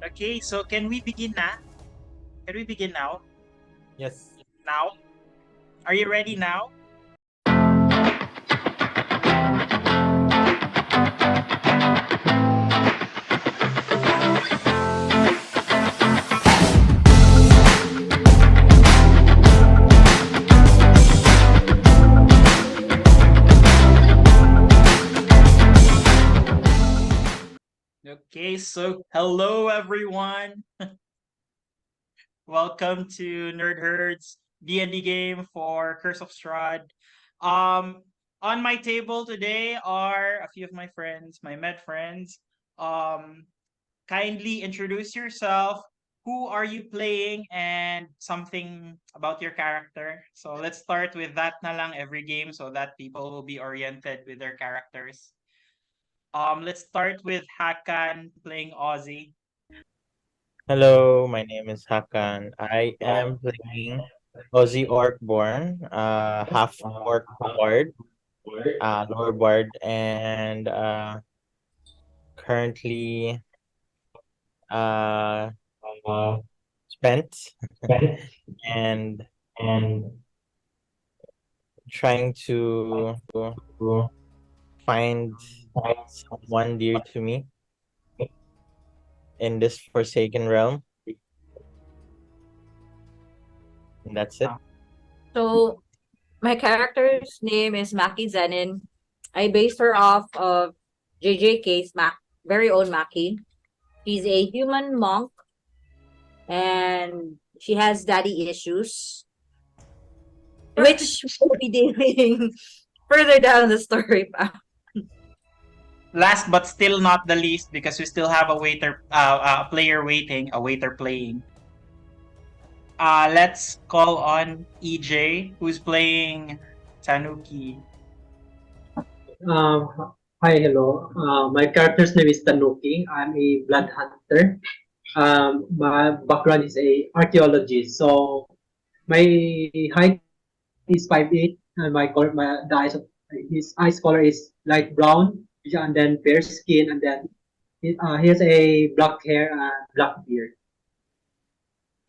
Okay, so can we begin na? Can we begin now? Yes. Now? Are you ready now? Okay, so hello everyone. Welcome to NerdHerd's D&D game for Curse of Strahd. Um, on my table today are a few of my friends, my med friends. Um, Kindly introduce yourself. Who are you playing and something about your character? So let's start with that na lang every game so that people will be oriented with their characters. Let's start with Hakan playing Ozzy. Hello, my name is Hakan. I am playing Aussie Orcborn, half orc bard, lower bard, and currently uh spent and trying to find someone dear to me in this forsaken realm. And that's it. So my character's name is Maki Zenin. I based her off of JJK's very own Maki. She's a human monk and she has daddy issues, which we'll be dealing further down the story path. Last but still not the least, because we still have a player waiting, a waiter playing. Let's call on EJ, who's playing Tanuki. Hi, hello. My character's name is Tanuki. I'm a blood hunter. My background is a archaeologist. So my height is 5'8", and the eyes of his eyes color is light brown, and then fair skin, and then he has a black hair and black beard.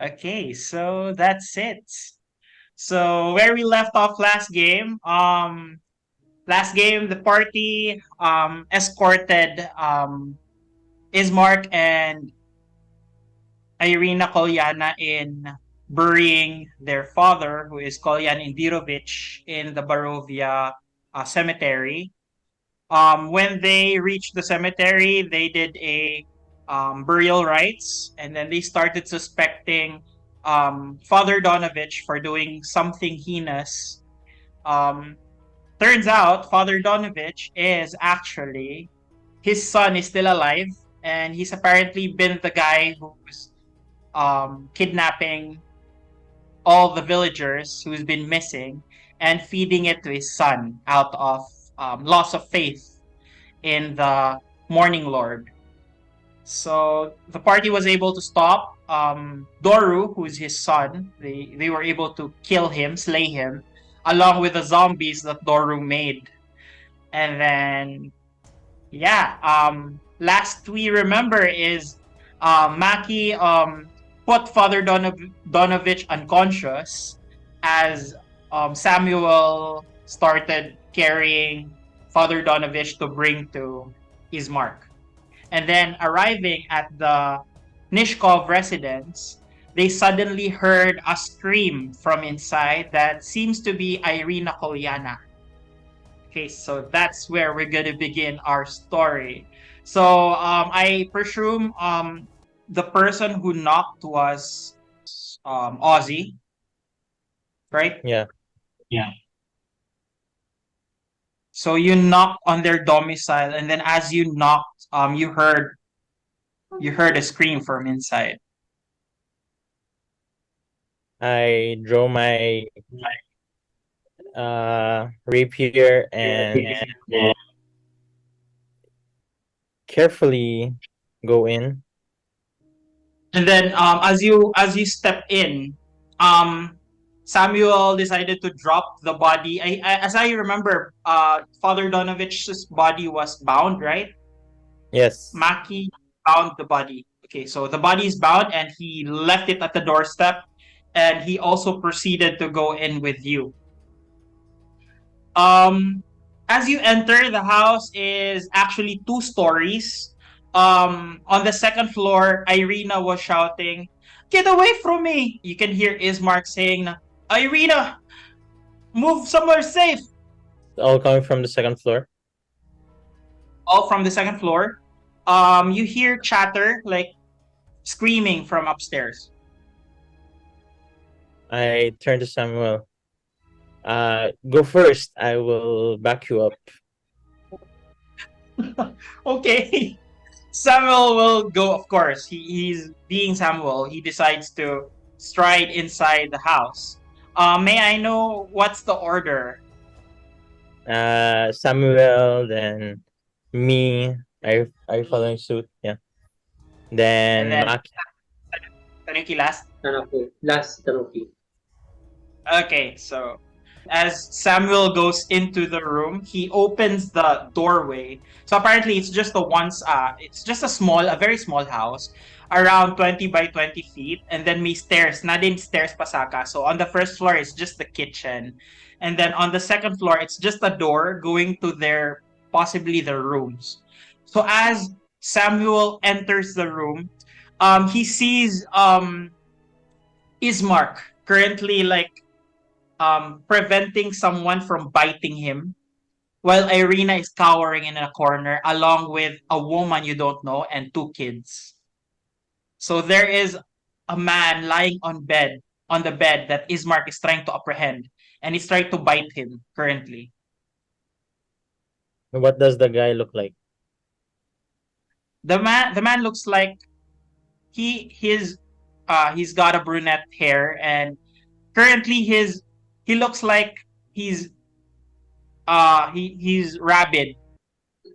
Okay, so that's it. So where we left off last game the party escorted Ismark and Ireena Kolyana in burying their father, who is Kolyan Indirovich, in the Barovia cemetery. When they reached the cemetery, they did a burial rites, and then they started suspecting Father Donovich for doing something heinous. Um, Turns out Father Donovich is actually his son is still alive, and he's apparently been the guy who's kidnapping all the villagers who's been missing and feeding it to his son out of loss of faith in the Morning Lord. So the party was able to stop Doru, who is his son. They were able to kill him, slay him, along with the zombies that Doru made. And then, yeah, last we remember is Maki put Father Donovich unconscious as Samuel started carrying Father Donovich to bring to Ismark. And then arriving at the Nishkov residence, they suddenly heard a scream from inside that seems to be Ireena Kolyana. Okay, so that's where we're gonna begin our story. So I presume the person who knocked was Ozzy, right? Yeah. So you knocked on their domicile, and then as you knocked, you heard a scream from inside. I draw my rapier and carefully go in. And then as you step in, Samuel decided to drop the body. As I remember, Father Donovich's body was bound, right? Yes. Maki bound the body. Okay, so the body is bound and he left it at the doorstep, and he also proceeded to go in with you. As you enter, the house is actually 2 stories. On the second floor, Ireena was shouting, "Get away from me!" You can hear Ismark saying, "Ireena, move somewhere safe." All coming from the second floor. All from the second floor. You hear chatter, like screaming from upstairs. I turn to Samuel. Go first. I will back you up. Okay. Samuel will go, of course. He's being Samuel. He decides to stride inside the house. May I know what's the order? Samuel, then me. Are you following suit? Yeah. Then, And then Maki. Tanuki last. Last Tanuki. Okay, so as Samuel goes into the room, he opens the doorway. So apparently it's just a very small house, around 20 by 20 feet, and then may stairs, na din stairs pasaka. So on the first floor it's just the kitchen. And then on the second floor it's just a door going to possibly their rooms. So as Samuel enters the room, he sees Ismark currently preventing someone from biting him, while Ireena is cowering in a corner along with a woman you don't know and 2 kids. So there is a man lying on the bed that Ismark is trying to apprehend, and he's trying to bite him currently. What does the guy look like? The man looks like he's got a brunette hair, and currently he looks like he's he's rabid.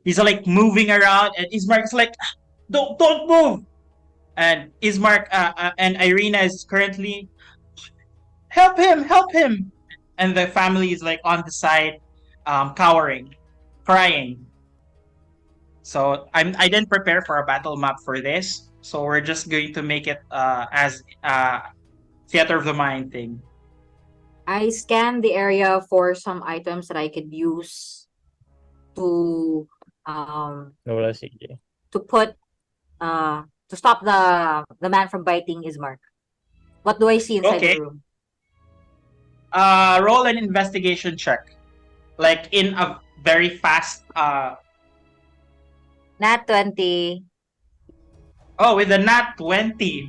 He's like moving around, and Ismark's like, don't move. And Ismark and Ireena is currently, help him. And the family is like on the side, cowering, crying. So I didn't prepare for a battle map for this, so we're just going to make it as theater of the mind thing. I scanned the area for some items that I could use to Wala sige. to put to stop the man from biting Ismark. What do I see inside Okay. the room? Roll an investigation check, like in a very fast. Nat 20. With a nat 20,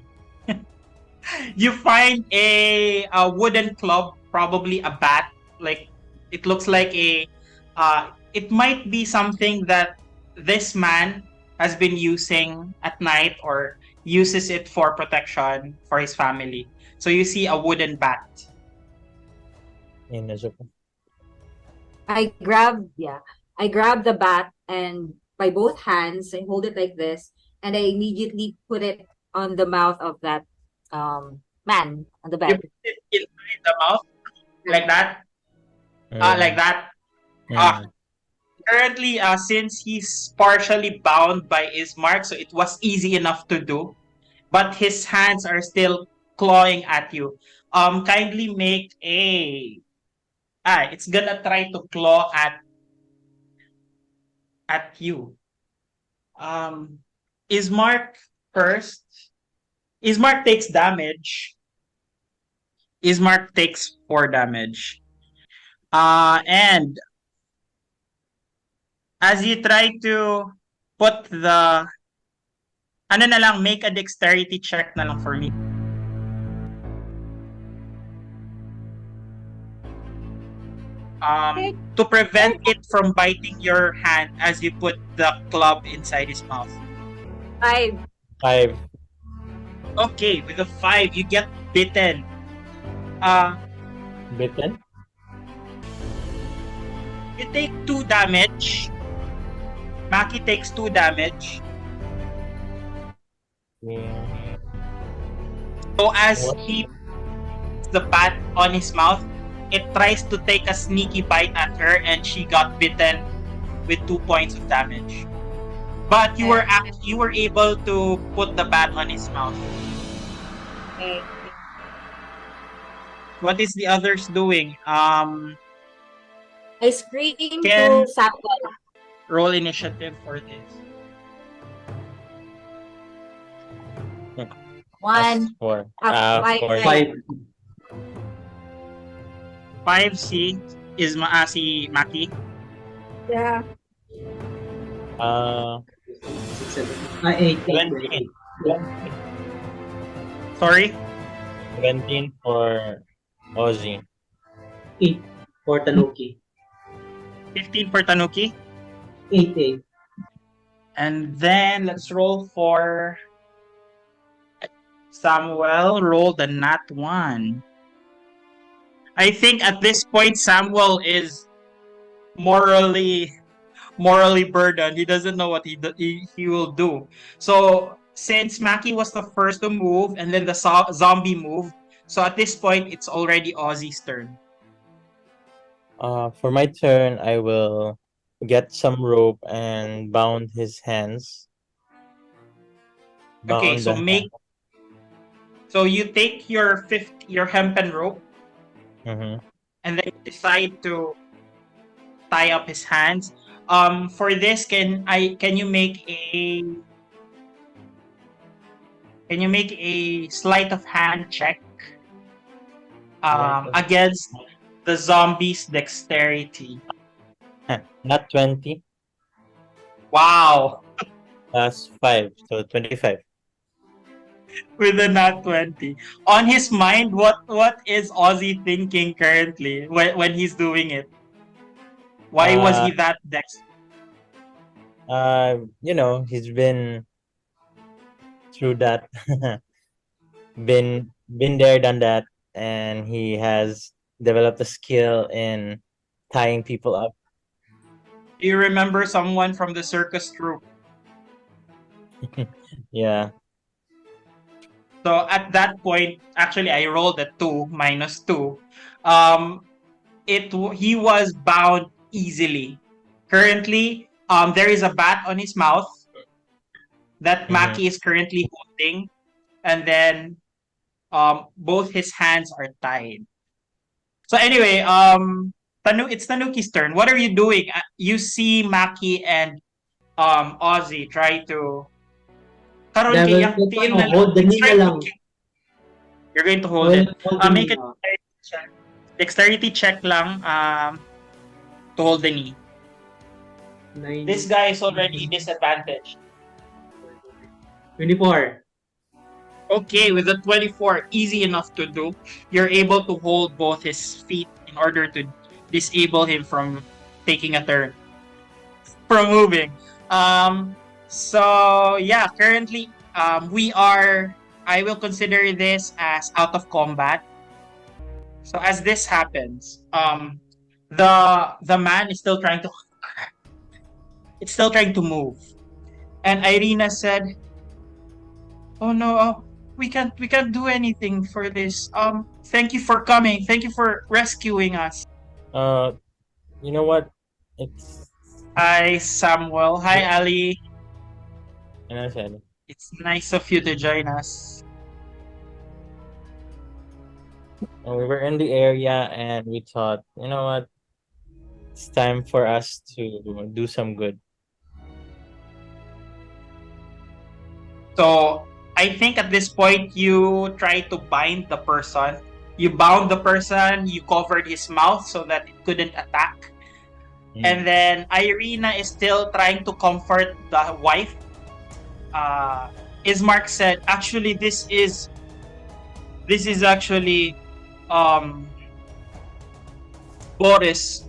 you find a wooden club, probably a bat. Like it looks like it might be something that this man has been using at night or uses it for protection for his family. So you see a wooden bat. I grab the bat, and by both hands I hold it like this, and I immediately put it on the mouth of that man on the You bed. put it inside the mouth like that. Like that. Currently, since he's partially bound by Ismark, so it was easy enough to do. But his hands are still clawing at you. Kindly make a. It's gonna try to claw at you. Ismark first. Ismark takes damage. Ismark takes 4 damage. And as you try to put make a dexterity check na lang for me. To prevent it from biting your hand as you put the club inside his mouth. 5. 5. Okay, with a 5, you get bitten. Bitten? You take 2 damage. Maki takes 2 damage. Yeah. So as What? he puts the bat on his mouth, it tries to take a sneaky bite at her, and she got bitten with 2 points of damage. But you were able to put the bat on his mouth. Okay. What is the others doing? I scream Can to Samuel. roll initiative for this. That's One. 4. Five. 4. 5. 5C is si Maki. Yeah. 6, 7, 8. 17. Sorry? 17 for Ozzy. 8 for Tanuki. 15 for Tanuki. 8, 8. And then let's roll for Samuel. Roll the nat 1. I think at this point Samuel is morally burdened. He doesn't know what he will do. So since Maki was the first to move and then the zombie moved, so at this point it's already Ozzy's turn. For my turn, I will get some rope and bound his hands. Okay, Bound so the so you take your hempen rope Mm-hmm. and then you decide to tie up his hands. For this, can you make a sleight of hand check against the zombie's dexterity? Not 20. Wow, Plus 5, so 25. with a nat 20. On his mind, what is Ozzy thinking currently when he's doing it? Why was he that dex? He's been through that. been there, done that, and he has developed a skill in tying people up. Do you remember someone from the circus troupe? Yeah. So at that point, actually, I rolled a 2 minus 2. He was bound easily. Currently, there is a bat on his mouth that Mhm. Maki is currently holding, and then both his hands are tied. So anyway, it's Tanuki's turn. What are you doing? You see Maki and Ozzy try to karon kay Level yaktiin na lang. hold the knee na Try to lang. kick. You're going to hold it. Hold the Make knee. a dexterity check lang to hold the knee. 9, This guy is already disadvantaged. 24. Okay, with a 24, easy enough to do. You're able to hold both his feet in order to disable him from taking a turn, from moving. So yeah, currently I will consider this as out of combat. So as this happens, the man is still trying to move. And Ireena said, "Oh no, we can't do anything for this. Thank you for coming. Thank you for rescuing us." You know what? It's Hi Samuel. Hi Ali. and I said, It's nice of you to join us. we were in the area and we thought, you know what? It's time for us to do some good. So I think at this point you try to bind the person. You bound the person, you covered his mouth so that it couldn't attack. And then Ireena is still trying to comfort the wife. Ismark said, actually this is actually Boris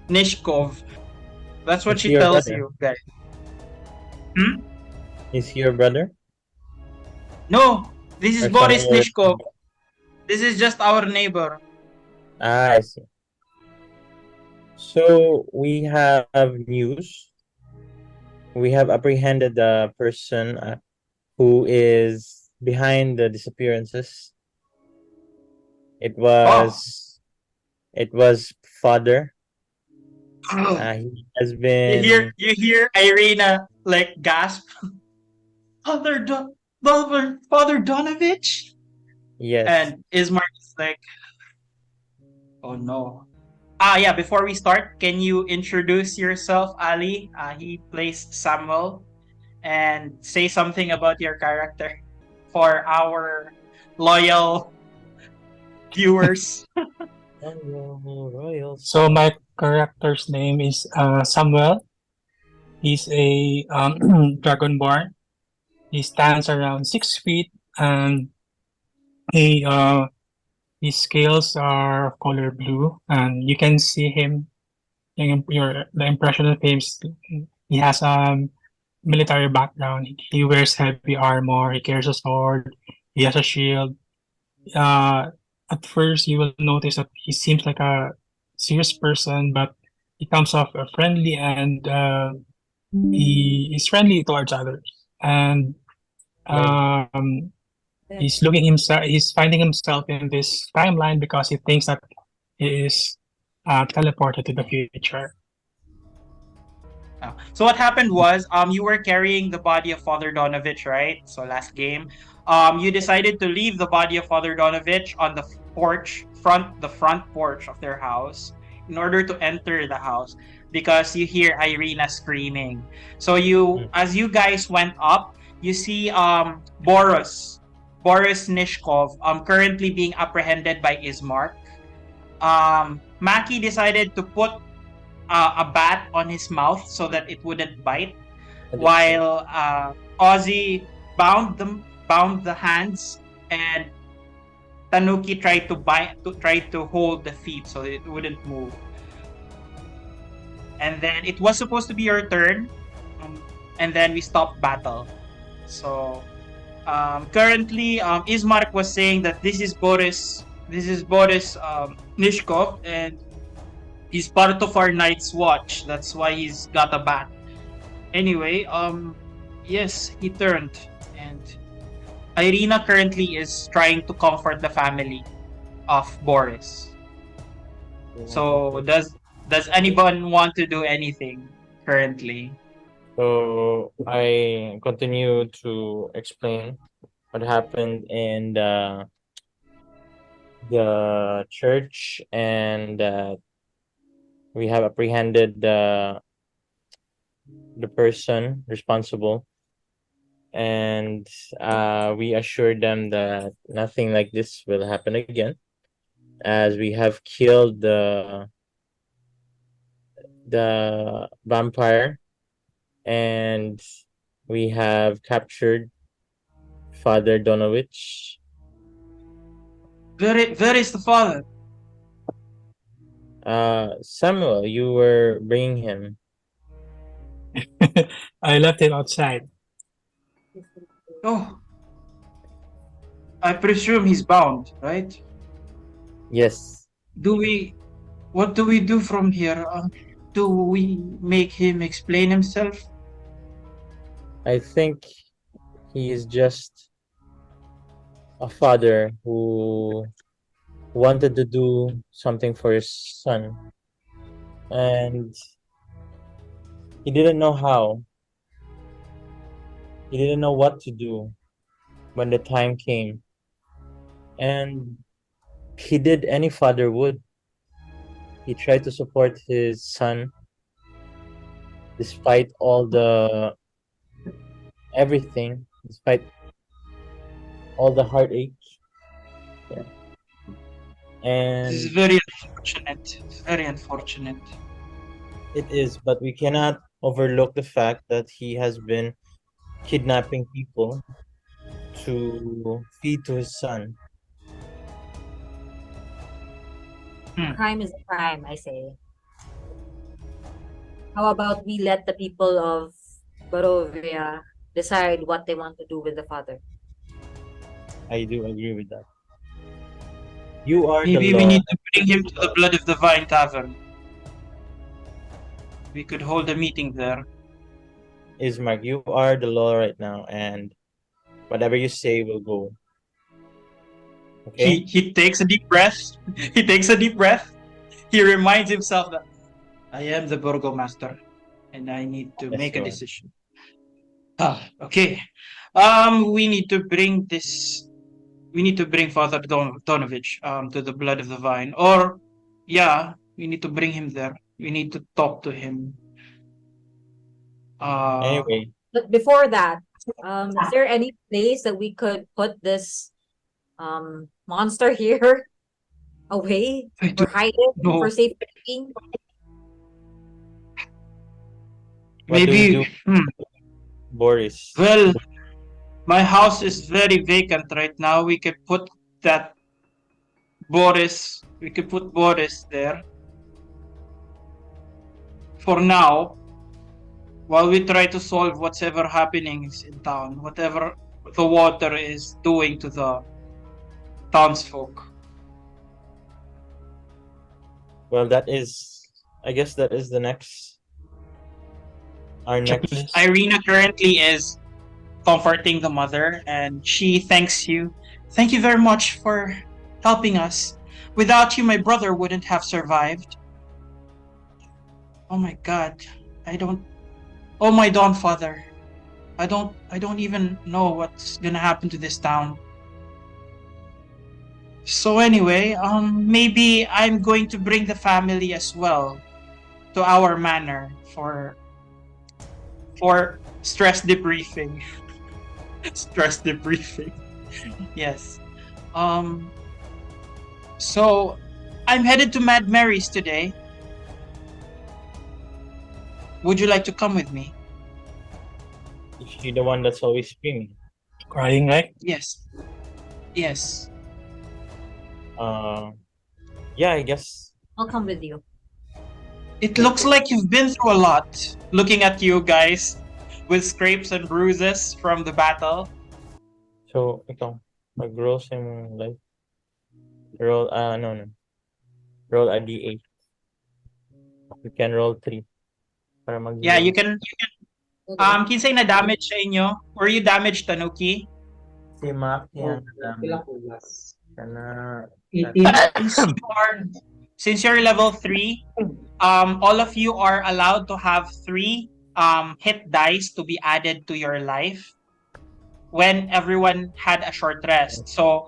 Nishkov. That's what Is she he your tells brother? you, guys. Is he your brother? No, this is Or Boris someone- Nishkov. This is just our neighbor. I see. So we have news. We have apprehended the person who is behind the disappearances. It was Father He has You hear Ireena like gasp. Father Donovich? yes. And Ismark is like, oh no. Ah, yeah, before we start, can you introduce yourself, Ali? He plays Samuel, and say something about your character for our loyal viewers. Royals. So my character's name is Samuel. He's a dragonborn. He stands around 6 feet, and he his scales are color blue, and you can see him. The impression of him. He has a military background. He wears heavy armor. He carries a sword. He has a shield. Uh, at first, you will notice that he seems like a serious person, but he comes off friendly, and he is friendly towards others. And um, he's finding himself in this timeline because he thinks that he is teleported to the future. So what happened was, you were carrying the body of Father Donovich, right? So last game, you decided to leave the body of Father Donovich on the front porch of their house in order to enter the house because you hear Ireena screaming. So as you guys went up, you see Boris Nishkov, currently being apprehended by Ismark. Maki decided to put a bat on his mouth so that it wouldn't bite, while Ozzy bound the hands, and Tanuki tried to hold the feet so it wouldn't move. And then it was supposed to be your turn, and then we stopped battle. So currently, Ismark was saying that this is Boris Nishkov, and he's part of our Night's Watch. That's why he's got a bat. Anyway, yes, he turned, and Ireena currently is trying to comfort the family of Boris. So does anyone want to do anything currently? So I continue to explain what happened in the church, and we have apprehended the person responsible, and we assured them that nothing like this will happen again, as we have killed the vampire, and we have captured Father Donovich. Where is the father? Samuel, you were bringing him. I left him outside. Oh, I presume he's bound, right? Yes. What do we do from here? Do we make him explain himself? I think he is just a father who wanted to do something for his son, and he didn't know how. He didn't know what to do when the time came, and he did any father would. He tried to support his son despite all the everything, despite all the heartache. Yeah. And This is very unfortunate. It's very unfortunate. it is, but we cannot overlook the fact that he has been kidnapping people to feed to his son. Crime is a crime, I say. How about we let the people of Barovia decide what they want to do with the father? I do agree with that. You are Maybe the we law. need to bring him to the Blood of the Vine Tavern. We could hold a meeting there. Ismark, you are the law right now, and whatever you say will go. Okay? He takes a deep breath. He takes a deep breath. He reminds himself that I am the Burgomaster, and I need to Yes, make a you are. decision. Okay. We need to bring this. We need to bring Father Donovich to the blood of the vine, or yeah, we need to bring him there. We need to talk to him. Uh, Anyway, But before that, is there any place that we could put this monster here away I or don't hide it for know. safekeeping? what do we Maybe. do, Boris? Well, my house is very vacant right now. We could put that Boris. We could put Boris there for now, while we try to solve whatever happenings in town, whatever the water is doing to the townsfolk. Well, I guess that is our next. Checklist. Ireena currently is comforting the mother, and she thanks you. Thank you very much for helping us. Without you, my brother wouldn't have survived. Oh my God, I don't. Oh my Dawn Father, I don't even know what's gonna happen to this town. So anyway, maybe I'm going to bring the family as well to our manor for stress debriefing. Stress debriefing. Yes. Um. So I'm headed to Mad Mary's today. Would you like to come with me? Is she the one that's always screaming? Crying, right? Yes. Yes. Yeah, I guess. I'll come with you. It looks like you've been through a lot. Looking at you guys with scrapes and bruises from the battle. So, ikaw, mag-roll sa mong life. Roll, no. Roll a d8. You can roll 3. Para mag Yeah, you can kinsay na damage sa inyo? Were you damaged, Tanuki? Si Mac yan. Ilang ulas? Kana, 18. Since you're level 3, all of you are allowed to have 3 hit dice to be added to your life when everyone had a short rest. So,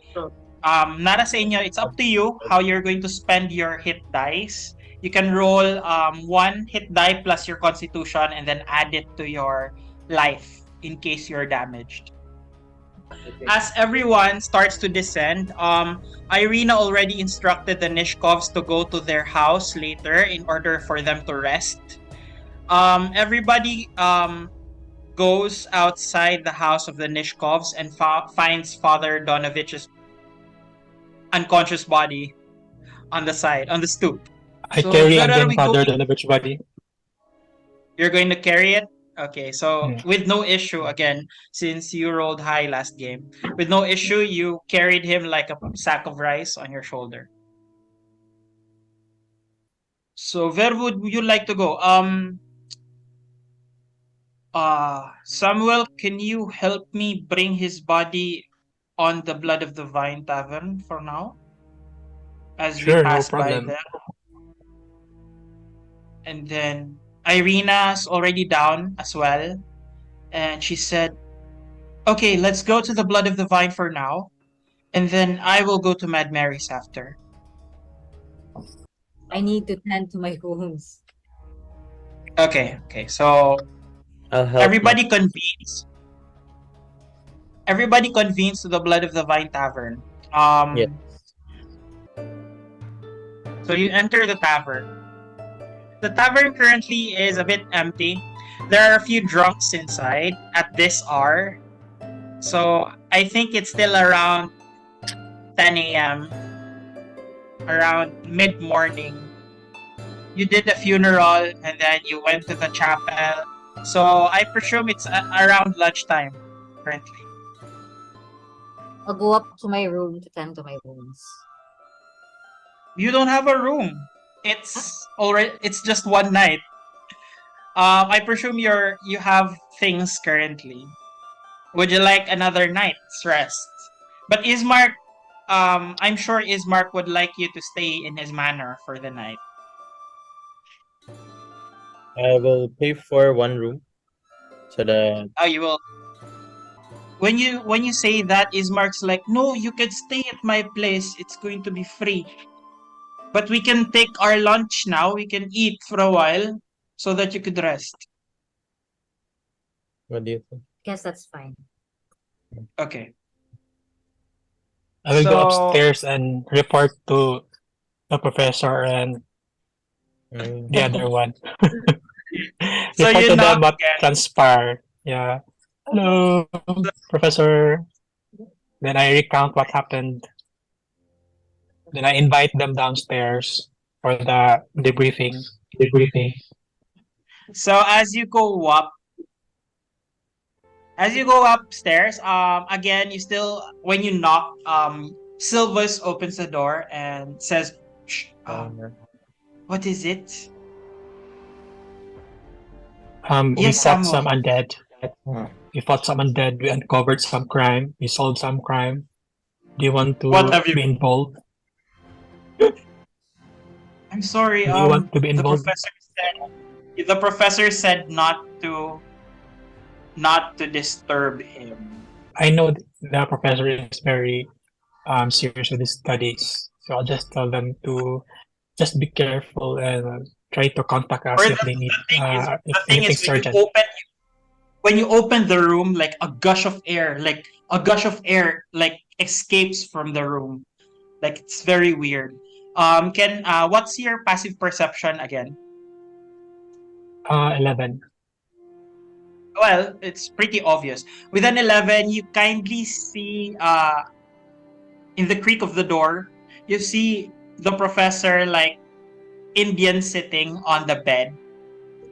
nara sa inyo, it's up to you how you're going to spend your hit dice. You can roll 1 hit die plus your constitution and then add it to your life in case you're damaged. Okay. As everyone starts to descend, Ireena already instructed the Nishkovs to go to their house later in order for them to rest. Everybody goes outside the house of the Nishkovs and finds Father Donovich's unconscious body on the side, on the stoop. I So, carry where are again we Father going? Donovich body. You're going to carry it? Okay, so Yeah. with no issue, again, since you rolled high last game, with no issue, you carried him like a sack of rice on your shoulder. So where would you like to go? Samuel, can you help me bring his body on the Blood of the Vine Tavern for now? As we Sure, no pass by problem. there. And then Ireena's already down as well. And she said, okay, let's go to the Blood of the Vine for now. And then I will go to Mad Mary's after. I need to tend to my wounds. Okay. So I'll help. everybody convenes. Everybody convenes to the Blood of the Vine Tavern. Yes. So you enter the tavern. The tavern currently is a bit empty. There are a few drunks inside at this hour. So I think it's still around 10 a.m. Around mid-morning. You did the funeral and then you went to the chapel. So I presume it's around lunchtime currently. I'll go up to my room to tend to my wounds. You don't have a room. It's just one night. I presume you have things currently. Would you like another night's rest? But Ismark, I'm sure Ismark would like you to stay in his manor for the night. I will pay for one room so that Oh, you will. When you say that, Ismark's like, no, you can stay at my place. It's going to be free. But we can take our lunch now. We can eat for a while so that you could rest. what do you think? Guess that's fine. Okay. I will go So upstairs and report to the professor and Mm, the other one. so Report you to knock them what again. transpired. Yeah. Hello, professor. Then I recount what happened. Then I invite them downstairs for the debriefing. So as you go upstairs, again, you still when you knock, Silvus opens the door and says, Shh, uh, what is it? We Yes, fought some Samuel. undead. We fought some undead. We uncovered some crime. We solved some crime. Do you want What to have you? be involved? I'm sorry. Do you want to be The involved? professor said not to disturb him. I know the professor is very serious with his studies, so I'll just tell them to just be careful and try to contact Or us if they need if the thing anything is urgent. when you open the room, like a gush of air, like escapes from the room. Like it's very weird. Can what's your passive perception again? 11. Well, it's pretty obvious. With an 11, you kindly see in the creak of the door, you see the professor like Indian sitting on the bed.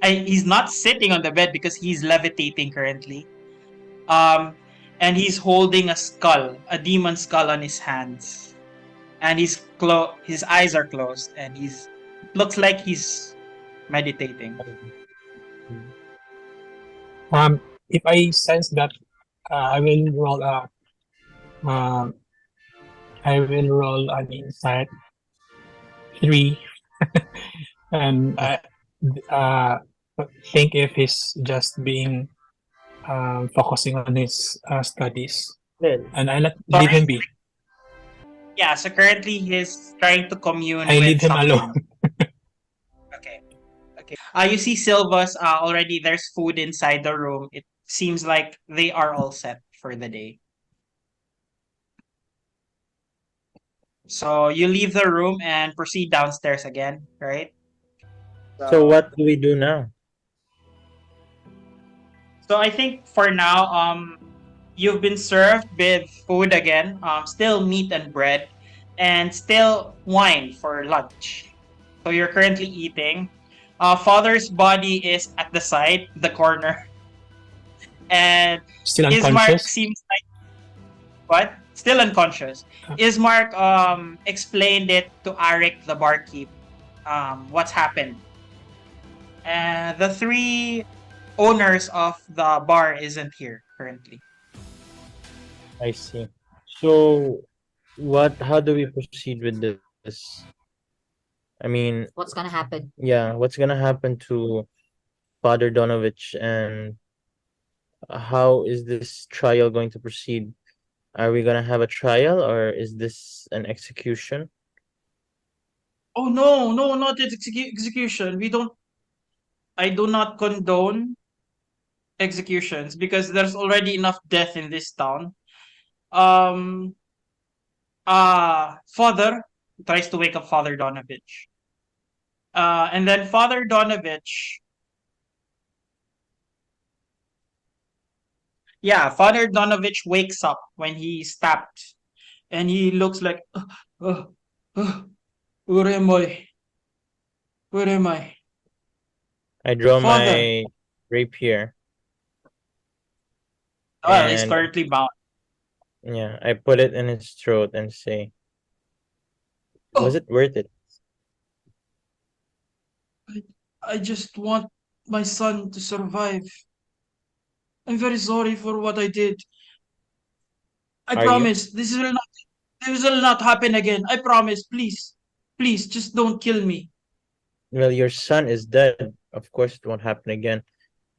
He's not sitting on the bed because he's levitating currently. Um, and he's holding a skull, a demon skull on his hands, and his eyes are closed, and looks like he's meditating. If I sense that, I will roll a um, I will roll an insight 3 and uh, think if he's just being focusing on his studies, well, and I So, leave him be. yeah, so currently he's trying to commune I with leave him something. alone. Okay. You see Silva's already there's food inside the room. It seems like they are all set for the day. So you leave the room and proceed downstairs again, right? so what do we do now? So I think for now, you've been served with food again, still meat and bread, and still wine for lunch. So you're currently eating. Father's body is at the side, the corner, and Still Ismark unconscious. seems like what? Still unconscious. Ismark explained it to Arik, the barkeep, what's happened. And the three owners of the bar isn't here currently. I see. So, how do we proceed with this? I mean, What's gonna happen? yeah, what's gonna happen to Father Donovich, and how is this trial going to proceed? Are we gonna have a trial, or is this an execution? Oh no, no, not execution. I do not condone executions because there's already enough death in this town. Um, Father tries to wake up Father Donovich. And then Father Donovich, yeah, Father Donovich wakes up when he's stabbed, and he looks like, uh, uh, where am I? Where am I? I draw Father. my rapier, Well, he's and currently bound. yeah, I put it in his throat and say, "Was Oh, it worth it?" I just want my son to survive. I'm very sorry for what I did. I Are you? promise this will not happen again. I promise. Please. Please just don't kill me. Well, your son is dead. Of course, it won't happen again.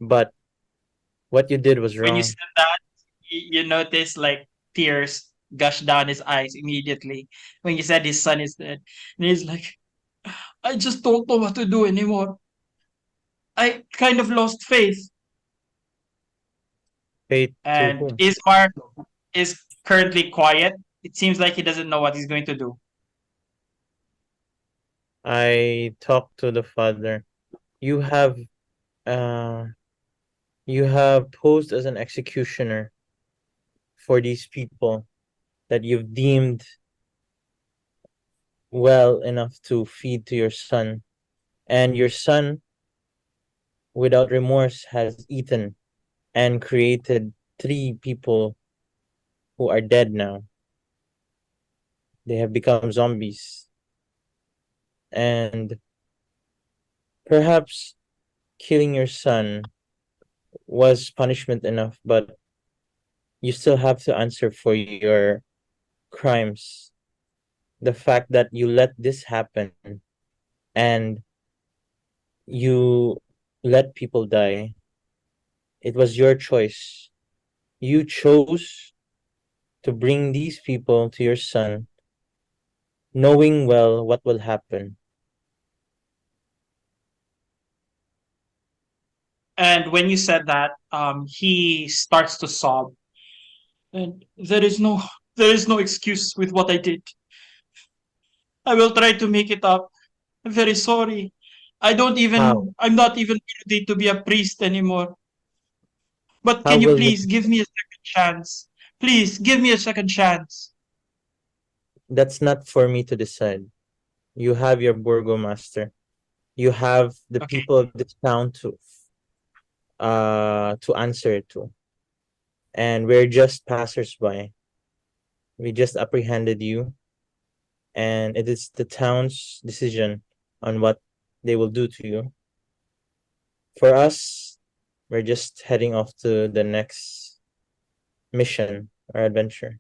But what you did was When you wrong. said that, you notice like tears gush down his eyes immediately when you said his son is dead. And he's like, I just don't know what to do anymore. I kind of lost faith. Faith to And whom? Ismark is currently quiet. It seems like he doesn't know what he's going to do. I talked to the father. You have uh you have posed as an executioner for these people that you've deemed well enough to feed to your son. And your son, without remorse, has eaten and created three people who are dead now. They have become zombies. And perhaps killing your son was punishment enough, but you still have to answer for your crimes. The fact that you let this happen and you let people die, it was your choice. You chose to bring these people to your son, knowing well what will happen. And when you said that, he starts to sob. And there is no excuse with what I did. I will try to make it up. I'm very sorry. How? I'm not even worthy to be a priest anymore. But How can you will you? please give me a second chance? Please give me a second chance. That's not for me to decide. You have your burgomaster. You have the Okay. people of this town to answer to. And we're just passersby. We just apprehended you, and it is the town's decision on what they will do to you. For us, we're just heading off to the next mission or adventure.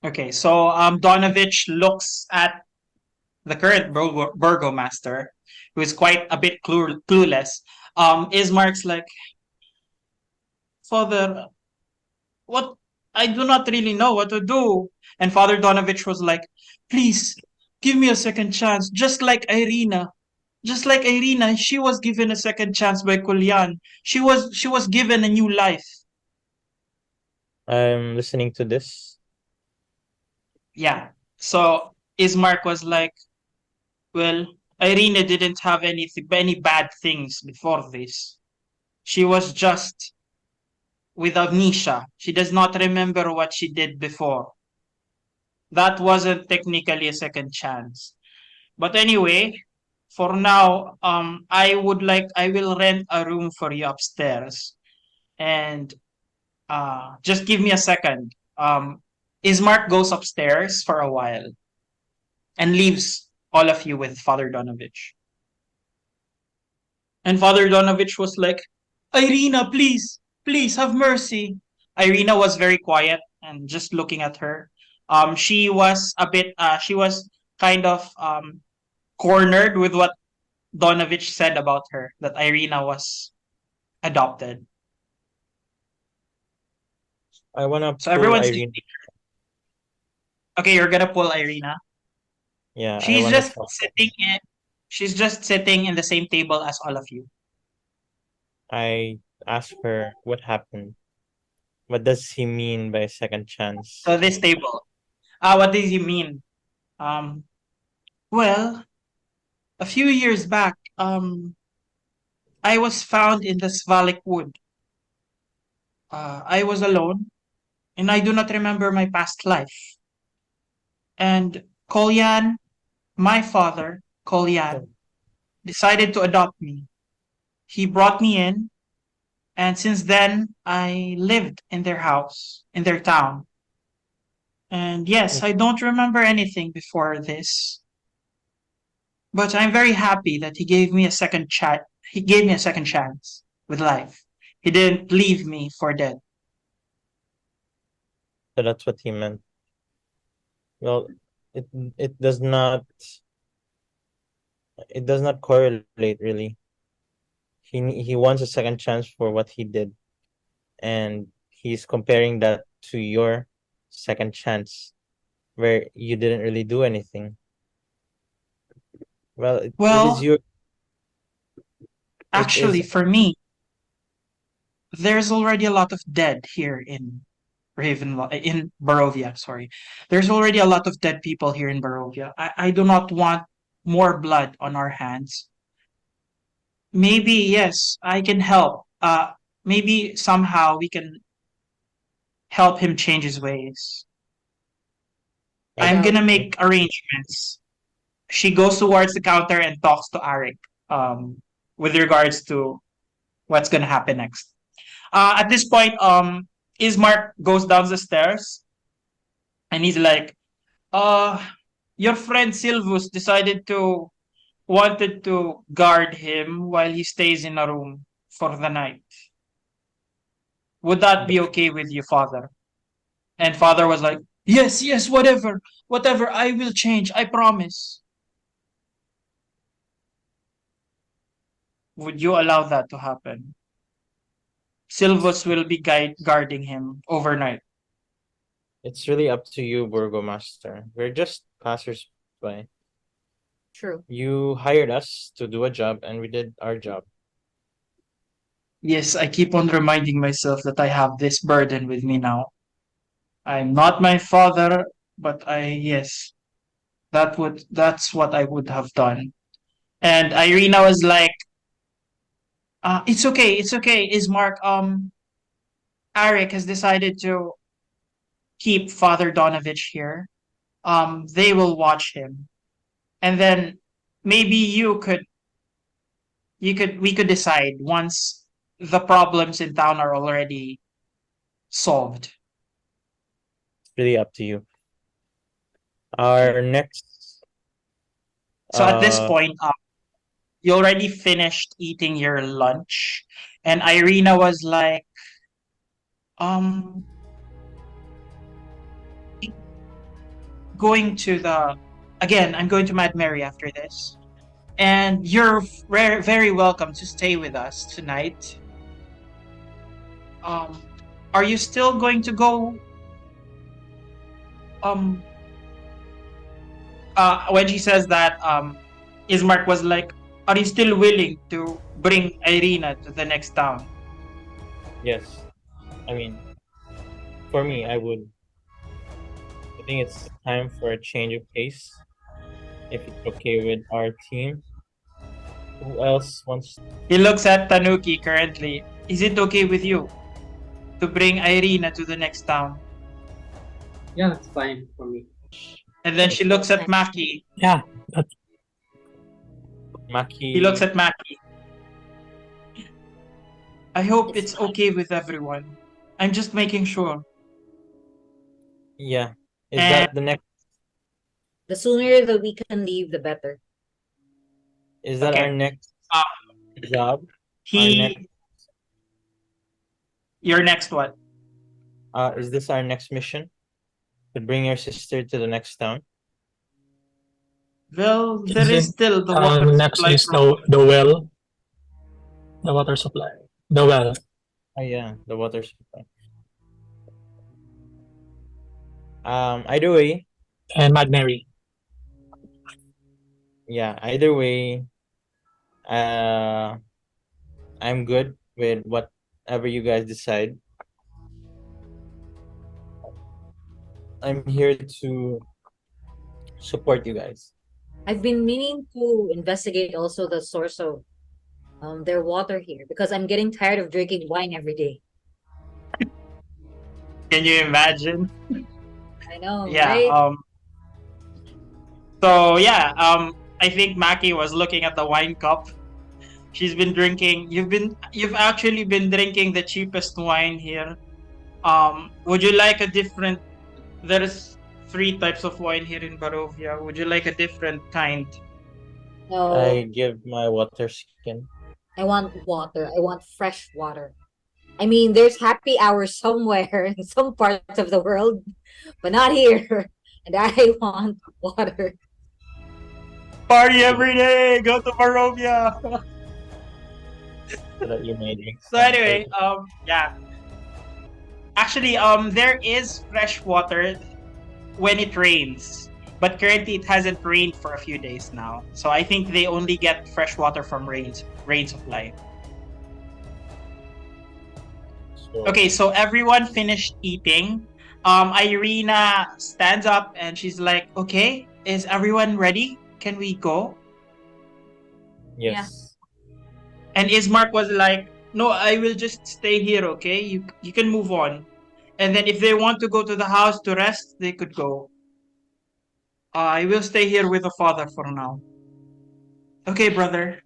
Okay. So Donovich looks at the current burgomaster, who is quite a bit clueless. Ismark's like, Father, what? I do not really know what to do. And Father Donovich was like, please give me a second chance, just like Ireena. Just like Ireena, she was given a second chance by Kolyan. She was given a new life. I'm listening to this. Yeah. So Ismark was like, well, Ireena didn't have any bad things before this. She was just with amnesia. She does not remember what she did before. That wasn't technically a second chance. But anyway, for now, I will rent a room for you upstairs, and just give me a second. Ismark goes upstairs for a while and leaves all of you with Father Donovich. And Father Donovich was like, Ireena, please, please have mercy. Ireena was very quiet and just looking at her. She was kind of cornered with what Donovich said about her, that Ireena was adopted. I wanna So pull everyone's Irene. okay. You're gonna pull Ireena. Yeah, I She's wanna just talk. sitting in. She's just sitting in the same table as all of you. I ask her what happened. What does he mean by second chance? So this table. What does he mean? Um, well, a few years back, I was found in the Svalek wood. I was alone, and I do not remember my past life. And Kolyan, my father, Kolyan, decided to adopt me. He brought me in, and since then, I lived in their house, in their town. And yes, I don't remember anything before this, but I'm very happy that he gave me a second chat. He gave me a second chance with life. He didn't leave me for dead. So that's what he meant. Well, it it does not It does not correlate really. He wants a second chance for what he did, and he's comparing that to your second chance, where you didn't really do anything. Well, it is Well, your. It actually, is. for me, there's already a lot of dead here in in Barovia. Sorry, there's already a lot of dead people here in Barovia. I do not want more blood on our hands. Maybe yes, I can help. Maybe somehow we can help him change his ways. I I'm Well, gonna make arrangements. She goes towards the counter and talks to Arik with regards to what's gonna happen next. At this point, Ismark goes down the stairs and he's like, uh, your friend Silvus decided to wanted to guard him while he stays in a room for the night. Would that be okay with you, Father? And Father was like, yes, yes, whatever, whatever, I will change, I promise. Would you allow that to happen? Silvus will be guarding him overnight. It's really up to you, Burgomaster. We're just passers-by. true. You hired us to do a job, and we did our job. Yes, I keep on reminding myself that I have this burden with me now. I'm not my father, but yes, that's what I would have done. And Ireena was like, it's okay, Ismark. Arik has decided to keep Father Donovich here. They will watch him. And then maybe we could decide once the problems in town are already solved. It's really up to you. Our next. So at this Uh, point, you already finished eating your lunch, and Ireena was like, um, going to the again. I'm going to Mad Mary after this, and you're very welcome to stay with us tonight. Um, are you still going to go? Um, when she says that, Ismark was like, "Are you still willing to bring Ireena to the next town?" yes. I mean, for me, I would. I think it's time for a change of pace. If it's okay with our team. Who else wants? He looks at Tanuki currently. Is it okay with you to bring Ireena to the next town? Yeah, it's fine for me. And then she looks at Maki. Yeah, that's Maki. He looks at Maki. I hope It's it's okay with everyone. I'm just making sure. Yeah. Is And that the next? the sooner that we can leave, the better. Is that our okay, next uh, job? Our next. he your next what? Is this our next mission? To bring your sister to the next town? Well, there is is it. still the water Next supply is problem. the well, the water supply, the well, Oh yeah, the water supply. Either way, and Mad Mary. yeah, either way, uh, I'm good with whatever you guys decide. I'm here to support you guys. I've been meaning to investigate also the source of their water here because I'm getting tired of drinking wine every day. Can you imagine? I know, Yeah. right? So yeah. I think Maki was looking at the wine cup. She's been drinking. You've actually been drinking the cheapest wine here. Would you like a different? There's three types of wine here in Barovia. Would you like a different kind? No, I give my water skin. I want water. I want fresh water. I mean, there's happy hours somewhere in some parts of the world, but not here. And I want water. Party every day. Go to Barovia. so that you may drink So some. anyway, yeah. Actually, there is fresh water when it rains, but currently it hasn't rained for a few days now. So I think they only get fresh water from rain supply. So, Okay, so everyone finished eating. Ireena stands up and she's like, "Okay, is everyone ready? Can we go?" yes. And Ismark was like, "No, I will just stay here. Okay, you can move on. And then if they want to go to the house to rest, they could go. I will stay here with the father for now." Okay, brother.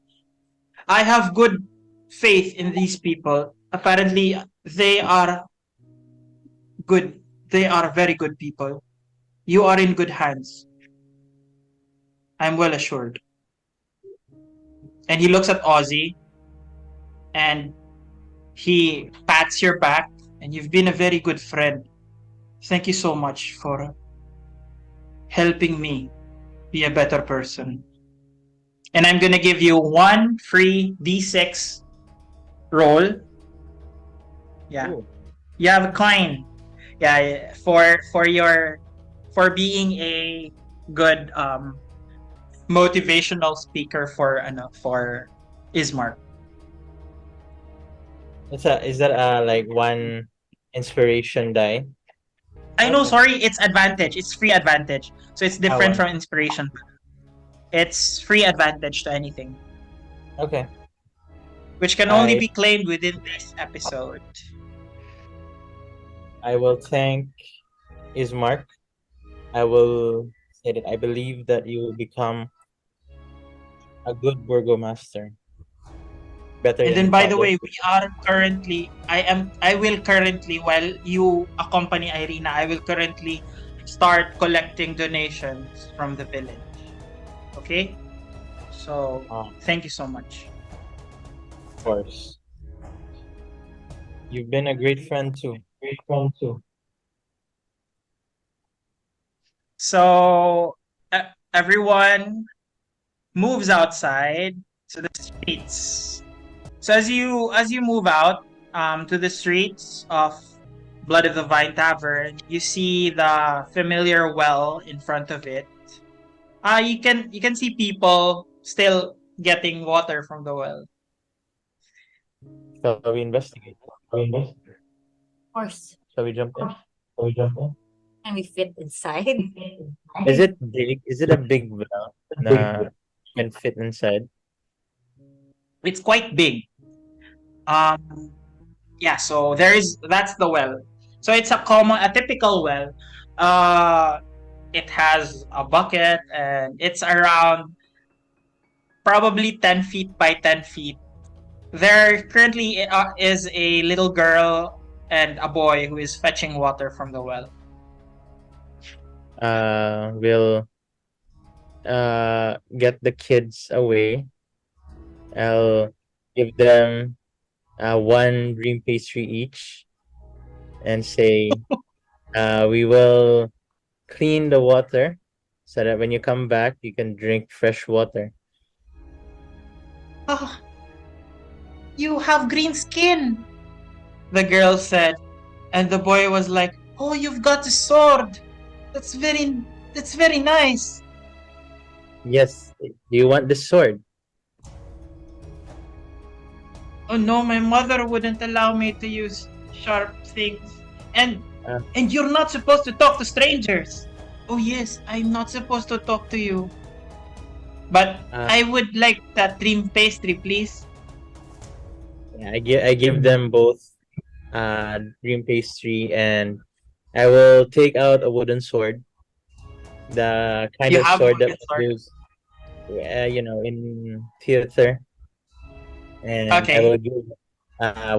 I have good faith in these people. Apparently, they are good. They are very good people. You are in good hands. I'm well assured. And he looks at Ozzy and he pats your back. And you've been a very good friend. Thank you so much for helping me be a better person. And I'm going to give you one free D6 roll. Yeah. Ooh. You have a coin. Yeah, for being a good motivational speaker for Ismark. Is that like one inspiration die? I know, Okay. sorry, it's advantage. It's free advantage. So it's different one. from inspiration. It's free advantage to anything, Okay. which can only I be claimed within this episode. I will thank Ismark. I will say that I believe that you will become a good burgomaster. Better And than then your by the father. way, I will currently, while you accompany Ireena, I will currently start collecting donations from the village. Okay? So thank you so much. Of course. You've been a great friend too. So everyone moves outside to the streets. So as you move out to the streets of Blood of the Vine Tavern, you see the familiar well in front of it. You can see people still getting water from the well. Shall we investigate? Of course. Shall we jump in? Can we fit inside? Is it big? Is it a big well na can fit inside? It's quite big. Yeah, so that's the well. So it's a typical well. It has a bucket and it's around probably 10 feet by 10 feet. There currently is a little girl and a boy who is fetching water from the well. We'll get the kids away. I'll give them one dream pastry each and say we will clean the water so that when you come back you can drink fresh water. "Oh, you have green skin," the girl said. And the boy was like, "Oh, you've got a sword. That's very nice." Yes, do you want the sword? "Oh no, my mother wouldn't allow me to use sharp things. And Uh. and you're not supposed to talk to strangers." "Oh yes, I'm not supposed to talk to you. But I would like that dream pastry, please." Yeah, I give them both dream pastry, and I will take out a wooden sword, the kind You of have sword that wooden was sword. used in theater, and I Okay. will give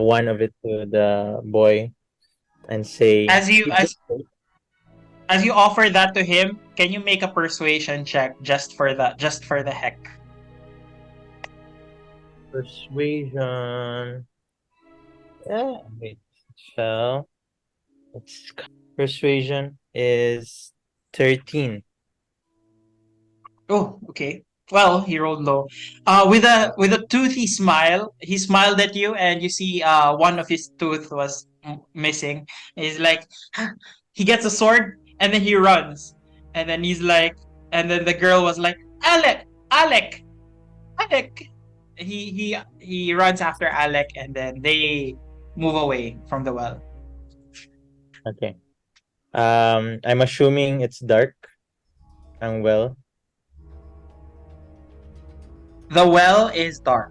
one of it to the boy and say, As you "Keep as this safe." as you offer that to him, can you make a persuasion check just for the heck? Persuasion. Yeah, wait, fell. It's persuasion is 13. Oh, okay. Well, he rolled low. With a toothy smile, he smiled at you, and you see one of his tooth was missing. He's like, he gets a sword, and then he runs, and then he's like, and then the girl was like, Alec, Alec, Alec. He runs after Alec, and then they move away from the well. Okay. I'm assuming it's dark. And well, The well is dark.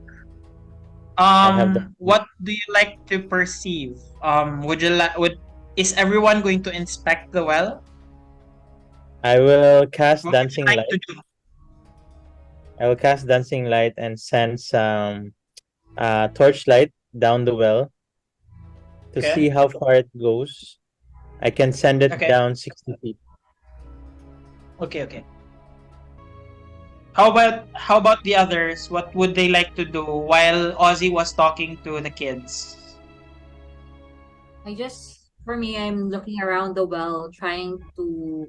have the What do you like to perceive? Would you like would is everyone going to inspect the well? I will cast What would you dancing like light. to do? I will cast dancing light and send some torchlight down the well to Okay. see how far it goes. I can send it Okay. down 60 feet. Okay. How about the others? What would they like to do while Ozzy was talking to the kids? For me, I'm looking around the well, trying to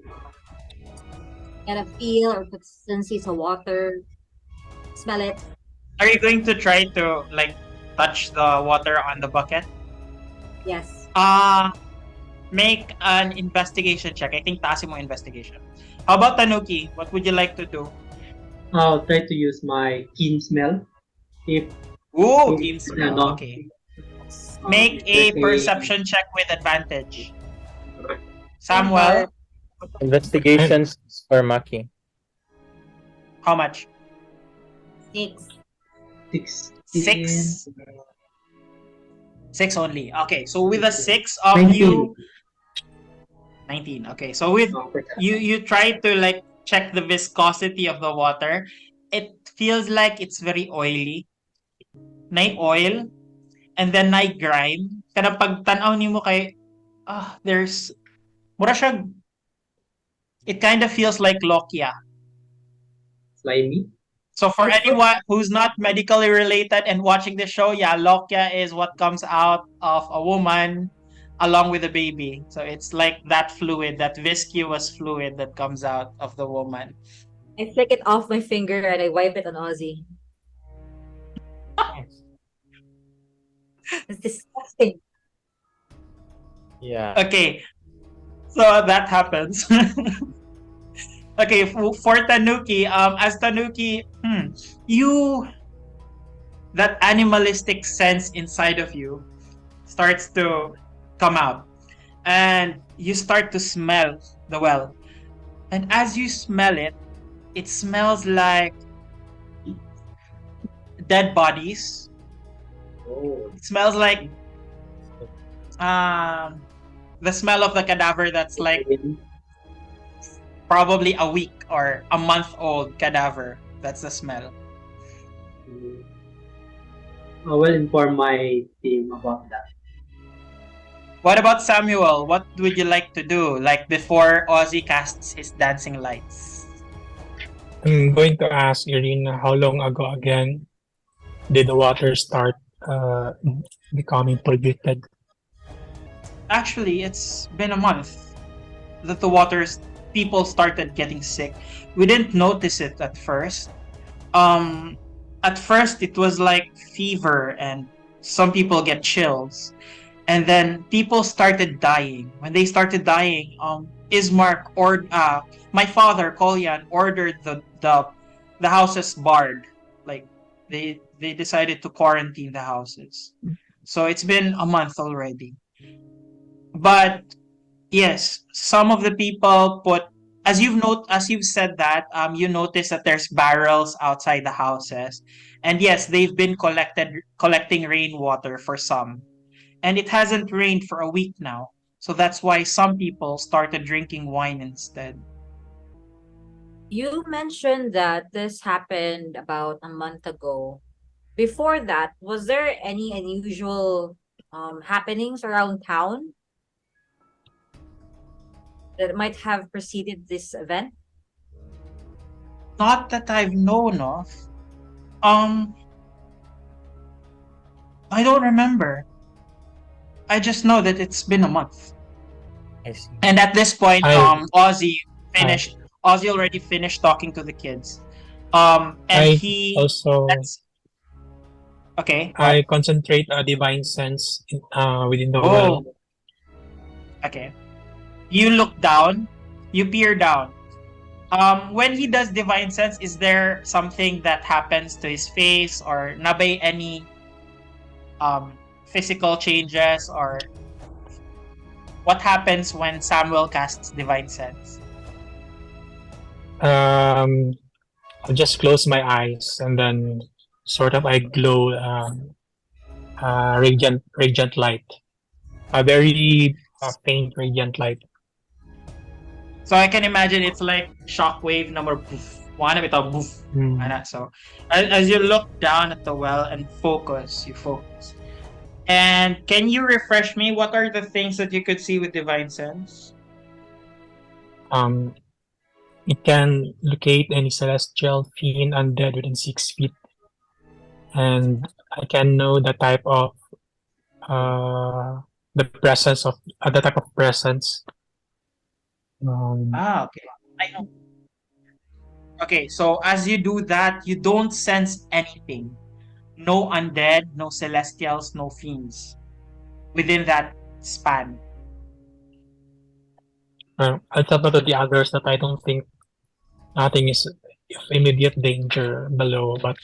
get a feel or consistency of water, smell it. Are you going to try to like touch the water on the bucket? Yes. Make an investigation check. I think taas mo investigation. How about Tanuki? What would you like to do? I'll try to use my keen smell. If Ooh, if, keen smell. Okay. Make a there's perception check with advantage. Samuel, Investigations for Maki. how much? 6. 16, 6. 6 only. Okay, so with a 6 you 19. Okay, so with you try to like check the viscosity of the water. It feels like it's very oily. Nay oil and then nay grime. Kada pag tanaw nimo kay there's mura siya, it kind of feels like lokia. slimy. So for anyone who's not medically related and watching the show, yeah, lokia is what comes out of a woman along with a baby. So it's like that fluid, that viscous fluid that comes out of the woman. I flick it off my finger and I wipe it on Ozzy. It's disgusting. Yeah. Okay, so that happens. Okay, for Tanuki, as Tanuki, you, that animalistic sense inside of you starts to come out, and you start to smell the well. And as you smell it, it smells like dead bodies. Oh, It smells like the smell of the cadaver that's like probably a week or a month old cadaver. That's the smell. I will inform my team about that. What about Samuel? What would you like to do? Like before Ozzy casts his dancing lights. I'm going to ask Ireena how long ago again did the water start becoming polluted? Actually, it's been a month that the people started getting sick. We didn't notice it at first. At first it was like fever and some people get chills. And then people started dying. When they started dying, Ismark or my father Kolyan ordered the houses barred. Like they decided to quarantine the houses. So it's been a month already. But yes, some of the people put, as you've said that, you notice that there's barrels outside the houses, and yes, they've been collecting rainwater for some, and it hasn't rained for a week now, so that's why some people started drinking wine instead. You mentioned that this happened about a month ago. Before that, was there any unusual happenings around town that might have preceded this event? Not that I've known of. I don't remember. I just know that it's been a month. I see. And at this point, I- Ozzy already finished talking to the kids. And I he also that's okay. What? I concentrate a divine sense within the well. Oh, okay. You look down. You peer down. When he does divine sense, is there something that happens to his face or nabay any physical changes or what happens when Samuel casts divine sense? Um, I'll just close my eyes and then sort of I glow radiant light, a very faint radiant light. So I can imagine it's like shockwave number poof. One of it a poof. Mm. Ano, so as you look down at the well and you focus. And can you refresh me? What are the things that you could see with divine sense? Um, it can locate any celestial, fiend, undead within 6 feet, and I can know uh, the type of presence. Um, Okay. I know. Okay, so as you do that, you don't sense anything. No undead, no celestials, no fiends within that span. I'll tell to the others that I don't think nothing is of immediate danger below, but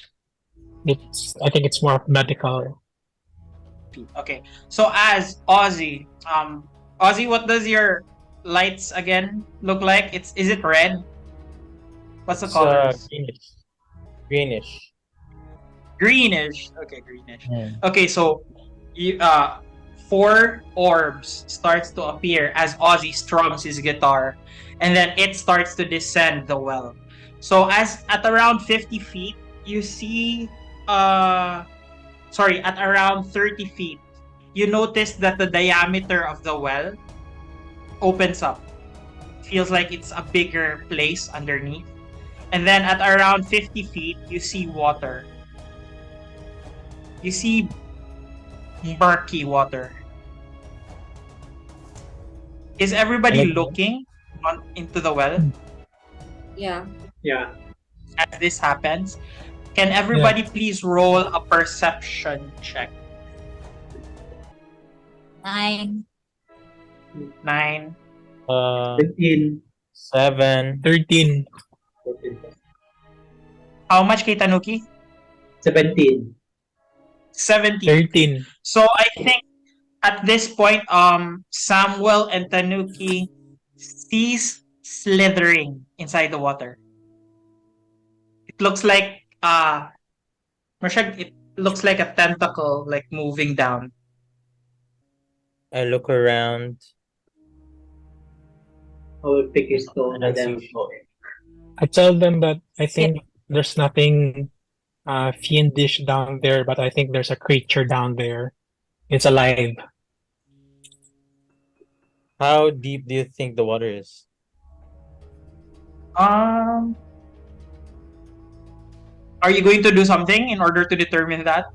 I think it's more of medical. Okay. So as Ozzy, Ozzy, what does your lights again look like? Is it red? What's the It's colors? greenish. Greenish. Greenish. Okay, greenish. Mm. Okay, so you four orbs starts to appear as Ozzy strums his guitar, and then it starts to descend the well. So as at around 50 feet, you see at around 30 feet, you notice that the diameter of the well opens up. Feels like it's a bigger place underneath. And then at around 50 feet, you see water. You see murky water. Is everybody Anything? looking into the well Yeah. Yeah. as this happens? Can everybody please roll a perception check? 9. 9. 15, 7. 13. 14, How much kay Tanuki? 17. 17. 13. So I think at this point, Samuel and Tanuki sees slithering inside the water. It looks like it looks like a tentacle like moving down. I look around. I will pick a stone I and don't then see shoot it. I tell them that I think there's nothing fiendish down there, but I think there's a creature down there. It's alive. How deep do you think the water is? Are you going to do something in order to determine that?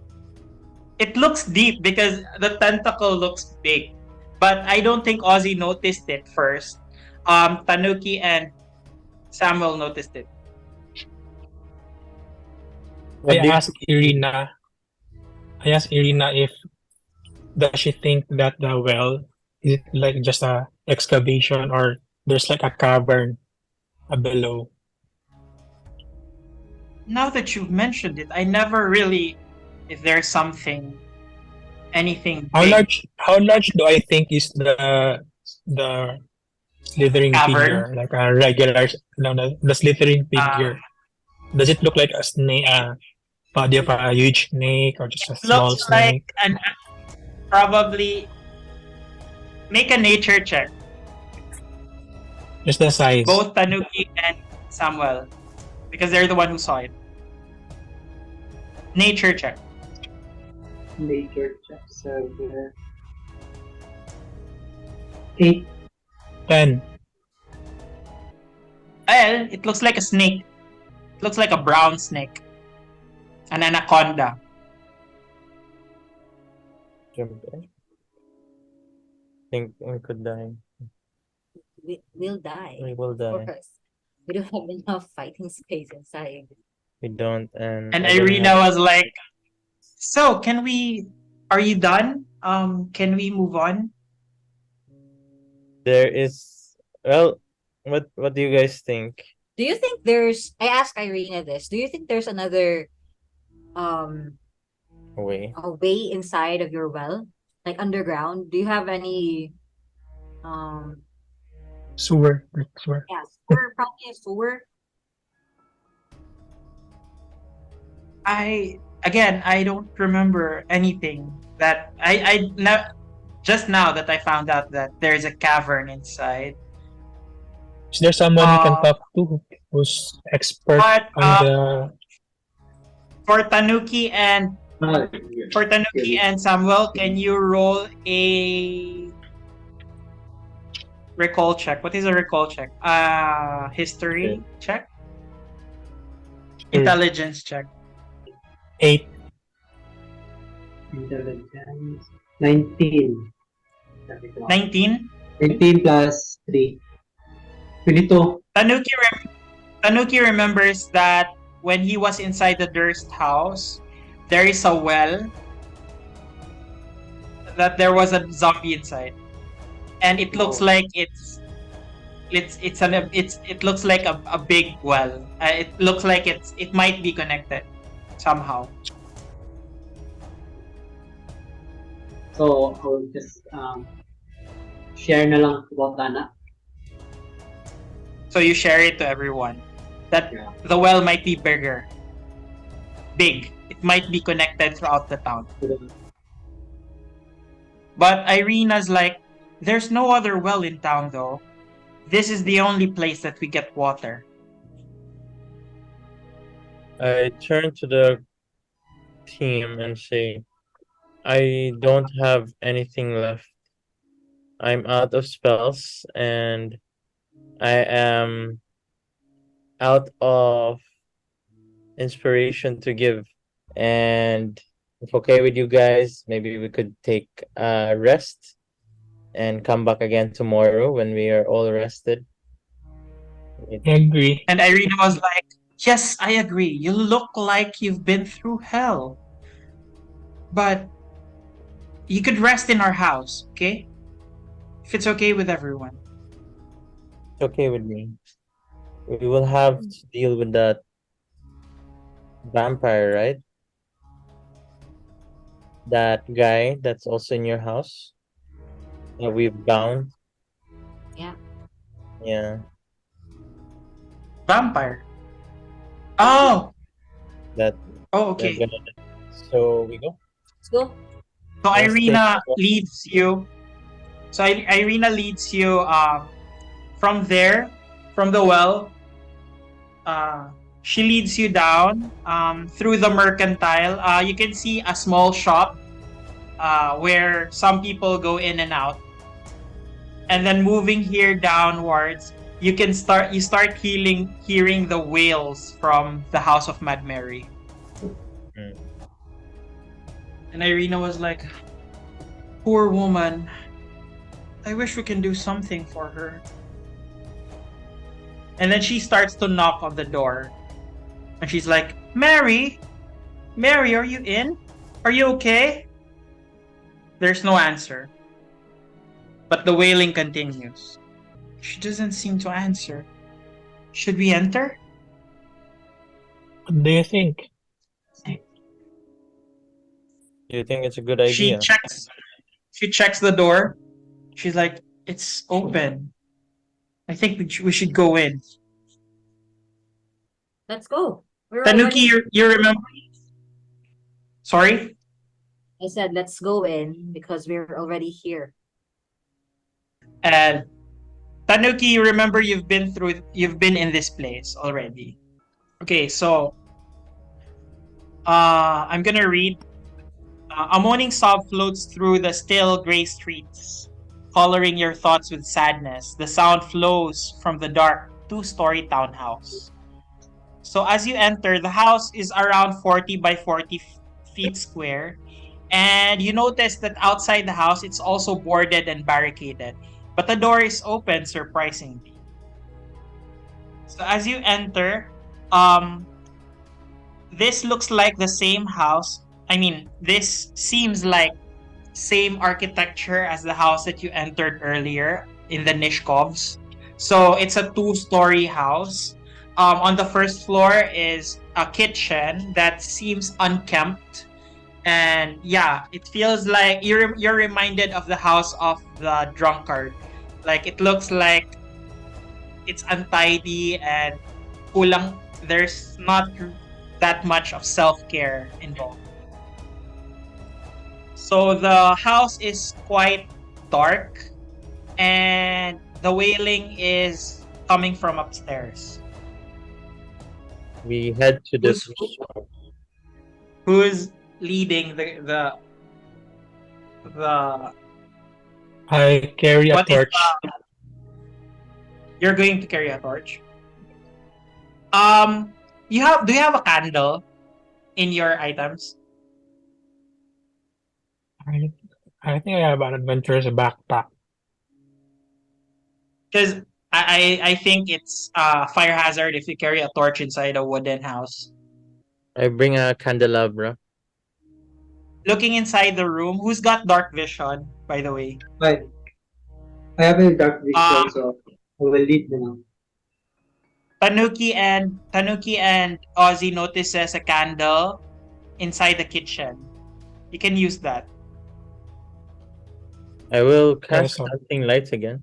It looks deep because the tentacle looks big, but I don't think Ozzy noticed it first. Tanuki and Samuel noticed it. What I do you asked Ireena if does she think that the well is it like just a excavation or there's like a cavern below. Now that you've mentioned it, I never really, if there's anything big. How large do I think is the slithering Cavern? figure, like a regular no, the slithering figure? Does it look like a snake, body of a huge snake, or just a small Looks like snake? probably make a nature check. Just the size. Both Tanuki and Samuel, because they're the one who saw it. Nature check. Nature check. So, 8. 10. Well, it looks like a snake. It looks like a brown snake. An anaconda. jump in? Think we could die. We'll die. We will Of die. course. We don't have enough fighting space inside. We don't, and And I don't Ireena have. was like, "So, are you done? Can we move on?" There is. Well, what do you guys think? Do you think there's I asked Irina this. Do you think there's another um Away. a way inside of your well? Like underground? Do you have any um Sewer. Sewer. yeah, sewer, probably a sewer? I don't remember anything that I now just now that I found out that there's a cavern inside. Is there someone we can Uh, talk to who's expert but on the? for Tanuki and Ah, Samuel, can you roll a recall check? What is a recall check? History check, intelligence check. 8. Intelligence. 19. 19. 19 plus 3. 22. Tanuki remembers that when he was inside the Durst house, there is a well. That there was a zombie inside, and it looks like it looks like a big well. It looks like it might be connected somehow. So, I'll just share na lang about Tana. So you share it to everyone that Yeah. the well might be big. It might be connected throughout the town. But Ireena's like, there's no other well in town though. This is the only place that we get water. I turn to the team and say, I don't have anything left. I'm out of spells and I am out of inspiration to give. And if okay with you guys, maybe we could take a rest and come back again tomorrow when we are all rested. I agree. And Ireena was like, yes, I agree. You look like you've been through hell. But you could rest in our house, okay? If it's okay with everyone. It's okay with me. We will have to deal with that vampire, right? That guy that's also in your house that we've bound. Yeah. Yeah. Vampire. Oh! That Oh, they're okay. gonna. So we go. Let's go. So Let's Ireena take- leads you. So Ireena leads you from there, from the well. She leads you down through the mercantile. You can see a small shop where some people go in and out. And then moving here downwards, you start hearing the wails from the house of Mad Mary. Mm. And Ireena was like, poor woman. I wish we can do something for her. And then she starts to knock on the door. And she's like, Mary? Mary, are you in? Are you okay? There's no answer. But the wailing continues. She doesn't seem to answer. Should we enter? What do you think? Do you think it's a good She idea? checks the door. She's like, it's open. I think we should go in. Let's go. We're Tanuki, already... you remember? Sorry? I said let's go in because we're already here. And Tanuki, you remember you've been in this place already. Okay, so I'm gonna read. A morning sob floats through the still gray streets, coloring your thoughts with sadness. The sound flows from the dark two-story townhouse. So as you enter, the house is around 40 by 40 feet square. And you notice that outside the house, it's also boarded and barricaded. But the door is open, surprisingly. So as you enter, this looks like the same house. I mean, this seems like same architecture as the house that you entered earlier in the Nishkovs. So it's a two-story house. On the first floor is a kitchen that seems unkempt, and yeah, it feels like you're reminded of the house of the drunkard. Like it looks like it's untidy and kulang. There's not that much of self-care involved. So the house is quite dark, and the wailing is coming from upstairs. We head to the Who's who's leading the I carry a what is torch. you're going to carry a torch? Do you have a candle in your items? I think I have an adventurous backpack. Because I think it's fire hazard if you carry a torch inside a wooden house. I bring a candelabra. Looking inside the room, who's got dark vision, by the way? But I have a dark vision, Um, so I will lead them now. Tanuki and Ozzy notices a candle inside the kitchen. You can use that. I will cast so- dancing lights again.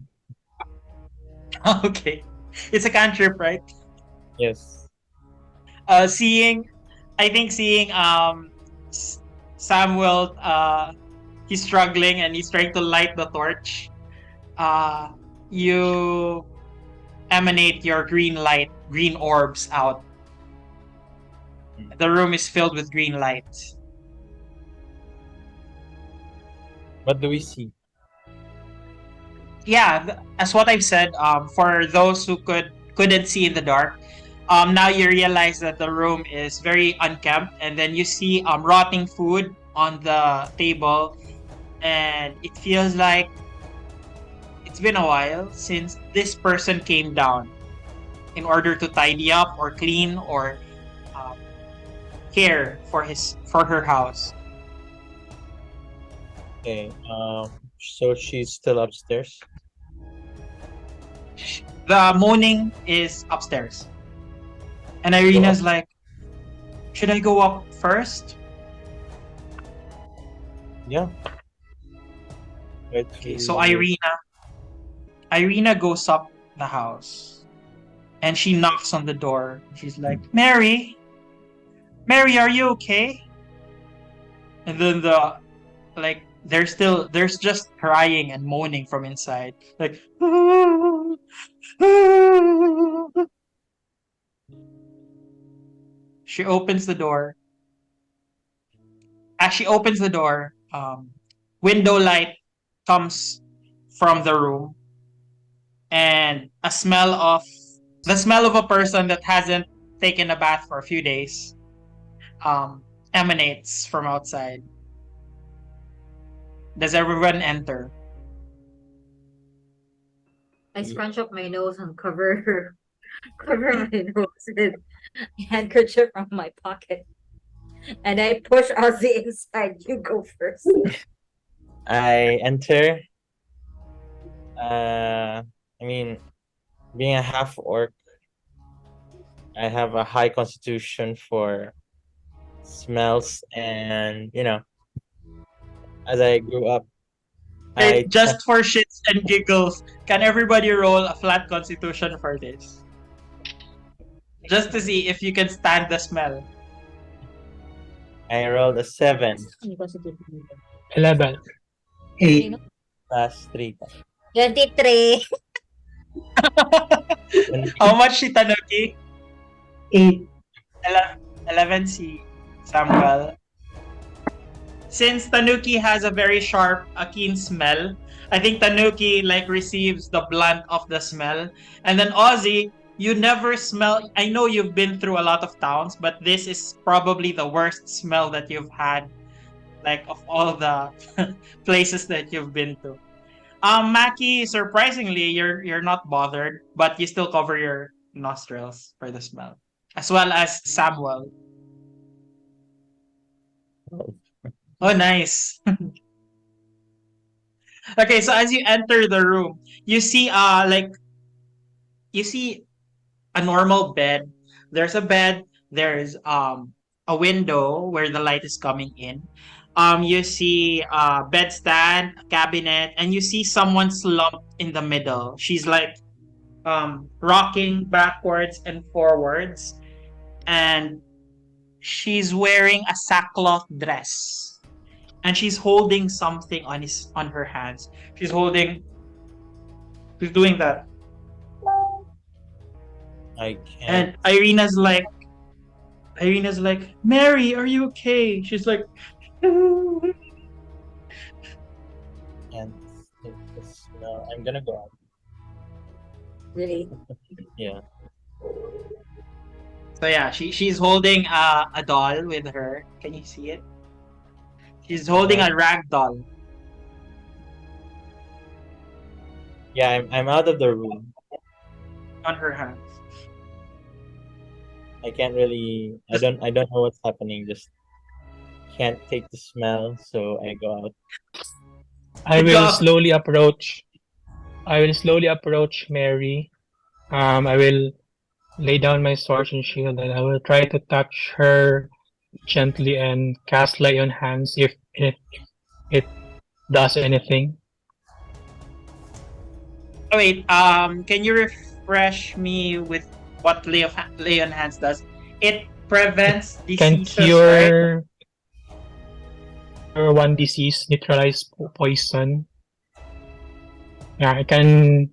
Okay. It's a cantrip, right? Yes. Seeing Samuel, he's struggling and he's trying to light the torch. You emanate your green orbs out. The room is filled with green light. What do we see? Yeah, as what I've said, for those who couldn't see in the dark, now you realize that the room is very unkempt, and then you see rotting food on the table, and it feels like it's been a while since this person came down in order to tidy up or clean or care for her house. Okay. So she's still upstairs. The moaning is upstairs. And Ireena's like, should I go up first? Yeah. Okay, so Ireena goes up the house and she knocks on the door. She's like, Mary, are you okay? And then there's just crying and moaning from inside. Like she opens the door. As she opens the door, window light comes from the room, and the smell of a person that hasn't taken a bath for a few days emanates from outside. Does everyone enter? I scrunch up my nose and cover my nose with a handkerchief from my pocket. And I push Ozzy inside. You go first. I enter. I mean, being a half orc, I have a high constitution for smells, and as I grew up, Just for shits and giggles, can everybody roll a flat constitution for this? Just to see if you can stand the smell. I rolled a 7 11. 8. plus 3. 23. How much si Tanuki? 8. 11 si Samuel. Since Tanuki has a very sharp, keen smell, I think Tanuki receives the blunt of the smell. And then Ozzy, you never smell. I know you've been through a lot of towns, but this is probably the worst smell that you've had, of all the places that you've been to. Maki, surprisingly, you're not bothered, but you still cover your nostrils for the smell, as well as Samuel. Oh, nice. Okay, so as you enter the room, you see you see a normal bed. There's a bed, there's a window where the light is coming in. You see a bedstand, a cabinet, and you see someone slumped in the middle. She's like rocking backwards and forwards, and she's wearing a sackcloth dress, and she's holding something on her hands. She's doing that. I can't. And Ireena's like, Mary, are you okay? She's like, Can't take the smell. I'm gonna go out. Really? Yeah. so yeah, she's holding a doll with her. Can you see it? She's holding a rag doll. Yeah, I'm out of the room. On her hands. I can't really. I don't know what's happening. Just can't take the smell, so I go out. I Good will job. slowly approach. I will slowly approach Mary. I will lay down my sword and shield, and I will try to touch her gently and cast lay on hands if it does anything. Oh wait, can you refresh me with what lay on hands does? It prevents Can diseases, right? cure one disease, neutralize poison. Yeah, I can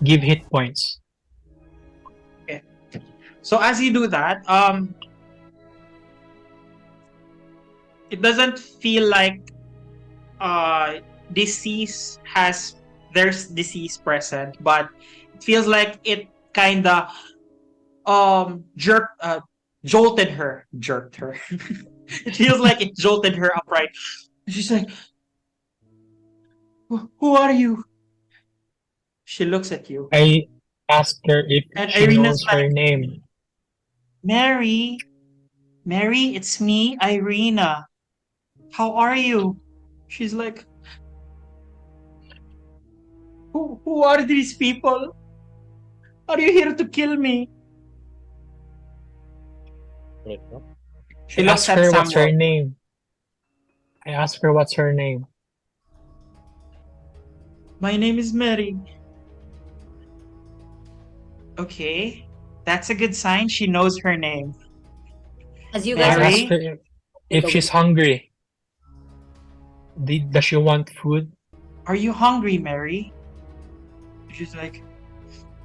give hit points. So as you do that, it doesn't feel like there's disease present, but it feels like it kinda jolted her. Jerked her. It feels like it jolted her upright. She's like, who are you? She looks at you. I ask her if And she Ireena's knows her like, name. Mary, it's me, Ireena. How are you? She's like, who are these people? Are you here to kill me? Wait, what? She I looks ask at her what's her Samuel. name. I ask her what's her name. My name is Mary. Okay, that's a good sign. She knows her name. As you I guys Mary? ask her if she's hungry. Does she want food? Are you hungry, Mary? She's like,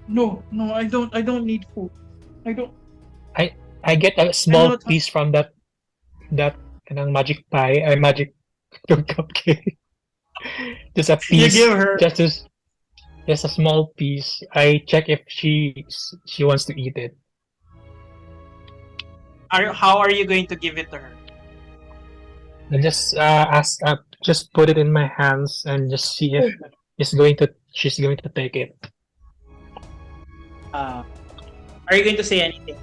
no, I don't need food. I don't. I get a I'm small not. piece from that kanang magic pie, magic cupcake. Just a You piece, give her. just a small piece. I check if she wants to eat it. How are you going to give it to her? I just just put it in my hands and just see if she's going to take it. Are you going to say anything?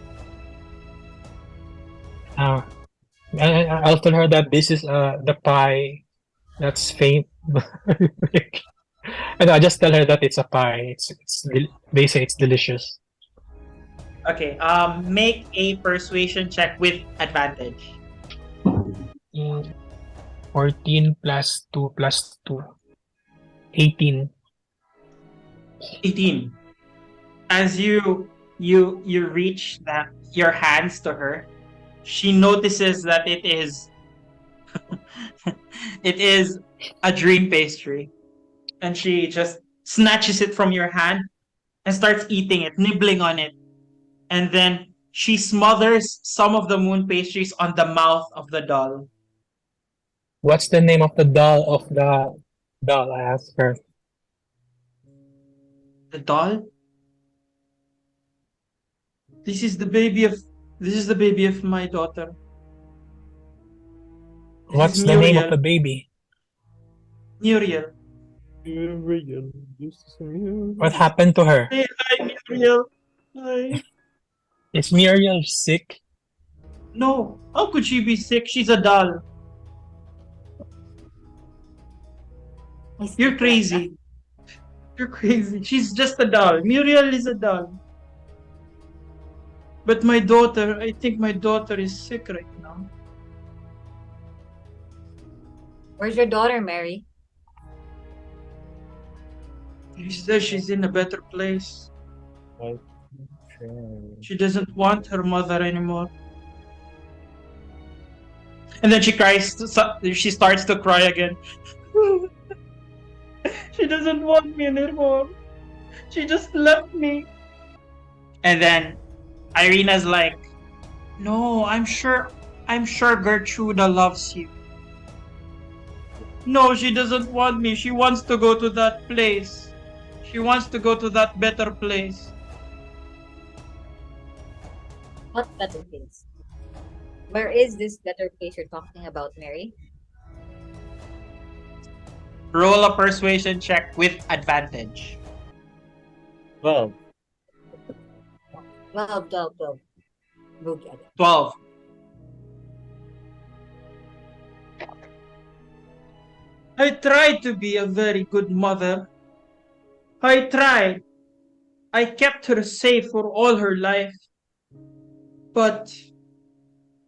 I'll tell her that this is the pie that's faint. And I just tell her that it's a pie. They say it's delicious. Okay. Make a persuasion check with advantage. 14 plus 2 plus 2. 18. 18. As you reach your hands to her, she notices that it is it is a dream pastry, and she just snatches it from your hand and starts eating it, nibbling on it, and then she smothers some of the moon pastries on the mouth of the doll. What's the name of the doll I asked her. The doll? This is the baby of my daughter. This What's is the name of Muriel. the baby? Muriel. What happened to her? Hey, hi, Muriel. Hi. Is Muriel sick? No. How could she be sick? She's a doll. You're crazy. You're crazy. She's just a doll. Muriel is a doll. But my daughter, I think my daughter is sick right now. Where's your daughter, Mary? She says she's in a better place. Okay. She doesn't want her mother anymore. And then she cries. She starts to cry again. She doesn't want me anymore. She just left me. And then Irina's like, no, I'm sure Gertruda loves you. No, she doesn't want me. She wants to go to that place. She wants to go to that better place. What better place? Where is this better place you're talking about, Mary? Roll a persuasion check with advantage. Well, 12. Go get it. 12. I tried to be a very good mother. I tried. I kept her safe for all her life. But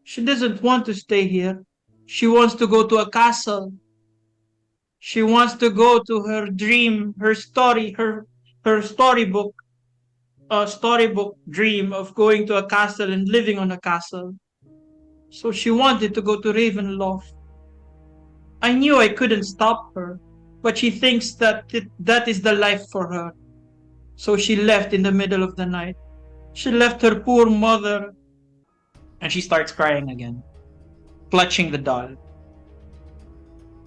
she doesn't want to stay here. She wants to go to a castle. She wants to go to her dream, her storybook dream of going to a castle and living on a castle. So she wanted to go to Ravenloft. I knew I couldn't stop her, but she thinks that that is the life for her. So she left in the middle of the night. She left her poor mother. And she starts crying again, clutching the doll.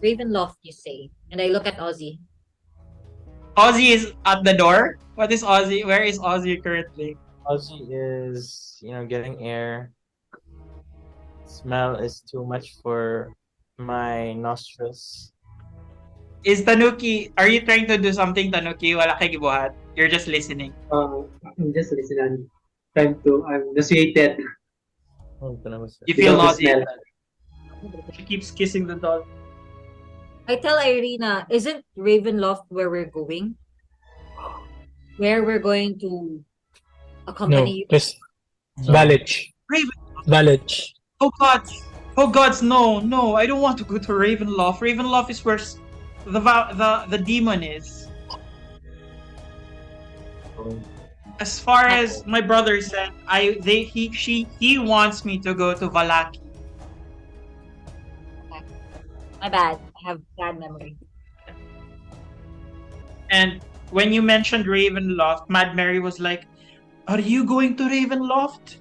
Ravenloft, you say. And I look at Ozzy. Ozzy is at the door. What is Ozzy? Where is Ozzy currently? Ozzy is, getting air. Smell is too much for my nostrils. Is Tanuki, are you trying to do something, Tanuki? Wala kay gibuhat. You're just listening. I'm just listening. I'm nauseated. Oh, ito na ba siya? You feel Because of the nauseated. She keeps kissing the doll. I tell Ireena, isn't Ravenloft where we're going? Where we're going to No, accompany you? it's No. Valage. Raven. Valage. Oh gods, no. I don't want to go to Ravenloft. Ravenloft is where the demon is. Oh. As far as my brother said, he wants me to go to Valaki. My bad. I have bad memory. And when you mentioned Ravenloft, Mad Mary was like, "Are you going to Ravenloft?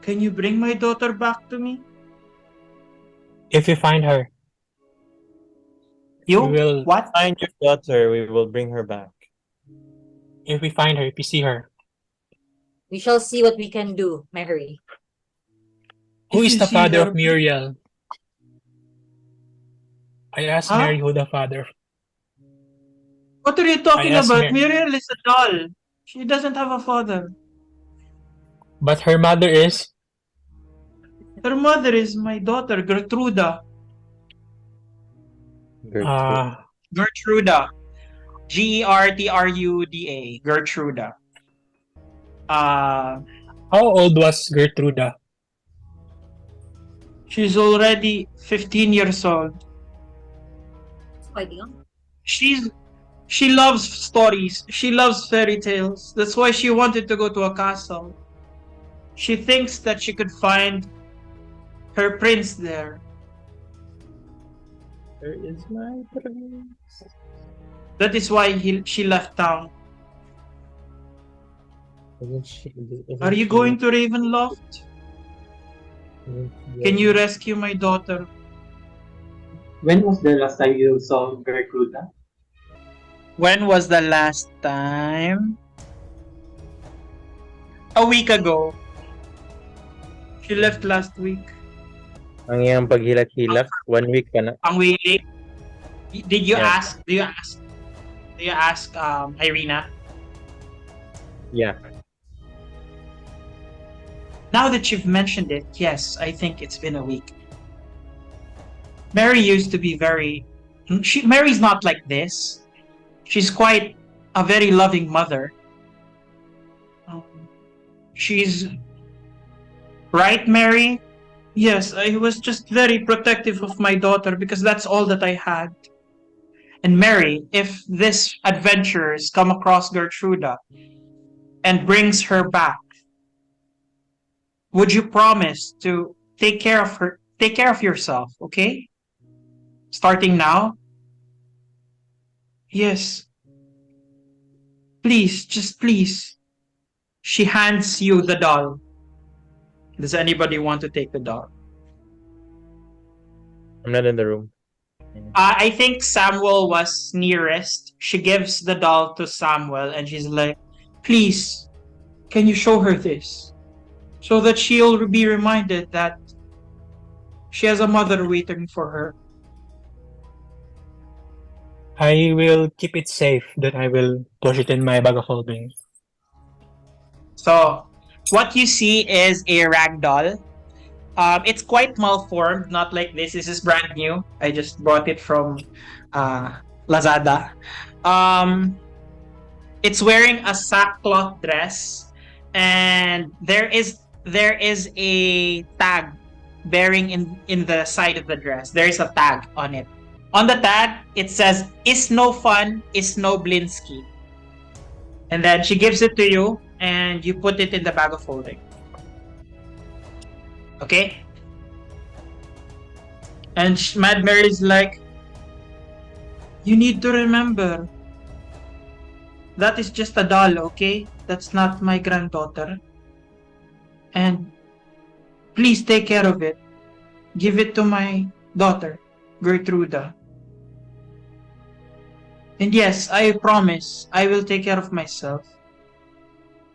Can you bring my daughter back to me?" If you find her, You we will. what? Find your daughter, we will bring her back. If we find her, if we see her, We shall see what we can do, Mary. who If is you the see father her- of Muriel? I asked Huh? Mary who the father. What are you talking I asked about? Mary. Muriel is a doll. She doesn't have a father. But her mother is. Her mother is my daughter, Gertruda. Uh, Gertruda. Gertruda. Gertruda. how old was Gertruda? She's already 15 years old. It's quite young. She loves stories. She loves fairy tales. That's why she wanted to go to a castle. She thinks that she could find her prince there. Where is my prince? That is why she left town. Are you going to Ravenloft? Can you rescue my daughter? When was the last time you saw Gertruda? When was the last time? A week ago. She left last week. Ang iyang paghilak-hilak, 1 week pa na. Ang waiting. Did you Yeah. ask? Do you ask Ireena? Yeah. Now that you've mentioned it, yes, I think it's been a week. Mary used to be very Mary's not like this. She's quite a very loving mother. Um, she's right, Mary? Yes, I was just very protective of my daughter because that's all that I had. And Mary, if this adventurers come across Gertruda and brings her back, would you promise to take care of her, take care of yourself, okay? Starting now? Yes. Please, just please. She hands you the doll. Does anybody want to take the doll? I'm not in the room. I think Samuel was nearest. She gives the doll to Samuel and she's like, please, can you show her this? So that she'll be reminded that she has a mother waiting for her. I will keep it safe. Then I will push it in my bag of holding. So, what you see is a rag doll. It's quite malformed, not like this. This is brand new. I just brought it from Lazada. It's wearing a sackcloth dress, and there is a tag bearing in the side of the dress. There is a tag on it. On the tag, it says, "Is no fun, is no Blinsky." And then she gives it to you, and you put it in the bag of holding. Okay? And Mad Mary's like, you need to remember, that is just a doll, okay? That's not my granddaughter. And please take care of it. Give it to my daughter, Gertruda. And yes, I promise, I will take care of myself.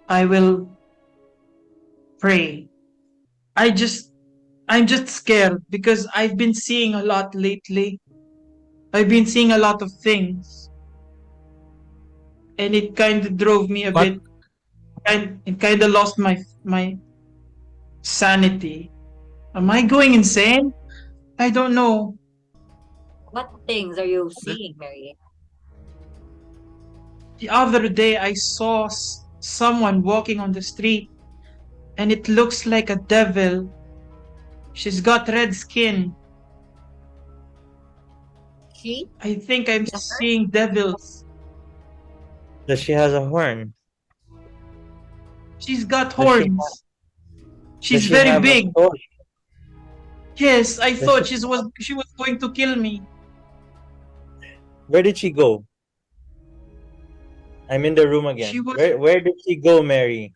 I will pray. I'm just scared because I've been seeing a lot lately. I've been seeing a lot of things. And it kind of drove me a What? bit. And it kind of lost my sanity. Am I going insane? I don't know. What things are you seeing, Mary? The other day I saw someone walking on the street and it looks like a devil. She's got red skin. She? I think I'm Yes, sir. seeing devils. Does she has a horn? She's got Does she horns. She's Does she very have a big. sword? Yes, I Does thought she- she was going to kill me. Where did she go? I'm in the room again. She was- Where did she go, Mary?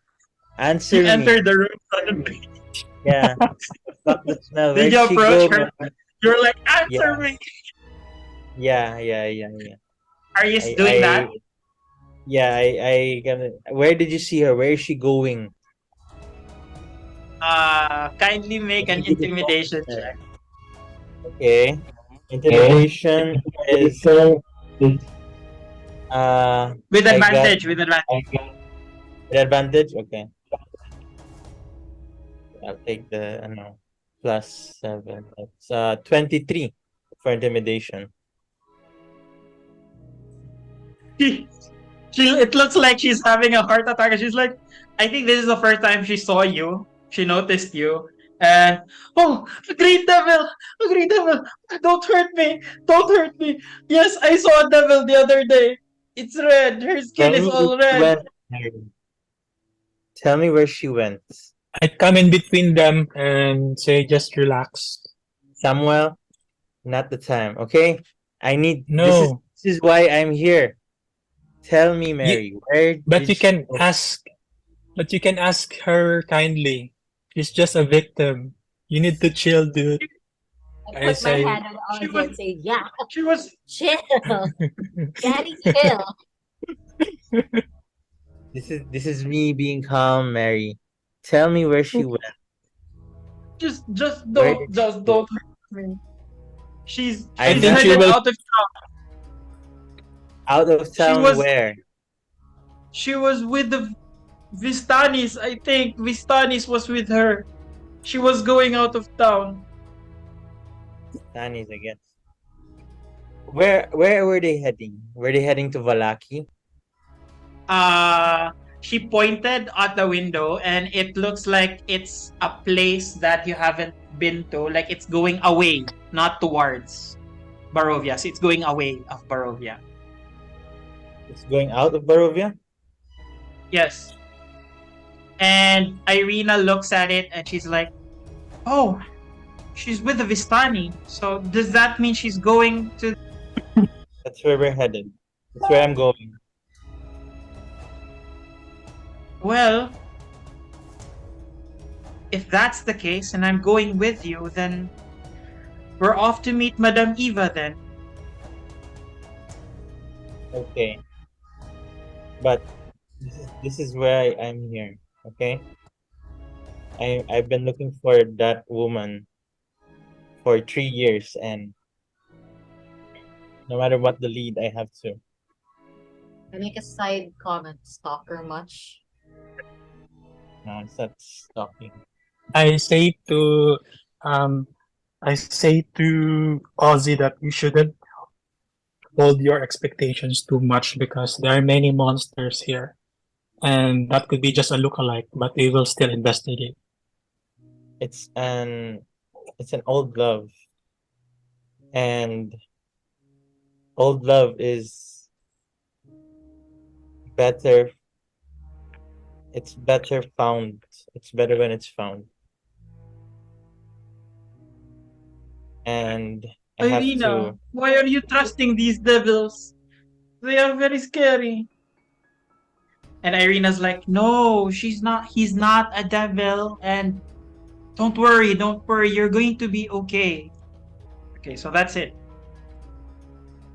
Answer She me. entered the room suddenly. Yeah. Stop the smell. Did Where'd you she approach go, her? Mary? You're like, answer Yeah. me. Yeah. Are you I- doing I- that? Yeah, I gonna. Where did you see her? Where is she going? Kindly make an intimidation check. Okay. Intimidation is With I advantage, with advantage. with advantage. Okay. I'll take the +7. It's 23 for intimidation. It looks like she's having a heart attack. She's like, I think this is the first time she saw you. She noticed you. And, oh, a great devil! A great devil! Don't hurt me! Don't hurt me! Yes, I saw a devil the other day. It's red. Her skin is all red. Tell me where she went. I come in between them and say, just relax. Samuel, not the time, okay? I need No. This is why I'm here. Tell me, Mary, where But did you she can go? ask her kindly. She's just a victim. You need to chill, dude. I I put say- my hand on She Ozzy was- and say, yeah, She was chill. Daddy, chill. This is me being calm, Mary. Tell me where she went. just Where don't did she go? don't hurt me. She's I think she headed will- out of town. Out of town, was- where? She was with the Vistanis, I think. Vistanis was with her. She was going out of town. Danny's, I guess. Where were they heading? Were they heading to Valaki? She pointed at the window, and it looks like it's a place that you haven't been to. Like it's going away, not towards Barovia. So it's going away of Barovia. It's going out of Barovia? Yes. And Ireena looks at it and she's like, "Oh, she's with the Vistani. So does that mean she's going to?" That's where we're headed. That's where I'm going. Well, if that's the case and I'm going with you, then we're off to meet Madame Eva then. Okay. But this is why I'm here. Okay? I've been looking for that woman for 3 years, and no matter what the lead, I have to. I make a side comment, stalker much. No, it's not stalking. I say to Ozzy that you shouldn't hold your expectations too much because there are many monsters here. And that could be just a lookalike, but we will still investigate. It's an old love, and old love is better. It's better found. It's better when it's found. And I have Ireena, to. why are you trusting these devils? They are very scary. And Irina's like, "No, she's not. He's not a devil. And don't worry, don't worry. You're going to be okay." Okay, so that's it.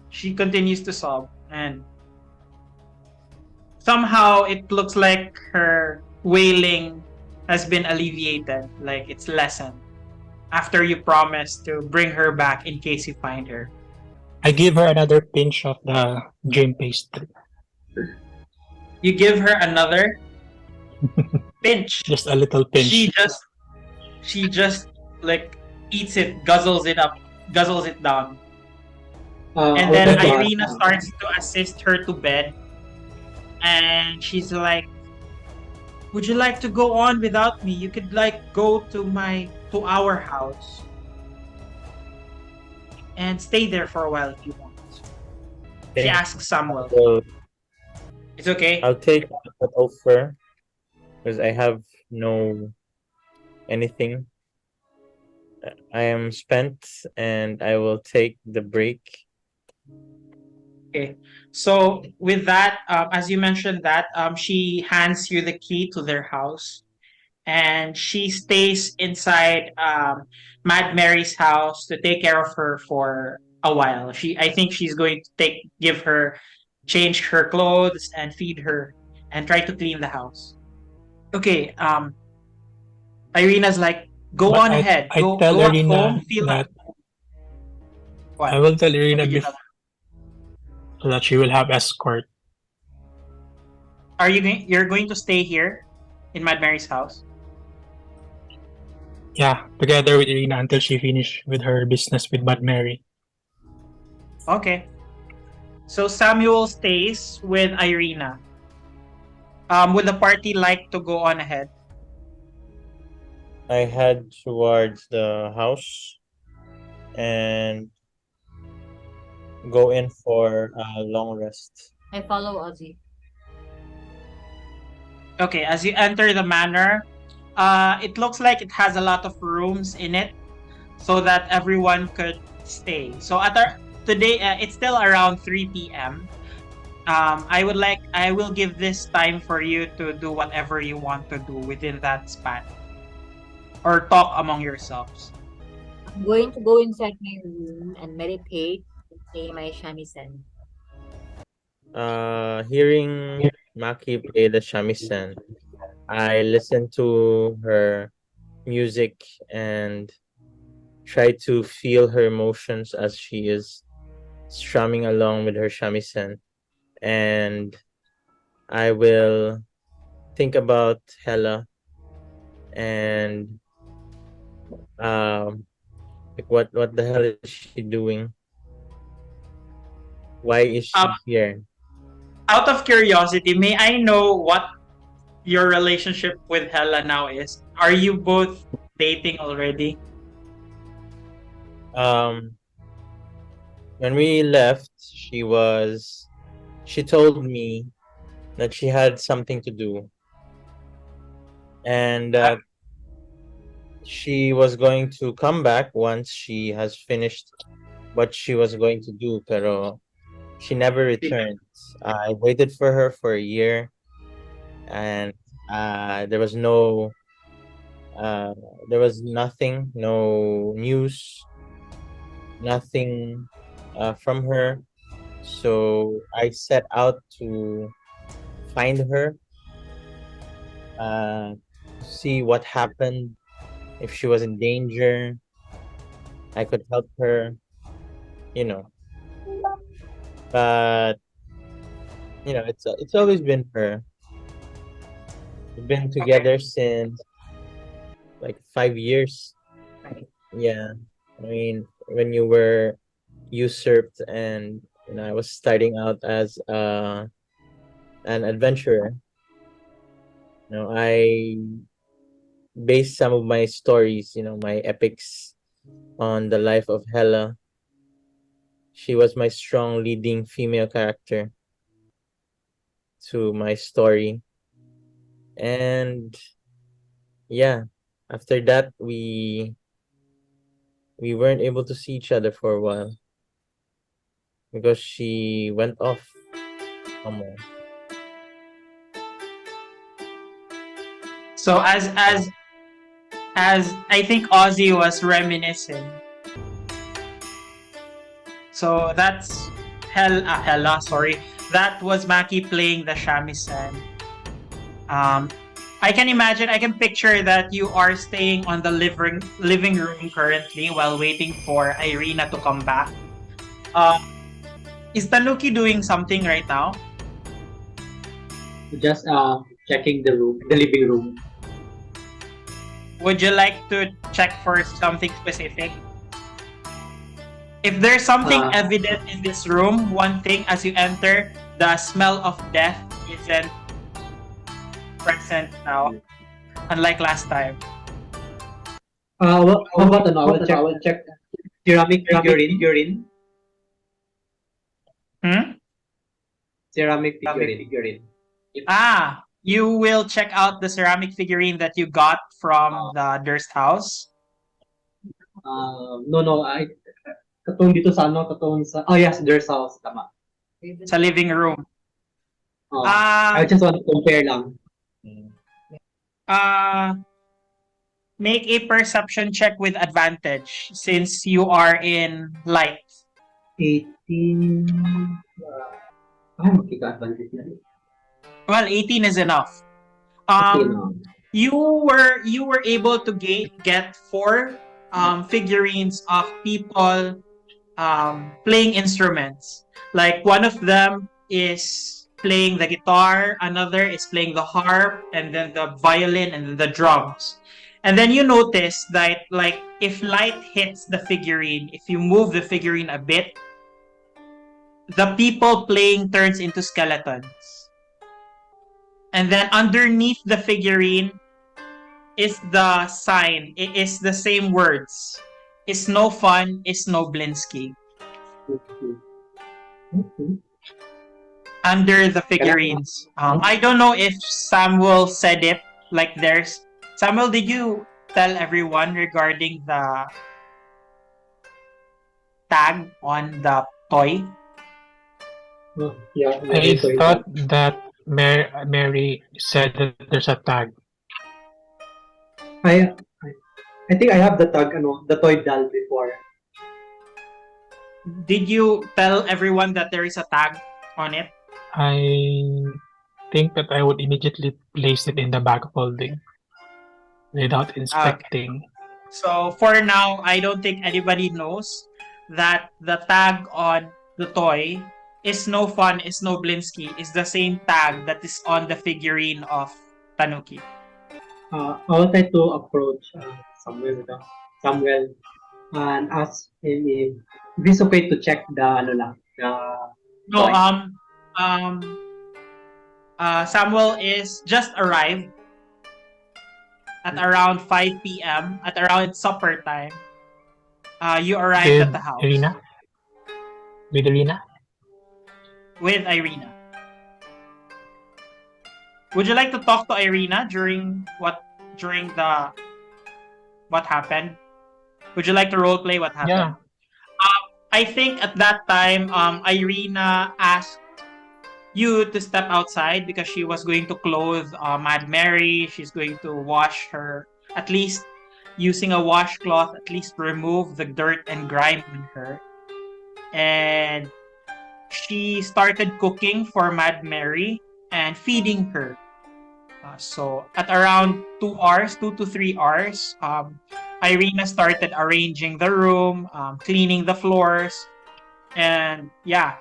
She continues to sob, and somehow it looks like her wailing has been alleviated, like it's lessened after you promise to bring her back in case you find her. I give her another pinch of the dream pastry. You give her another pinch. Just a little pinch. She just like eats it, guzzles it up, guzzles it down. And then Okay. Ireena starts to assist her to bed. And she's like, "Would you like to go on without me? You could like go to our house and stay there for a while if you want." She think asks Samuel. I'll, It's okay. I'll take that offer because I have no anything. I am spent, and I will take the break. Okay. So with that, as you mentioned that, she hands you the key to their house, and she stays inside Mad Mary's house to take care of her for a while. I think she's going to give her, change her clothes, and feed her, and try to clean the house. Okay. Irina's like, "Go But on ahead. I Go tell go at Ireena home. Feel that what? I will tell What Ireena did you tell her? that she will have escort. You're going to stay here in Mad Mary's house? Yeah, together with Ireena until she finish with her business with Mad Mary. Okay. So Samuel stays with Ireena. Would the party like to go on ahead? I head towards the house and go in for a long rest. I follow Ozzy. Okay, as you enter the manor, it looks like it has a lot of rooms in it, so that everyone could stay. So today, it's still around 3 p.m. I will give this time for you to do whatever you want to do within that span, or talk among yourselves. I'm going to go inside my room and meditate and play my shamisen. Hearing Maki play the shamisen, I listen to her music and try to feel her emotions as she is strumming along with her shamisen. And I will think about Hella and like what the hell is she doing? Why is she here? Out of curiosity, may I know what your relationship with Hella now is? Are you both dating already? When we left, she told me that she had something to do, and that she was going to come back once she has finished what she was going to do, pero she never returned. I waited for her for a year, and there was nothing, no news, nothing from her. So I set out to find her, see what happened, if she was in danger, I could help her, you know. But it's always been her. We've been together since like 5 years. Yeah, I mean, when you were usurped, and I was starting out as an adventurer. I based some of my stories, my epics, on the life of Hela. She was my strong leading female character to my story. And yeah, after that we weren't able to see each other for a while because she went off somewhere. So as I think Ozzy was reminiscing. So that's Hella, sorry. That was Maki playing the shamisen. I can picture that you are staying on the living room currently while waiting for Ireena to come back. Is Tanuki doing something right now? Just checking the living room. Would you like to check for something specific? If there's something evident in this room, one thing as you enter, the smell of death isn't present now, unlike last time. How about I will check ceramic figurine. Ceramic figurine. You will check out the ceramic figurine that you got from the Durst house? No, katong dito sa katong sa, yes, Durst house, tama. Sa living room. I just want to compare lang. Make a perception check with advantage since you are in light. 18. Magkika-advantage na rin. Well, 18 is enough. You were able to get 4 figurines of people playing instruments. Like one of them is playing the guitar, another is playing the harp, and then the violin and the drums. And then you notice that like if light hits the figurine, if you move the figurine a bit, the people playing turns into skeletons. And then underneath the figurine is the sign. It is the same words. Is no fun, is no Blinsky. Under the figurines. I don't know if Samuel said it like there's... Samuel, did you tell everyone regarding the tag on the toy? Yeah. I thought that Mary said that there's a tag. I think I have the tag, the toy doll before. Did you tell everyone that there is a tag on it? I think that I would immediately place it in the bag of holding without inspecting. Okay. So for now, I don't think anybody knows that the tag on the toy is no fun, is no Blinsky, is the same tag that is on the figurine of Tanuki. I will try to approach Samuel and ask him if he's okay to check the No, going? Samuel is just arrived at around 5 p.m. at around supper time. You arrived With at the house Ireena? With Ireena? with Ireena. Would you like to talk to Ireena during the what happened? Would you like to role play what Yeah. happened? I think at that time, Ireena asked you to step outside because she was going to clothe Mad Mary. She's going to wash her, at least using a washcloth, at least remove the dirt and grime on her. And she started cooking for Mad Mary and feeding her. So at around 2 hours, 2 to 3 hours, Ireena started arranging the room, cleaning the floors, and yeah,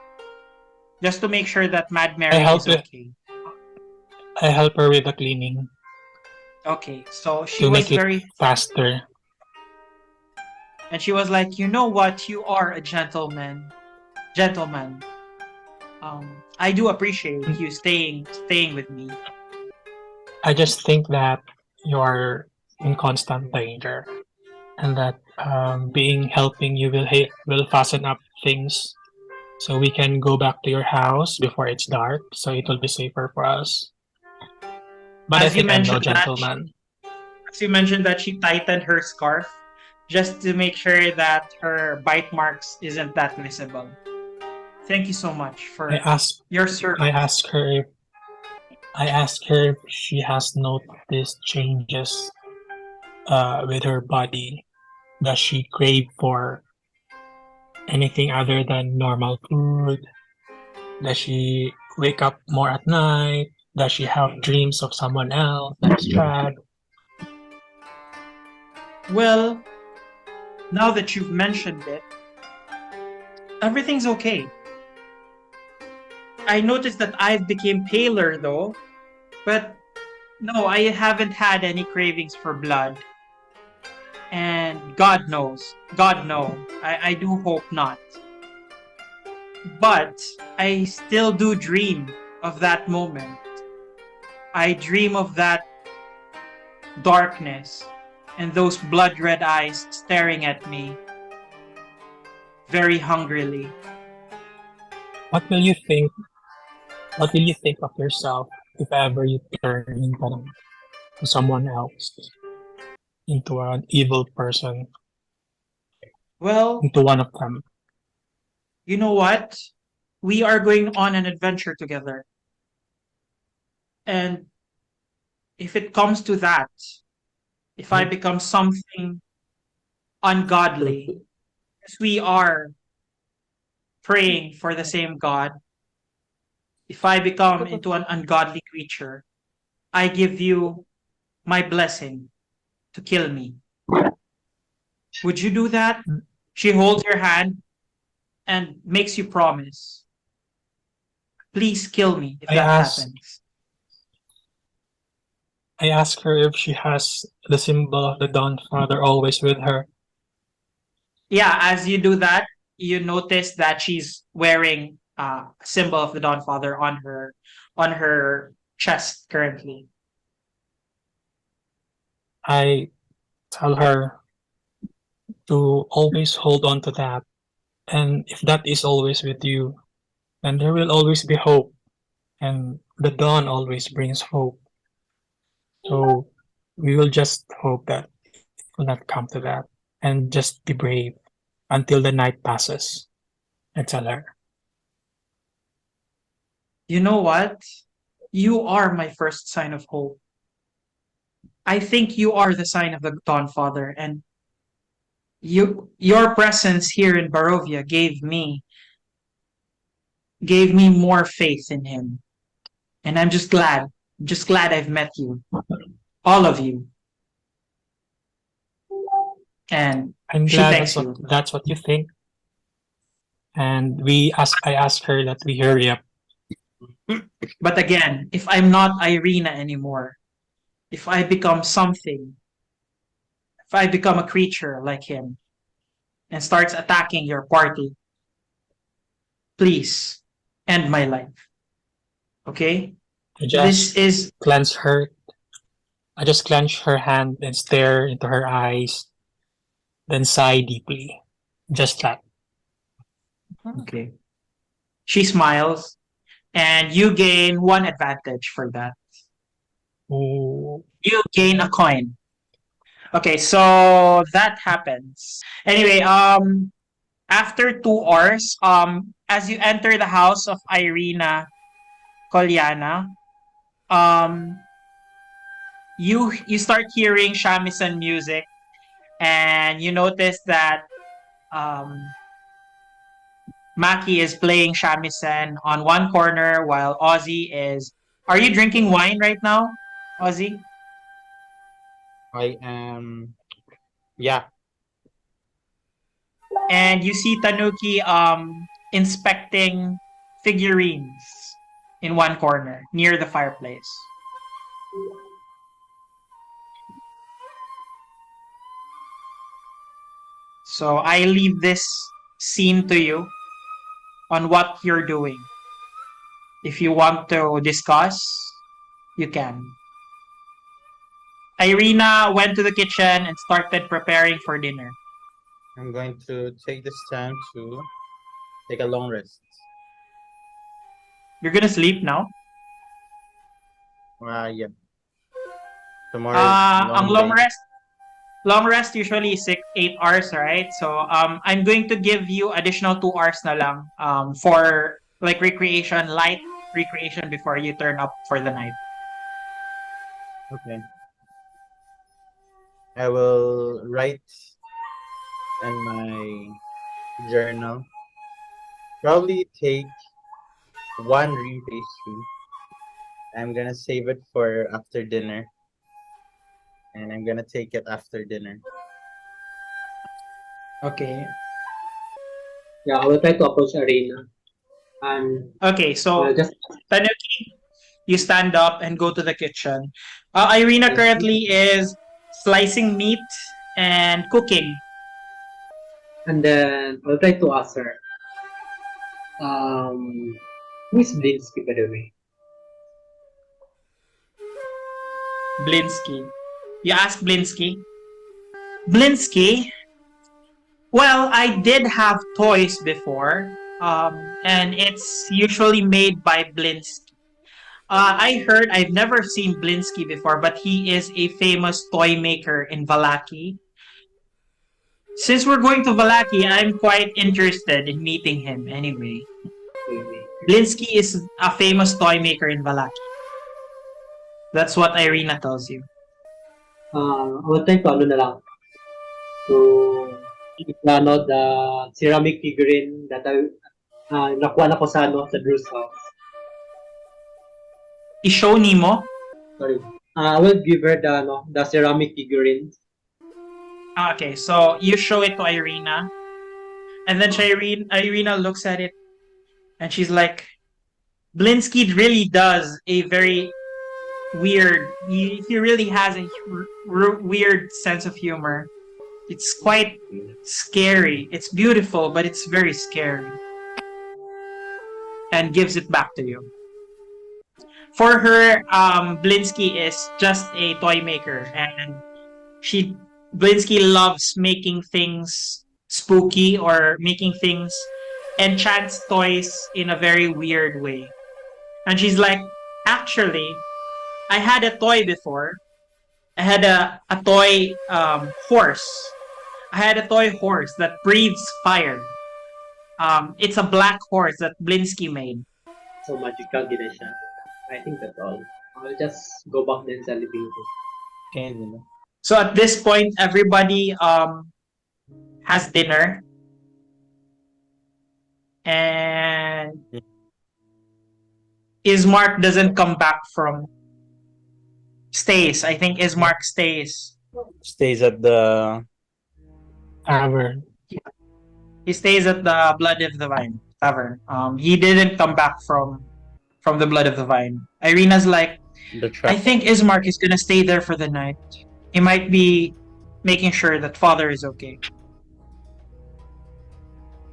just to make sure that Mad I Mary help is it. okay. I help her with the cleaning Okay, so she to was make it very, faster. and she was like, you know what, you are a gentleman. I do appreciate you staying with me. I just think that you're in constant danger, and that being helping you will fasten up things, so we can go back to your house before it's dark, so it will be safer for us. But I As you think I'm no mentioned that, gentleman. as you mentioned that she tightened her scarf just to make sure that her bite marks isn't that visible. Thank you so much I for ask your I service. ask her if she has noticed changes with her body. Does she crave for anything other than normal food? Does she wake up more at night? Does she have dreams of someone else, like Strahd? Well, now that you've mentioned it, everything's okay. I noticed that I've become paler though, but no, I haven't had any cravings for blood. And God no, I do hope not. But I still do dream of that moment. I dream of that darkness and those blood red eyes staring at me very hungrily. What will you think? What will you think of yourself if ever you turn into someone else, into an evil person, Well, into one of them? you know what? We are going on an adventure together. And if it comes to that, if I become something ungodly, as we are praying for the same God, if I become into an ungodly creature, I give you my blessing to kill me. Would you do that? She holds your hand and makes you promise. Please kill me if I that ask happens. I ask her if she has the symbol of the Dawn Father always with her. Yeah, as you do that, you notice that she's wearing a symbol of the Dawn Father on her chest currently. I tell her to always hold on to that, and if that is always with you, then there will always be hope, and the dawn always brings hope. So we will just hope that it will not come to that, and just be brave until the night passes. I tell her. You know what? You are my first sign of hope. I think you are the sign of the Dawn Father, and your presence here in Barovia gave me more faith in him. And I'm just glad I've met you, all of you. And I'm she glad thanks you. that's what you think. And I ask her that we hurry up. But again, if I'm not Ireena anymore, if I become something, if I become a creature like him and starts attacking your party, please end my life. Okay? I This just is clench her. I just clench her hand and stare into her eyes, then sigh deeply. Just that. okay. She smiles, and you gain one advantage for that. Ooh. You gain a coin. Okay, so that happens. Anyway, after 2 hours, as you enter the house of Ireena Kolyana, um, you start hearing shamisen music, and you notice that um, Maki is playing shamisen on one corner while Ozzy is. Are you drinking wine right now, Ozzy? I am. Yeah. And you see Tanuki inspecting figurines in one corner near the fireplace. So I leave this scene to you on what you're doing. If you want to discuss, you can. Ireena went to the kitchen and started preparing for dinner. I'm going to take this time to take a long rest. You're gonna sleep now. Yeah. Tomorrow is a Ang long day. long rest usually is 8 hours, right? So I'm going to give you additional 2 hours na lang for like light recreation before you turn up for the night. Okay. I will write in my journal. Probably take one dream pastry. I'm gonna save it for after dinner. And I'm gonna take it after dinner. Okay. Yeah, I will try to approach Ireena. And Okay, so just Tanuki, you stand up and go to the kitchen. Ireena currently is slicing meat and cooking. and then I'll try to ask her. Who is Blinsky, by the way? Blinsky. You ask Blinsky. Blinsky, well, I did have toys before, and it's usually made by Blinsky. I heard, I've never seen Blinsky before, but he is a famous toy maker in Valaki. Since we're going to Valaki, I'm quite interested in meeting him anyway. Blinsky is a famous toy maker in Valaki. That's what Ireena tells you. I will try to ano na lang. To the ceramic figurine that nakuha na ko sa Durst house. I-show nimo? Sorry. I will give her the ceramic figurine. Okay, so you show it to Ireena. And then Ireena looks at it and she's like, Blinsky really does a very weird, he really has a weird sense of humor. It's quite scary. It's beautiful, but it's very scary. And gives it back to you. For her, Blinsky is just a toy maker, and Blinsky loves making things spooky or making things enchants toys in a very weird way. And she's like, actually, I had a toy before. I had a toy horse. I had a toy horse that breathes fire. It's a black horse that Blinsky made. So magical gina siya. I think that's all. I'll just go back then sa living room. Okay. So at this point, everybody has dinner. And Ismark doesn't come back stays. I think Ismark stays. Stays at the Tavern. He stays at the Blood of the Vine tavern. He didn't come back from the Blood of the Vine. Ireena's like, I think Ismark is gonna stay there for the night. He might be making sure that father is okay.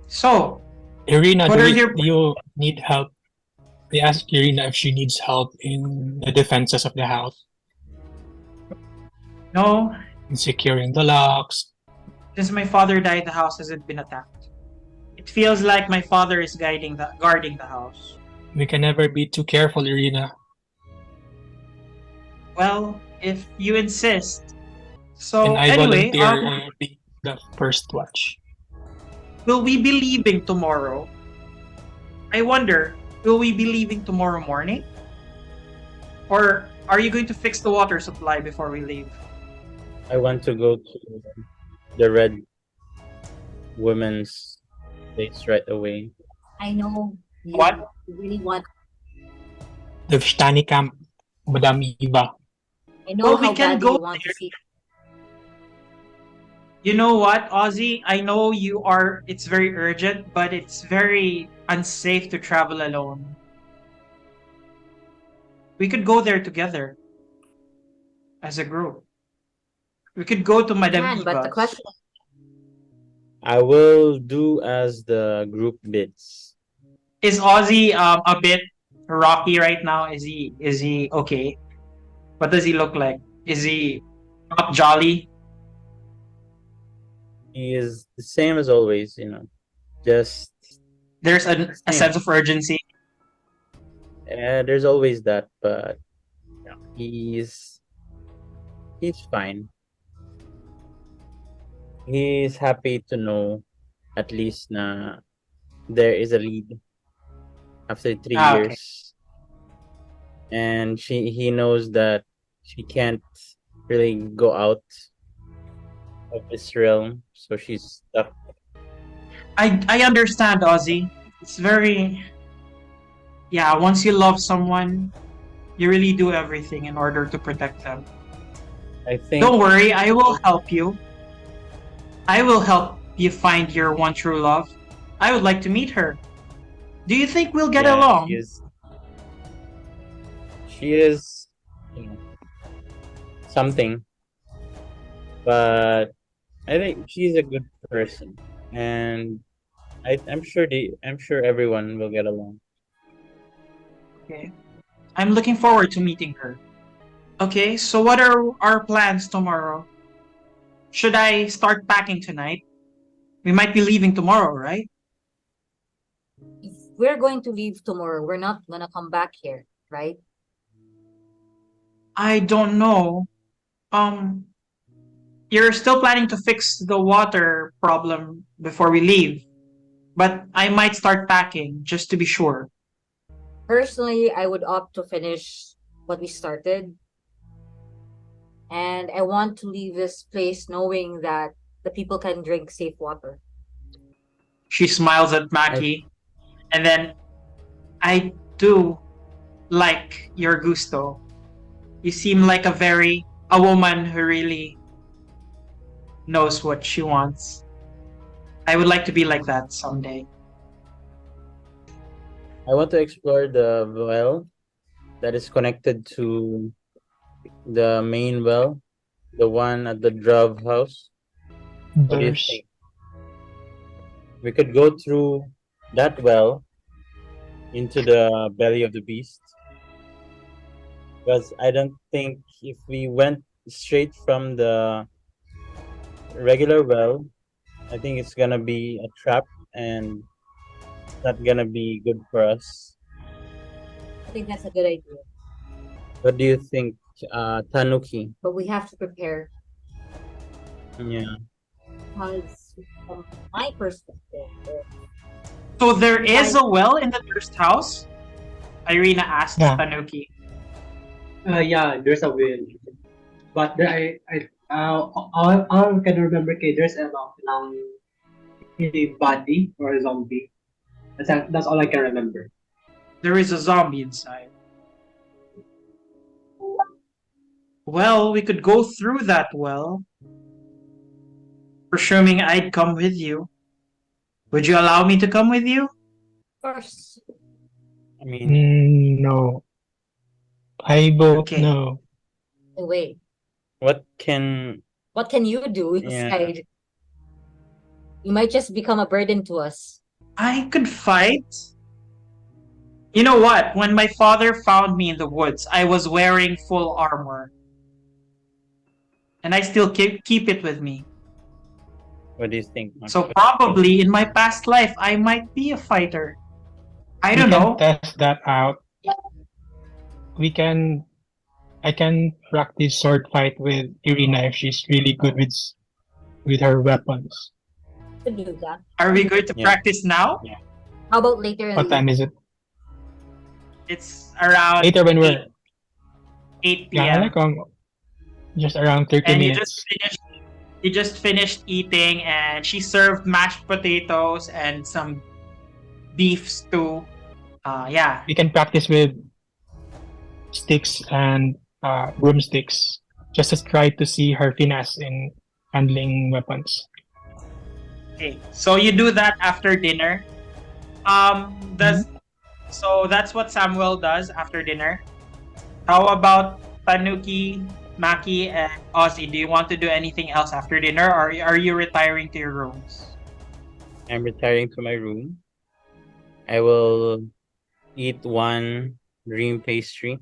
So, Ireena, what do are you, your do you need help I asked Ireena if she needs help in the defenses of the house, No, in securing the locks. since my father died, the house hasn't been attacked. It feels like my father is guarding the house. We can never be too careful, Ireena. Well, if you insist. And So I anyway, volunteer be the first watch. will we be leaving tomorrow? I wonder, will we be leaving tomorrow morning? Or are you going to fix the water supply before we leave? I want to go to the Red Women's place right away. I know you What? really want. The Vishtani camp, Madam Eva. I know Well, we how can badly go you want to there. see. You know what, Ozzy? I know it's very urgent, but it's very unsafe to travel alone. We could go there together as a group. We could go to You Madame can, but the Eva's. question I will do as the group bids. Is Ozzy a bit rocky right now? Is he okay? What does he look like? Is he not jolly? He is the same as always, just There's a same. sense of urgency. There's always that, but he's fine. He's happy to know at least na there is a lead after 3 Okay. years. And he knows that she can't really go out of this realm, so she's stuck. I understand, Ozzy. It's very, yeah, once you love someone, you really do everything in order to protect them. I think Don't worry, I will help you. I will help you find your one true love. I would like to meet her. Do you think we'll get along? She is something, but I think she's a good person, and I'm sure everyone will get along. Okay. I'm looking forward to meeting her. Okay, so what are our plans tomorrow? Should I start packing tonight? We might be leaving tomorrow, right? if we're going to leave tomorrow, we're not gonna come back here, right? I don't know. You're still planning to fix the water problem before we leave, but I might start packing just to be sure. Personally, I would opt to finish what we started. And I want to leave this place knowing that the people can drink safe water. She smiles at Maki, and then I do like your gusto. You seem like a woman who really knows what she wants. I would like to be like that someday. I want to explore the well that is connected to the main well, the one at the Drove house. What do you Durst. think? We could go through that well into the belly of the beast. Because I don't think if we went straight from the regular well, I think it's gonna be a trap and it's not gonna be good for us. I think that's a good idea. What do you think, Tanuki? But we have to prepare Yeah. because from my perspective, So there is a well in the Durst house? Ireena asked Yeah. Tanuki. Yeah, there's a will. But there, all I can remember, there's a body or a zombie. That's all I can remember. There is a zombie inside. Well, we could go through that well. Presuming I'd come with you. Would you allow me to come with you? of course, I mean, No. I vote Okay. no. wait, what can what can you do Yeah. inside? You might just become a burden to us. I could fight. You know what? When my father found me in the woods, I was wearing full armor. And I still keep it with me. What do you think, Mark? So probably in my past life, I might be a fighter. I We don't can know. test that out. I can practice sword fight with Ireena if she's really good with her weapons. To do that. Are we going to Yeah. practice now? How about later in What the time week? is it? It's around Later when we're 8 yeah, p.m. like just around 30 And minutes. you just finished eating, and she served mashed potatoes and some beef stew. Yeah. We can practice with sticks and broomsticks just to try to see her finesse in handling weapons. Okay. So you do that after dinner. So that's what Samuel does after dinner. How about Tanuki, Maki, and Ozzy? Do you want to do anything else after dinner, or are you retiring to your rooms? I'm retiring to my room. I will eat one dream pastry.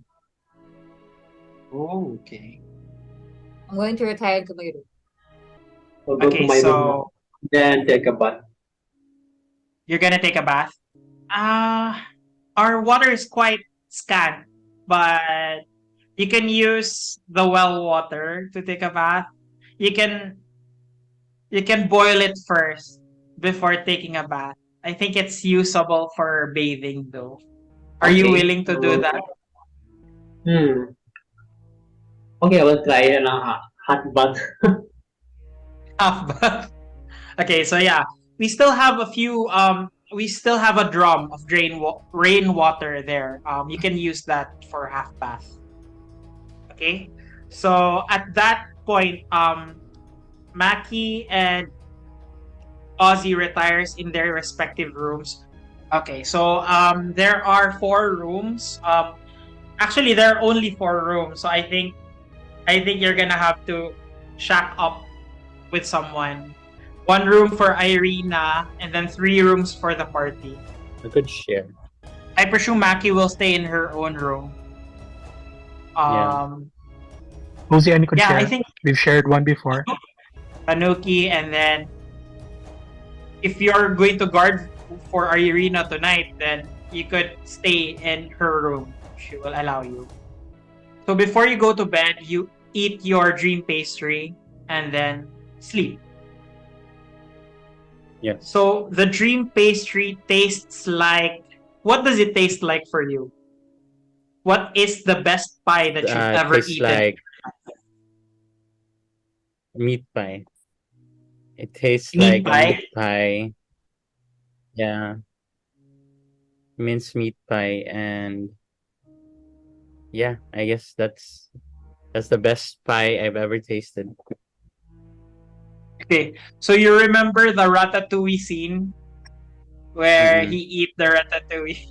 Oh, okay. I'm going to retire to my room. I'll go to Okay, my room so now. Then take a bath. you're gonna take a bath. Our water is quite scant, but you can use the well water to take a bath. You can boil it first before taking a bath. I think it's usable for bathing though. Are you Okay. willing to do that? Okay, I will try a hot bath. Half bath. Okay, so yeah, we still have a few. We still have a drum of rainwater there. You can use that for half bath. Okay, so at that point, Maki and Ozzy retires in their respective rooms. Okay, so there are 4 rooms. Actually, there are only 4 rooms. So I think you're gonna have to shack up with someone. 1 room for Ireena, and then 3 rooms for the party. A good share. I presume Maki will stay in her own room. Uzi and could Yeah, share. I think We've shared one before. Tanuki, and then if you're going to guard for Ireena tonight, then you could stay in her room. She will allow you. So before you go to bed, you eat your dream pastry and then sleep. Yeah. So the dream pastry tastes like, what does it taste like for you? What is the best pie that you've ever Tastes eaten? like meat pie. It tastes Meat like a pie? meat pie. Yeah. Minced meat pie, and yeah, I guess that's the best pie I've ever tasted. Okay, so you remember the ratatouille scene where Mhm. he eat the ratatouille?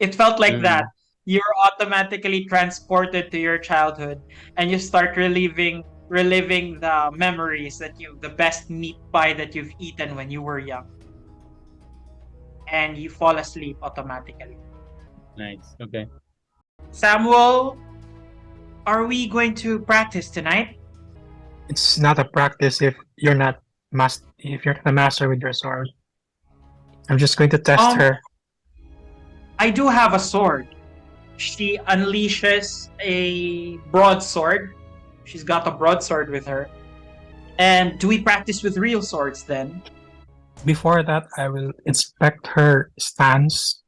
It felt like that. You're automatically transported to your childhood, and you start reliving the memories the best meat pie that you've eaten when you were young, and you fall asleep automatically. Nice. Okay. Samuel, are we going to practice tonight? It's not a practice if you're not a master with your sword. I'm just going to test her. I do have a sword. She unleashes a broadsword. She's got a broadsword with her. And do we practice with real swords then? Before that, I will inspect her stance,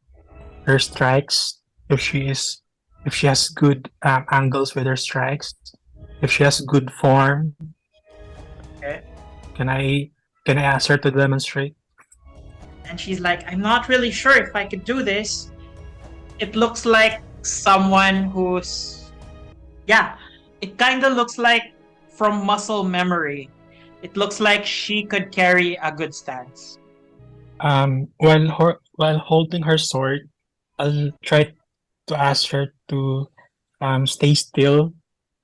her strikes, if she has good angles with her strikes, if she has good form. Okay. Can I ask her to demonstrate? And she's like, I'm not really sure if I could do this. It looks like someone who's... Yeah, it kind of looks like from muscle memory. It looks like she could carry a good stance. While holding her sword, I'll try to ask her to stay still,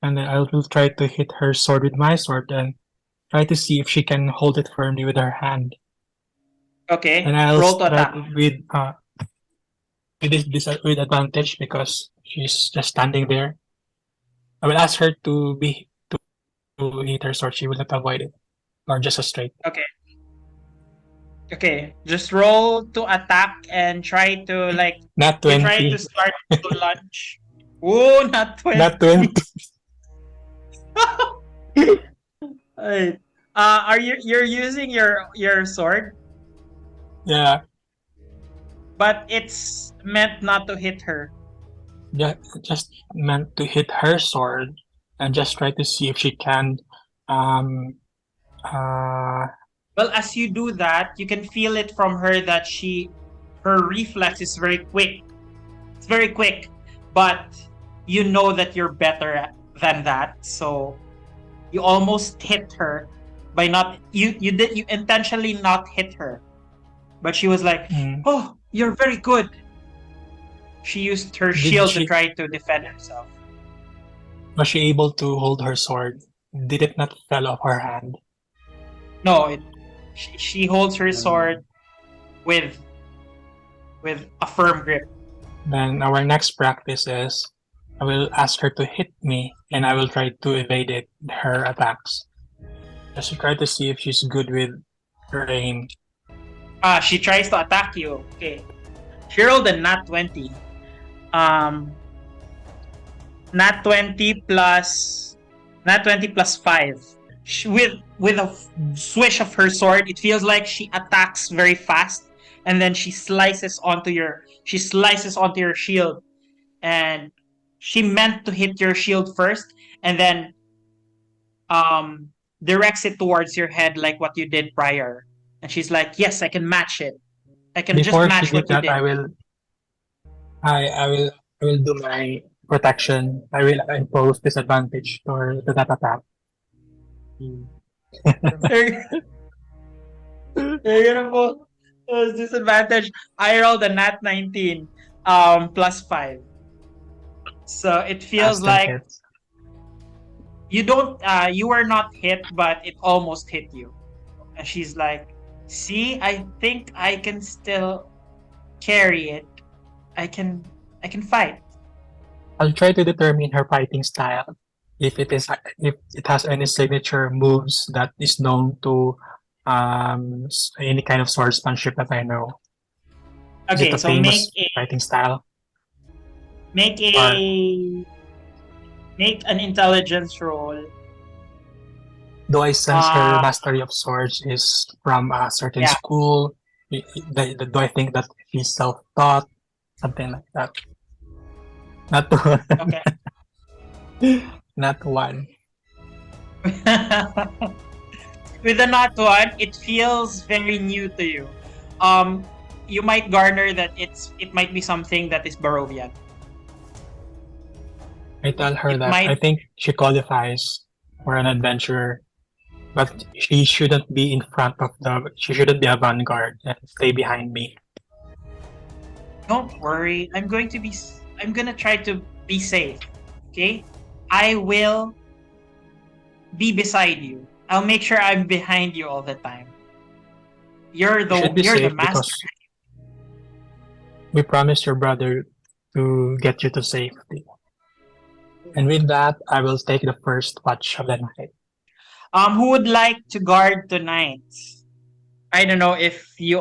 and then I will try to hit her sword with my sword and try to see if she can hold it firmly with her hand. Okay, And I'll roll to strike attack. with with advantage because she's just standing there. I will ask her to hit her sword. She will not avoid it, or just a straight. Okay. Okay. Just roll to attack and try to like Not you try 20. to start to lunge. Oh, not 20. Not 20. Alright. Are you're using your sword, Yeah, but it's meant not to hit her. yeah, just meant to hit her sword and just try to see if she can um uh Well, as you do that, you can feel it from her that her reflex is very quick. It's very quick, but you know that you're better than that, so you almost hit her by not you intentionally not hit her, but she was like, mm, "Oh, you're very good." She used her did shield to she try to defend herself. was she able to hold her sword? Did it not fall off her hand? No, she holds her sword with a firm grip. Then our next practice is I will ask her to hit me and I will try to evade her attacks. Just to try to see if she's good with her aim. She tries to attack you. Okay. She rolled a nat 20. Nat 20 plus 5. With a swish of her sword, it feels like she attacks very fast, and then she slices onto your shield, and she meant to hit your shield first, and then directs it towards your head like what you did prior. And she's like, "Yes, I can match it. I can just Before she match did what you that, did." I will do my protection. I will impose disadvantage to that attack. You're gonna put disadvantage. I rolled a nat 19 plus 5. So it feels Still like hits. you were not hit, but it almost hit you. And she's like, "See, I think I can still carry it. I can fight." I'll try to determine her fighting style. If it has any signature moves that is known to any kind of swordsmanship that I know. Is it Okay, a so famous fighting style? make Or make an intelligence roll. do I sense her mastery of swords is from a certain Yeah. school? Do I think that she's self-taught? Something like that. Not one. Okay. Not one. With a nat 1, it feels very new to you. You might garner that it might be something that is Barovian. I tell her It that might- I think she qualifies for an adventurer, but she shouldn't be in front of she shouldn't be a vanguard and stay behind me. Don't worry. I'm gonna try to be safe. Okay? I will be beside you. I'll make sure I'm behind you all the time. You're You should be the safe master. because we promised your brother to get you to safety. And with that, I will take the first watch of the night. Who would like to guard tonight? I don't know if you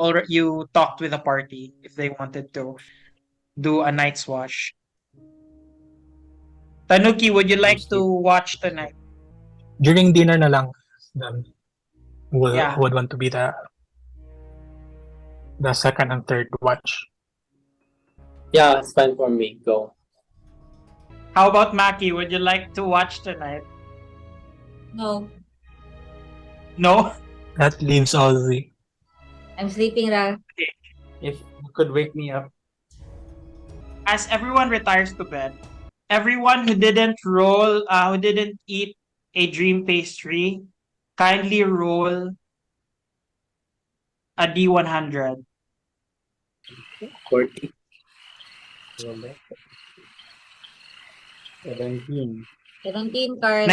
talked with the party if they wanted to do a night's watch. Tanuki, would you like to watch tonight? During dinner na lang, then who Yeah. would want to be the second and third watch? Yeah, it's fine for me. Go. How about Maki? Would you like to watch tonight? No, No? That leaves Ozzy. I'm sleeping now. If you could wake me up. As everyone retires to bed, everyone who didn't eat a dream pastry, kindly roll a D100. 40. 17. 17 card.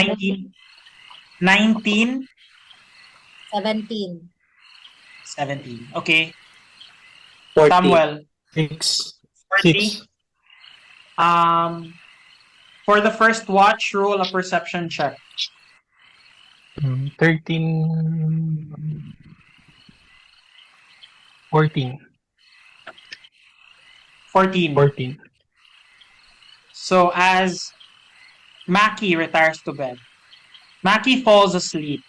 19, 17. 17. Okay. 40. Samuel, 6. 40. 6. For the first watch, roll a perception check. 13. 14. 14. 14. So as Maki retires to bed, Maki falls asleep.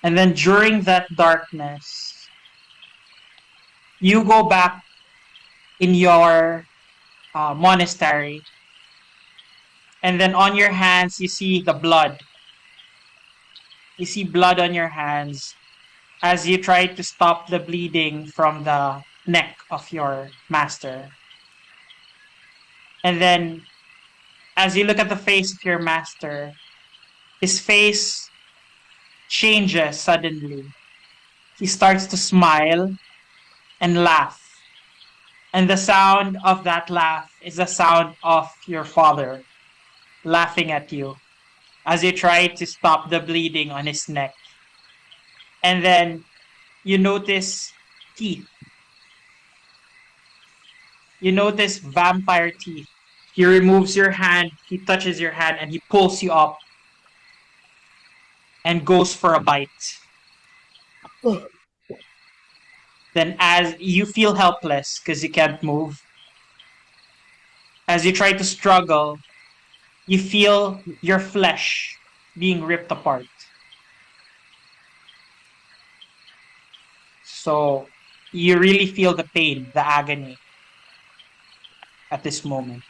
And then during that darkness, you go back in your monastery. And then on your hands, you see the blood. You see blood on your hands as you try to stop the bleeding from the neck of your master. And then as you look at the face of your master, his face changes suddenly. He starts to smile and laugh. And the sound of that laugh is the sound of your father laughing at you as you try to stop the bleeding on his neck. And then you notice teeth. You notice vampire teeth. He removes your hand, he touches your hand, and he pulls you up and goes for a bite. Then as you feel helpless because you can't move, as you try to struggle, you feel your flesh being ripped apart. So you really feel the pain, the agony at this moment.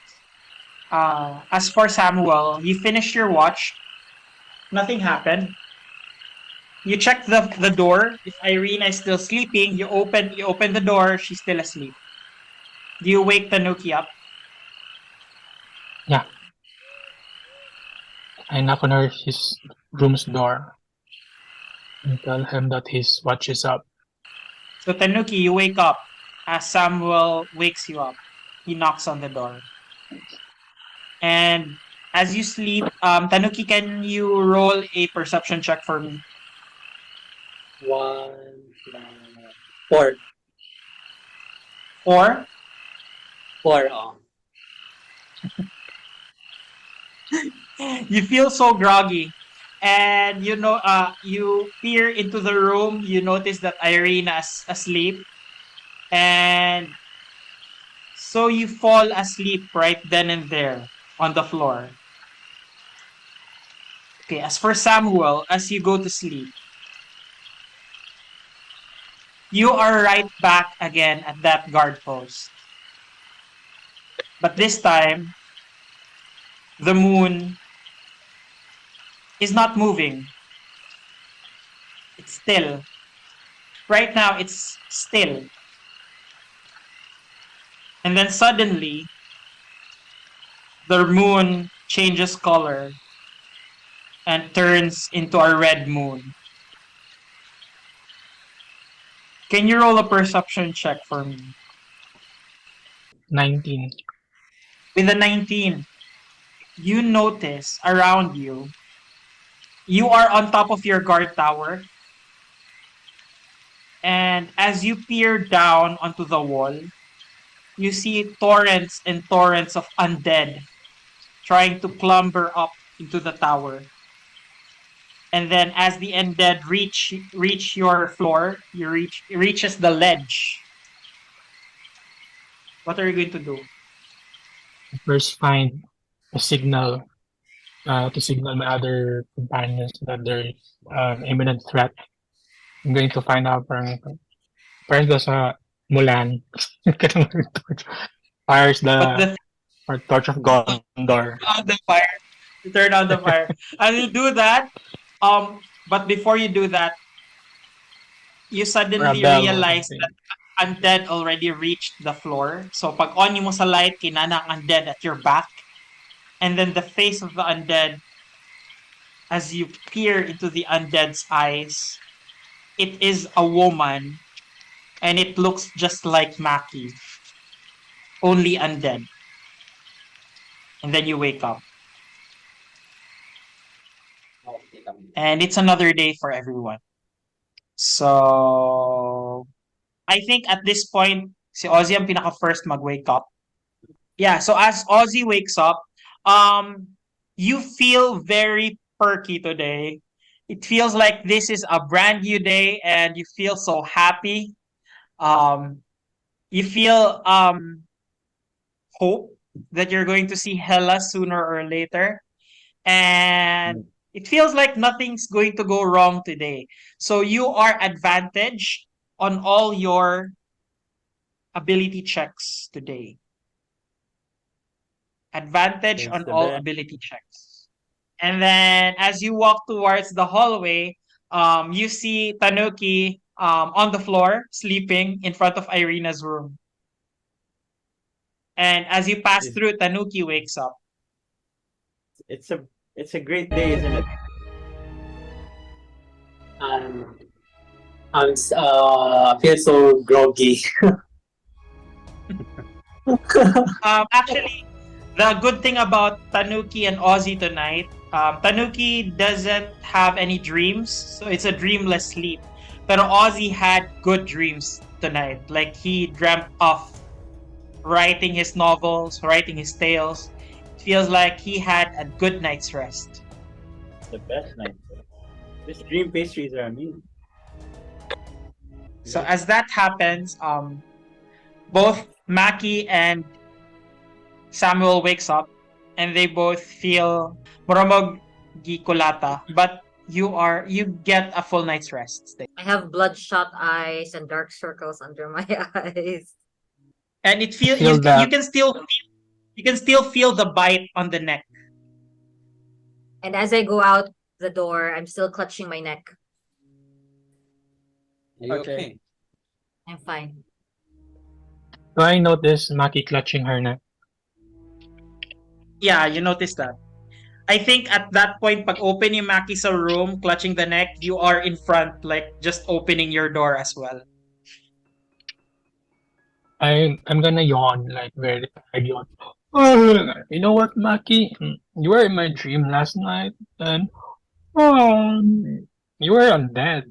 As for Samuel, you finished your watch. Nothing happened. You check the door. If Ireena is still sleeping, you open the door. She's still asleep. Do you wake Tanuki up? Yeah. I knock on his room's door and tell him that his watch is up. So Tanuki, you wake up as Samuel wakes you up. He knocks on the door. And as you sleep, Tanuki, can you roll a perception check for me? 1, 4. 4? 4, oh. You feel so groggy. And you peer into the room, you notice that Ireena is asleep. And so you fall asleep right then and there on the floor. Okay, as for Samuel, as you go to sleep, you are right back again at that guard post. But this time, the moon is not moving. It's still. Right now, it's still. And then suddenly, the moon changes color and turns into a red moon. Can you roll a perception check for me? 19. With a 19, you notice around you, you are on top of your guard tower. And as you peer down onto the wall, you see torrents and torrents of undead trying to clamber up into the tower. And then as the undead reach your floor, it reaches the ledge. What are you going to do? First, find a signal to signal my other companions that there is imminent threat. I'm going to find out parang doon sa Mulan. Fires But or Torch of Gondor. on the fire. You turn on the fire. And you do that. But before you do that, you suddenly Rebel or realize something. that undead already reached the floor. So pag on mo sa light, kinana ang undead at your back. And then the face of the undead, as you peer into the undead's eyes, it is a woman. And it looks just like Maki. Only undead. And then you wake up. And it's another day for everyone. So I think at this point, Si Ozzy ang pinaka-first mag-wake up. Yeah, so as Ozzy wakes up, you feel very perky today. It feels like this is a brand new day and you feel so happy. Um, you feel hope that you're going to see Hella sooner or later. And it feels like nothing's going to go wrong today. So you are advantaged on all your ability checks today. Advantage Thanks on to all that. ability checks. And then as you walk towards the hallway, you see Tanuki on the floor sleeping in front of Ireena's room. And as you pass Is- through, Tanuki wakes up. It's a great day, isn't it? I'm feel so groggy. Actually, the good thing about Tanuki and Ozzy tonight, Tanuki doesn't have any dreams, so it's a dreamless sleep. But Ozzy had good dreams tonight. Like he dreamt of writing his novels, writing his tales. It feels like he had a good night's rest. It's the best night. These dream pastries are amazing. So as that happens, both Maki and Samuel wakes up and they both feel moromog gikulata, but you get a full night's rest. I have bloodshot eyes and dark circles under my eyes. And it feel Feel you that. you can still feel the bite on the neck. And as I go out the door, I'm still clutching my neck. Are you Okay. okay? I'm fine. Do I notice Maki clutching her neck? Yeah, you notice that. I think at that point, pag open yung Maki sa room, clutching the neck, you are in front, like just opening your door as well. I'm gonna yawn, like very tired yawn. You know what, Maki? You were in my dream last night, and you were undead.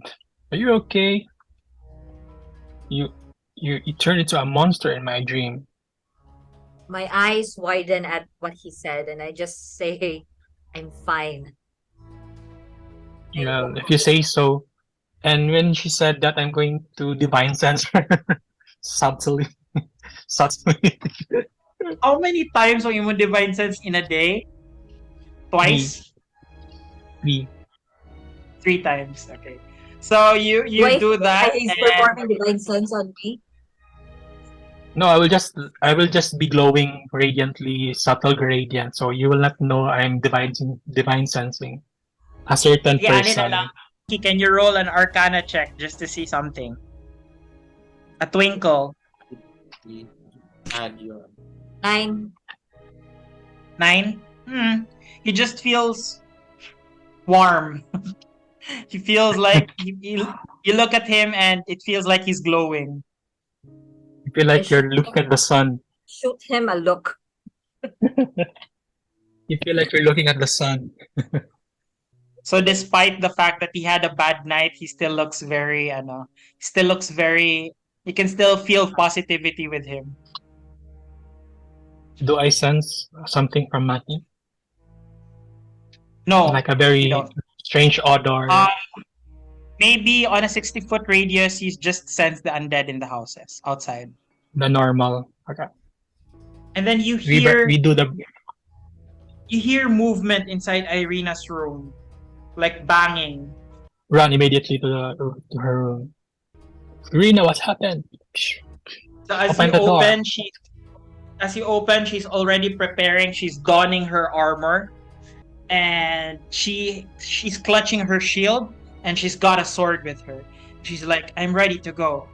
Are you okay? You turned into a monster in my dream. My eyes widen at what he said, and I just say, I'm fine. Well, if you say so. And when she said that, I'm going to divine sense her subtly. Subtly. How many times ang imong divine sense in a day? Twice? Me. 3 times. Okay. So you Wait, do that. he's and- performing divine sense on me. No, I will just be glowing radiantly, subtle gradient. So you will not know I'm divine sensing a certain Yeah, ano na person. lang. Can you roll an Arcana check just to see something? A twinkle. Add your 9. 9? He just feels warm. He feels like you look at him and it feels like he's glowing. You feel like you're looking at the sun. Shoot him a look. You feel like you're looking at the sun. So despite the fact that he had a bad night, he still looks very you can still feel positivity with him. Do I sense something from Maki? No. Like a you very don't. strange odor. Maybe on a 60-foot radius, you just sense the undead in the houses outside. The normal. Okay. And then you We do the hear movement inside Ireena's room. Like banging. run immediately to her room. Ireena, what happened? So as Open you the door. open, she's already preparing. She's donning her armor, and she's clutching her shield, and she's got a sword with her. She's like, "I'm ready to go."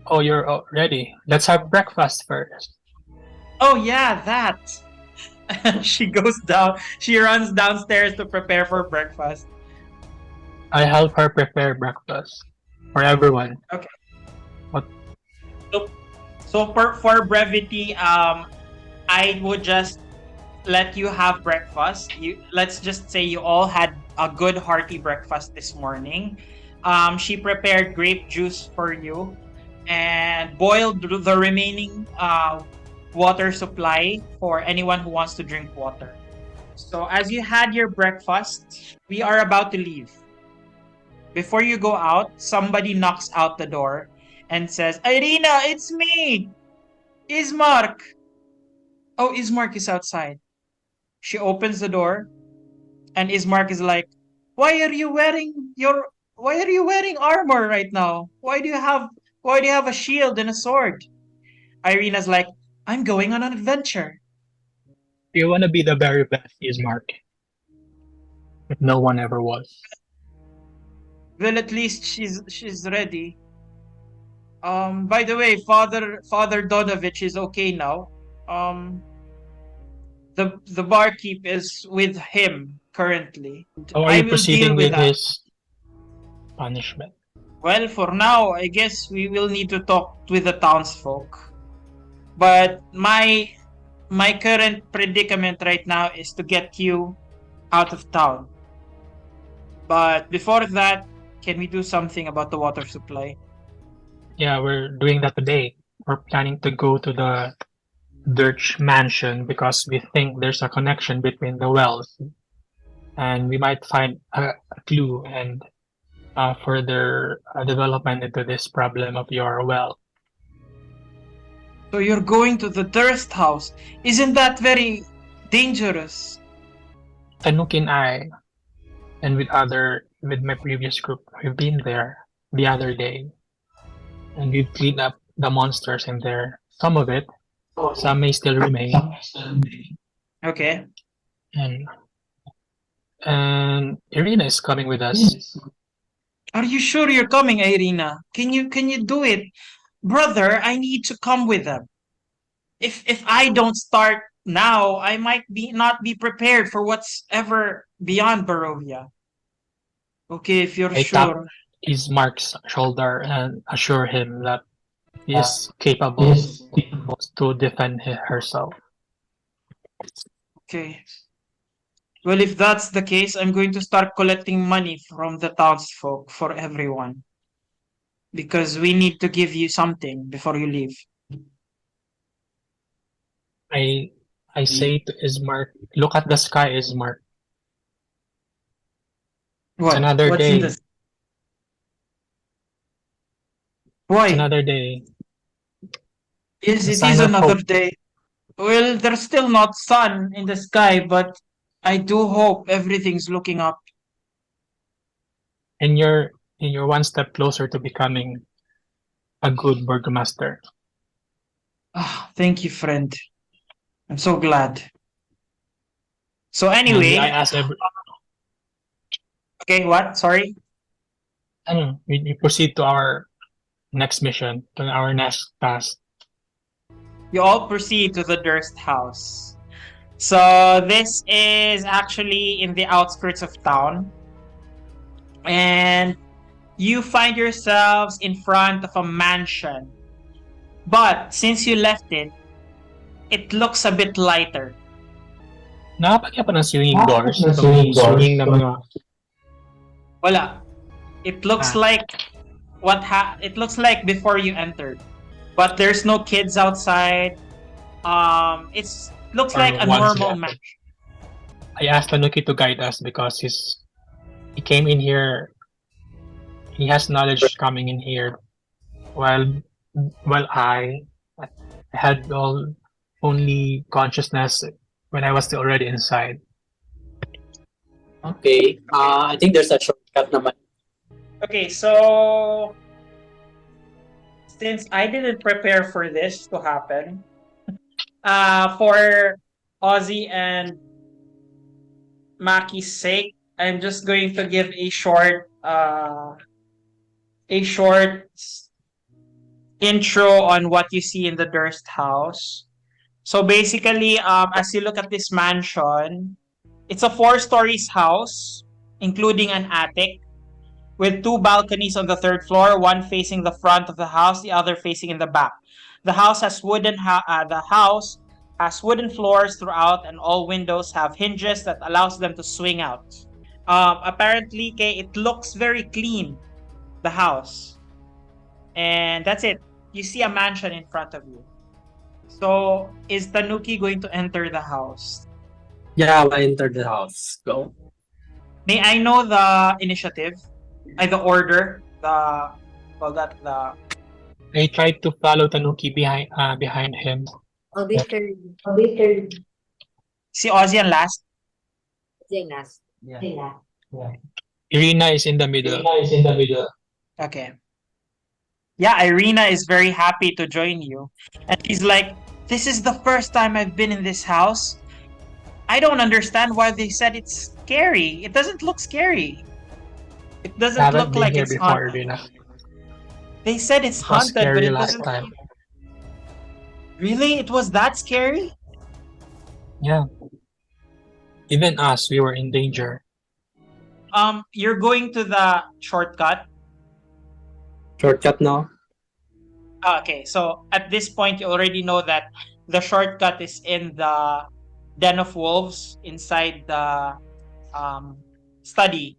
Oh, you're ready. Let's have breakfast first. Oh yeah, that. She goes down. She runs downstairs to prepare for breakfast. I help her prepare breakfast for everyone. So for brevity, I would just let you have breakfast. Let's just say you all had a good hearty breakfast this morning. She prepared grape juice for you. and boiled the remaining water supply for anyone who wants to drink water. So as you had your breakfast, we are about to leave. Before you go out, somebody knocks out the door and says, Ireena, it's me! Ismark! Oh, Ismark is outside. She opens the door and Ismark is like, Why are you wearing armor right now? Why do you have a shield and a sword? Ireena's like, I'm going on an adventure. You want to be the very best, Ismark. If no one ever was. Well, at least she's ready. By the way, Father Donovich is okay now. The barkeep is with him currently. How are I you will proceeding deal with with that. his punishment? Well, for now, I guess we will need to talk with the townsfolk. But my current predicament right now is to get you out of town. But before that, can we do something about the water supply? Yeah, we're doing that today. We're planning to go to the Durst Mansion because we think there's a connection between the wells. And we might find a clue and further development into this problem of your well. So you're going to the Durst house. Isn't that very dangerous? Tanuki and I, and with my previous group, we've been there the other day, and we've cleaned up the monsters in there. Some of it, some may still remain, Okay. and Ireena is coming with us. Are you sure you're coming, Ireena? Can you do it? Brother, I need to come with them. If I don't start now, I might not be prepared for what's ever beyond Barovia. Okay, if you're I tap sure. Ismark's shoulder and assure him that he is capable to defend herself. Okay. Well, if that's the case, I'm going to start collecting money from the townsfolk for everyone. Because we need to give you something before you leave. I say to Ismark, look at the sky, Ismark. What? It's another What's day. in this? Why? It's another day. Yes, A it sign is of another hope. day. Well, there's still not sun in the sky, but I do hope everything's looking up. And you're one step closer to becoming a good burgomaster. Ah, thank you, friend. I'm so glad. So And anyway, I ask okay, what? Sorry? we proceed to our next mission, to our next task. You all proceed to the Durst house. So this is actually in the outskirts of town. And you find yourselves in front of a mansion. But since you left it, it looks a bit lighter. Nakapagya pa ng swinging doors, itong swinging na mga... Wala. It looks like it looks like before you entered. But there's no kids outside. It looks like a normal mansion. I asked Tanuki to guide us because he came in here. He has knowledge coming in here, while I had only consciousness when I was still already inside. Okay. I think there's a shortcut naman. Okay, so since I didn't prepare for this to happen, for Ozzy and Maki's sake, I'm just going to give a short intro on what you see in the Durst house. So basically, as you look at this mansion, it's a 4 stories house, including an attic, with 2 balconies on the 3rd floor, one facing the front of the house, the other facing in the back. The house has wooden floors throughout, and all windows have hinges that allows them to swing out. Apparently, it looks very clean, the house. And that's it. you see a mansion in front of you. So, is Tanuki going to enter the house? Yeah, I entered the house. Go. May I know the initiative? The order? The I tried to follow Tanuki behind him. I'll be third. si Ozzy ang last? Saying last. Ireena is in the middle. Okay. Yeah, Ireena is very happy to join you. And she's like, this is the first time I've been in this house. I don't understand why they said it's scary. It doesn't look scary. It doesn't Haven't look been like here it's before, haunted. Ireena. They said it's It was haunted, but scary it last doesn't. time. Really? It was that scary? Yeah. Even us, we were in danger. You're going to the shortcut. Shortcut now. Okay, so at this point, you already know that the shortcut is in the Den of Wolves inside the study.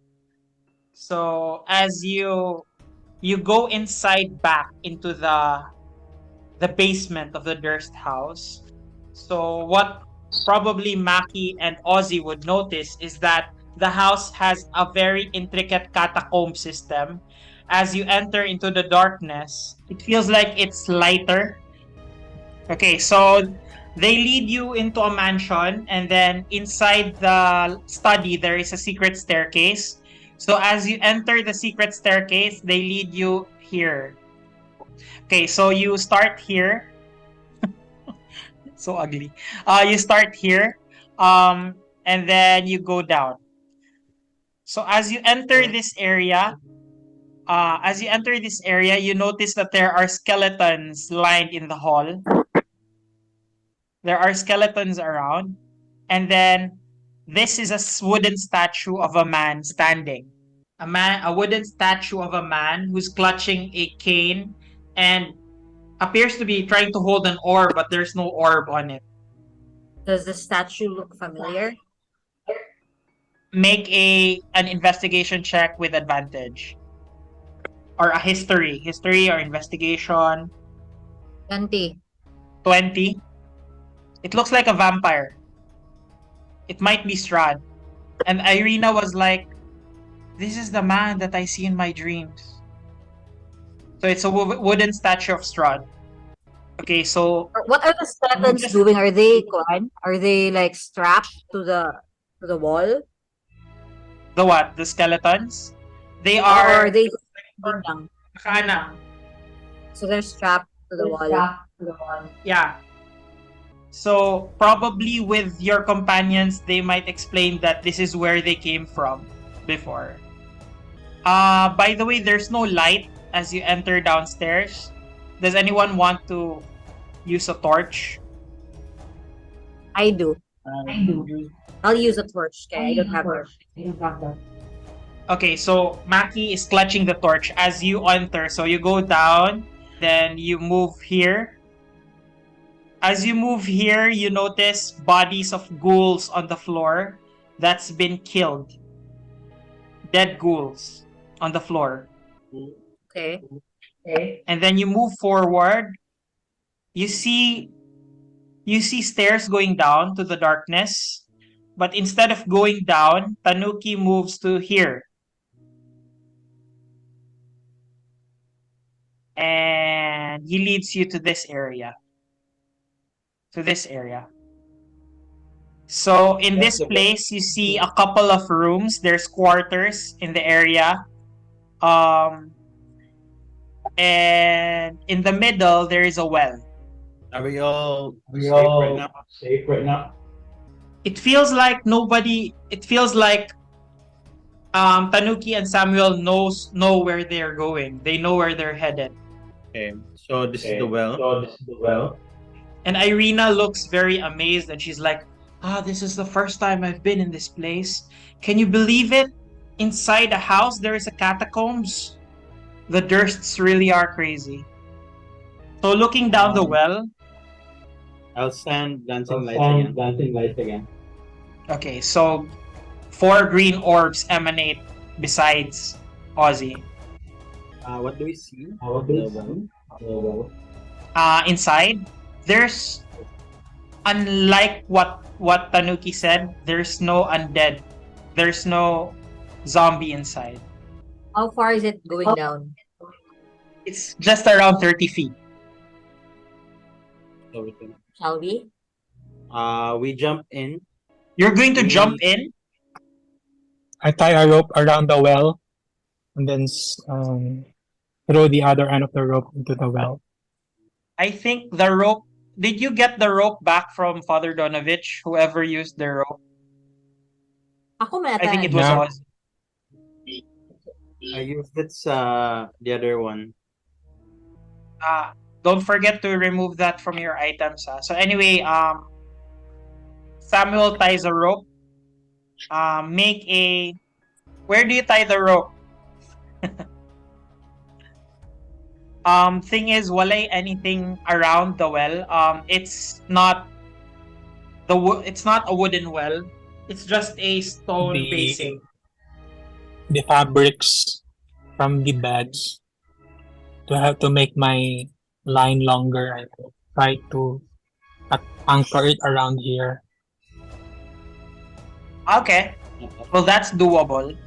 So as you go inside back into the basement of the Durst house. So what probably Maki and Ozzy would notice is that the house has a very intricate catacomb system. As you enter into the darkness, it feels like it's lighter. Okay, so they lead you into a mansion, and then inside the study, there is a secret staircase. So as you enter the secret staircase, they lead you here. Okay, so you start here. So ugly. You start here, and then you go down. So as you enter this area, you notice that there are skeletons lined in the hall. There are skeletons around, and then this is a wooden statue of a man standing. A wooden statue of a man who's clutching a cane and appears to be trying to hold an orb, but there's no orb on it. Does the statue look familiar? Make an investigation check with advantage. Or a history or investigation. 20. 20. It looks like a vampire. It might be Strahd. And Ireena was like, this is the man that I see in my dreams. So it's a wooden statue of Strahd. Okay, so What are the skeletons doing? Are they like strapped to the wall? the what? The skeletons? They Or are are they just hanging down? nakaanak. So they're strapped to the wall. Yeah. So probably with your companions, they might explain that this is where they came from before. By the way, there's no light as you enter downstairs. Does anyone want to use a torch? I do. I'll use a torch. Okay, I don't have torch. Okay, so Maki is clutching the torch as you enter. So you go down, then you move here. As you move here, you notice bodies of ghouls on the floor that's been killed. Dead ghouls on the floor. Okay. And then you move forward. You see stairs going down to the darkness. But instead of going down, Tanuki moves to here. And he leads you to this area. So in this place, you see a couple of rooms. There's quarters in the area. And in the middle, there is a well. Are we all Safe right now? It feels like Tanuki and Samuel know where they're going. They know where they're headed. Okay, so this is the well. And Ireena looks very amazed and she's like, this is the first time I've been in this place. Can you believe it? Inside a house, there is a catacombs. The Dursts really are crazy. So looking down the well. I'll send dancing lights again. Okay, so 4 green orbs emanate besides Ozzy. What do we see? inside, there's, unlike what Tanuki said, there's no undead. There's no zombie inside. How far is it going down? It's just around 30 feet. Shall we? We jump in. You're going to We- jump in? I tie a rope around the well and then throw the other end of the rope into the well. I think the rope. Did you get the rope back from Father Donovich? Whoever used the rope? Ako man I think it was Yeah. Oz. I used the other one. Don't forget to remove that from your items. So anyway, Samuel ties a rope. Make a. Where do you tie the rope? Thing is, wala anything around the well. It's not it's not a wooden well. It's just a stone basing. The fabrics from the beds to have to make my line longer. I try to anchor it around here. Okay. Well, that's doable.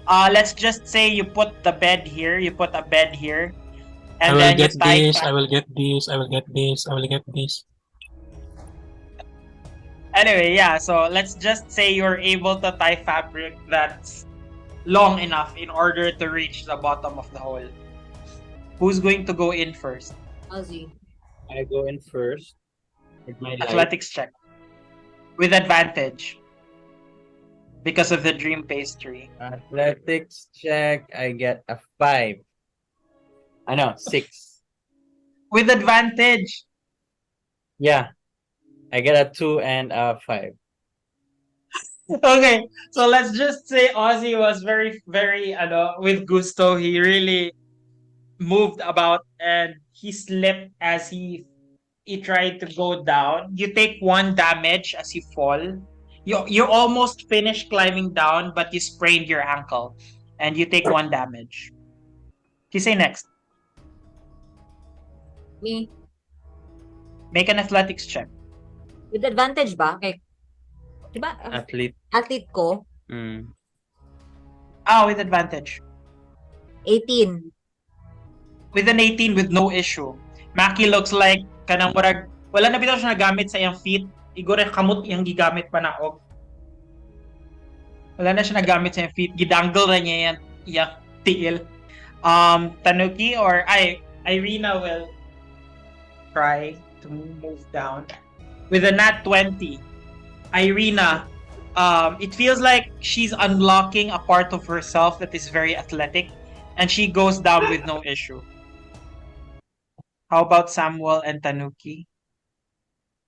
Let's just say you put the bed here. You put a bed here, I and will then you get tie. this, I will get this, I will get this, I will get this. Anyway, yeah. So let's just say you're able to tie fabric that's long enough in order to reach the bottom of the hole. Who's going to go in first? Ozzy. I go in first with my light. Athletics check with advantage because of the dream pastry. Athletics check. I get a 5. I know 6. With advantage. Yeah, I get a 2 and a 5. Okay, so let's just say Ozzy was very, very, with gusto. He really moved about and he slipped as he tried to go down. You take 1 damage as you fall. You almost finish climbing down, but you sprained your ankle, and you take 1 damage. You say next. Me. Make an athletics check. With advantage ba? Okay. Diba? Athlete. Athlete ko, Mm. With advantage. 18. With an 18 with no issue. Maki looks like kanang murag wala na bitaw siya nagamit sa iyang feet. Igore kamot iyang gigamit pa na og. Wala na siya nagamit sa iyang feet. Gidangle na niya yan iyang tiil. Tanuki or Ireena will try to move down. With a nat 20, Ireena, it feels like she's unlocking a part of herself that is very athletic, and she goes down with no issue. How about Samuel and Tanuki?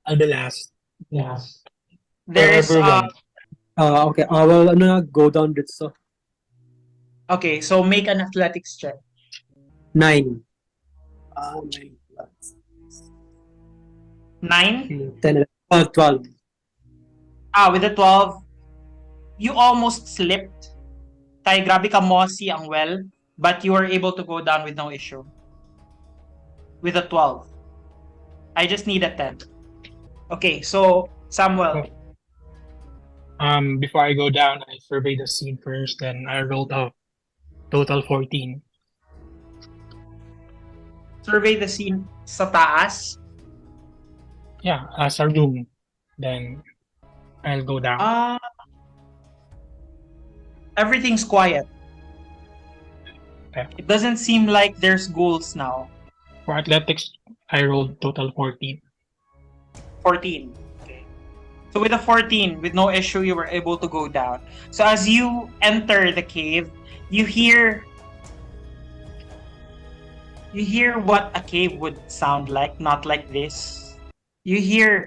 I'll be last. Yeah. There's Everyone. Okay. I will go down with so okay, so make an athletics check. 9. 9. 10, 11, 12. With a 12, you almost slipped. Kaya grabe ka mossy ang well, but you were able to go down with no issue. With a 12. I just need a 10. Okay, so Samuel. Before I go down, I survey the scene first, then I rolled a total 14. Survey the scene sa taas. Yeah, as a room. Then I'll go down. Everything's quiet. Okay. It doesn't seem like there's ghouls now. For athletics, I rolled total 14. 14. Okay. So with a 14, with no issue, you were able to go down. So as you enter the cave, you hear what a cave would sound like, not like this. You hear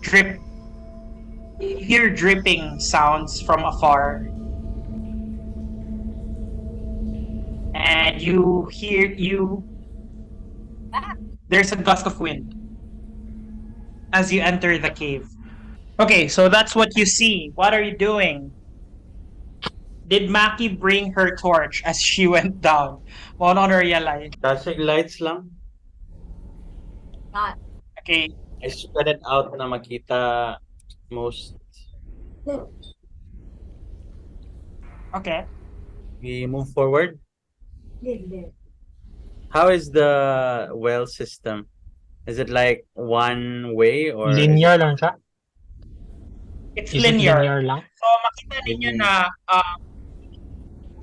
drip. You hear dripping sounds from afar. And there's a gust of wind as you enter the cave. Okay, so that's what you see. What are you doing? Did Maki bring her torch as she went down? Mo na realize. Flashing lights lang. Not. Okay. I spread it out na makita most. Okay. We move forward. How is the well system? Is it like one way or is Linear it lang siya? It's Is it linear. linear lang? So makita ninyo linear? na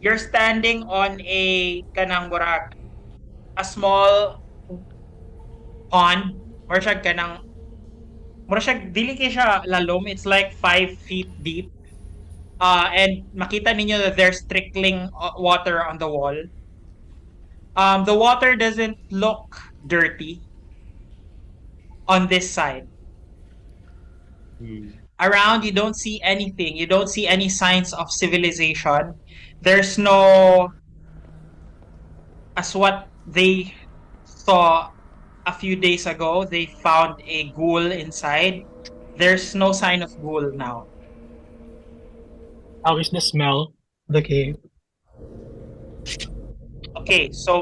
you're standing on a kanang murag a small pond or siya kanang mura siya dili kay siya lalom, it's like 5 feet deep. And makita ninyo that there's trickling water on the wall. The water doesn't look dirty on this side. Hmm. Around, you don't see anything. You don't see any signs of civilization. There's no, as what they saw a few days ago, they found a ghoul inside. There's no sign of ghoul now. How is the smell? The cave. Okay, so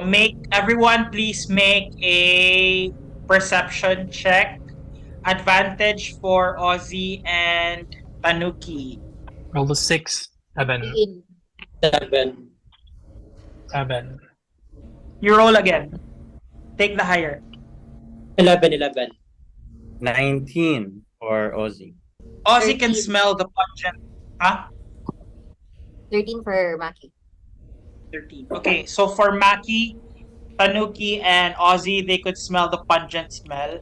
everyone please make a perception check. Advantage for Ozzy and Tanuki. Roll the 6, 7, 7. 7. You roll again. Take the higher. 11. 19 for Ozzy. Ozzy can 13. smell the pungent. Huh? 13 for Maki. 13. Okay, so for Maki, Tanuki, and Ozzy, they could smell the pungent smell.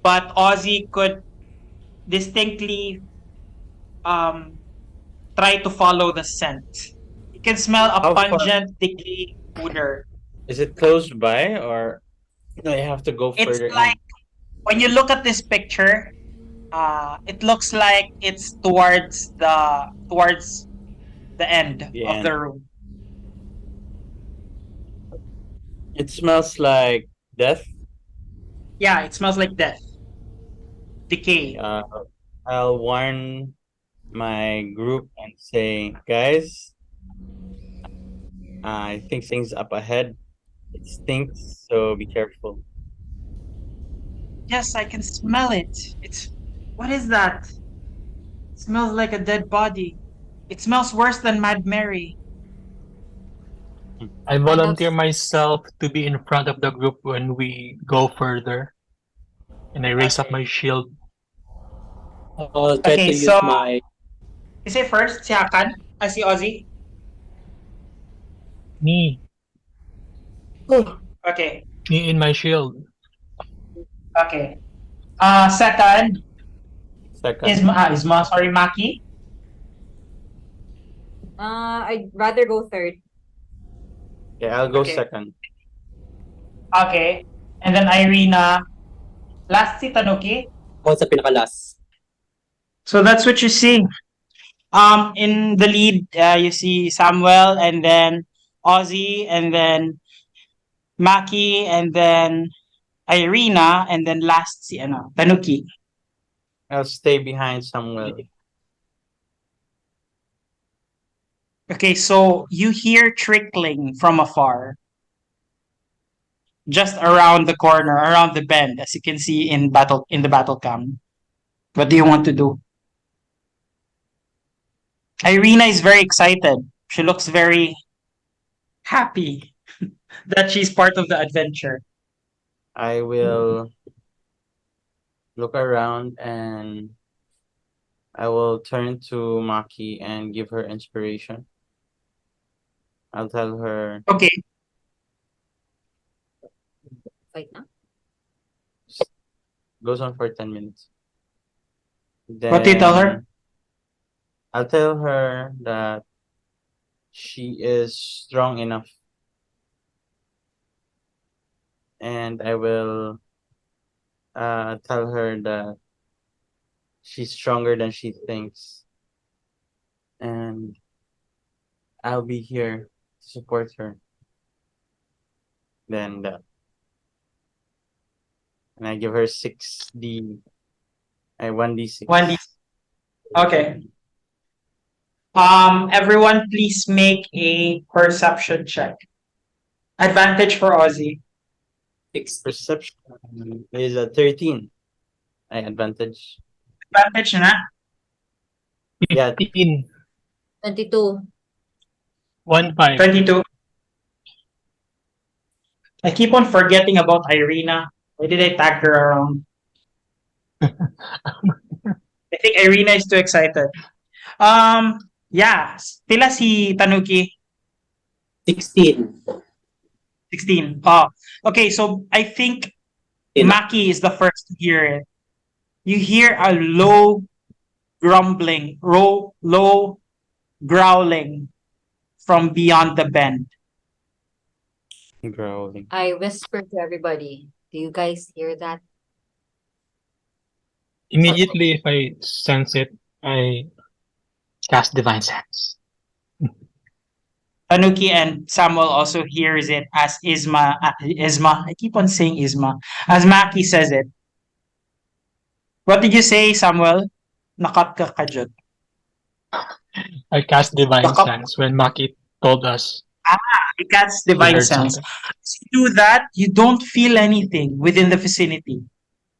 But Ozzy could distinctly try to follow the scent. You can smell a How far? pungent, decaying odor. Is it close by or do I have to go It's further like when you look at this picture, it looks like it's towards the end The of end. the room. It smells like death. Yeah, it smells like death, decay. I'll warn my group and say, guys, I think things up ahead. It stinks, so be careful. Yes, I can smell it. What is that? It smells like a dead body. It smells worse than Mad Mary. I Find volunteer out. myself to be in front of the group when we go further. And I raise up my shield. I'll try Okay, to use so my. is it first si Hakan? Si Ozzy? Me. Okay. Me in my shield. Okay. Second Second. is sorry, Maki. I'd rather go third. Yeah, I'll go Okay. second. Okay. And then Ireena. Last si Tanuki. Ako sa pinakalas. So that's what you see. In the lead, you see Samuel, and then Ozzy, and then Maki, and then Ireena, and then last si Tanuki. I'll stay behind Samuel. Okay, so you hear trickling from afar, just around the corner, around the bend, as you can see in the battle cam. What do you want to do? Ireena is very excited. She looks very happy that she's part of the adventure. I will look around and I will turn to Maki and give her inspiration. I'll tell her, Okay, Fight na. goes on for 10 minutes. what do you tell her? Then I'll tell her that she is strong enough. And I will tell her that she's stronger than she thinks. And I'll be here to support her. Then and I give her 1d6. 1D. Okay. Everyone please make a perception check. Advantage for Ozzy. Perception is a 13. Ay, advantage. Advantage na. Yeah. 15, 22. 1-5. 22. I keep on forgetting about Ireena. Why did I tag her around? I think Ireena is too excited. Yeah. Pila si Tanuki? 16. 16. Oh, okay. So I think Maki is the first to hear it. You hear a low grumbling, low growling from beyond the bend. Growling. I whisper to everybody. Do you guys hear that? Immediately, if I sense it, I cast Divine Sense. Tanuki and Samuel also hears it as Isma. I keep on saying Isma. As Maki says it. What did you say, Samuel? Nakat ka kajut. I cast Divine Baka- Sense when Maki told us He casts he divine heard sense. something. As you do that, you don't feel anything within the vicinity.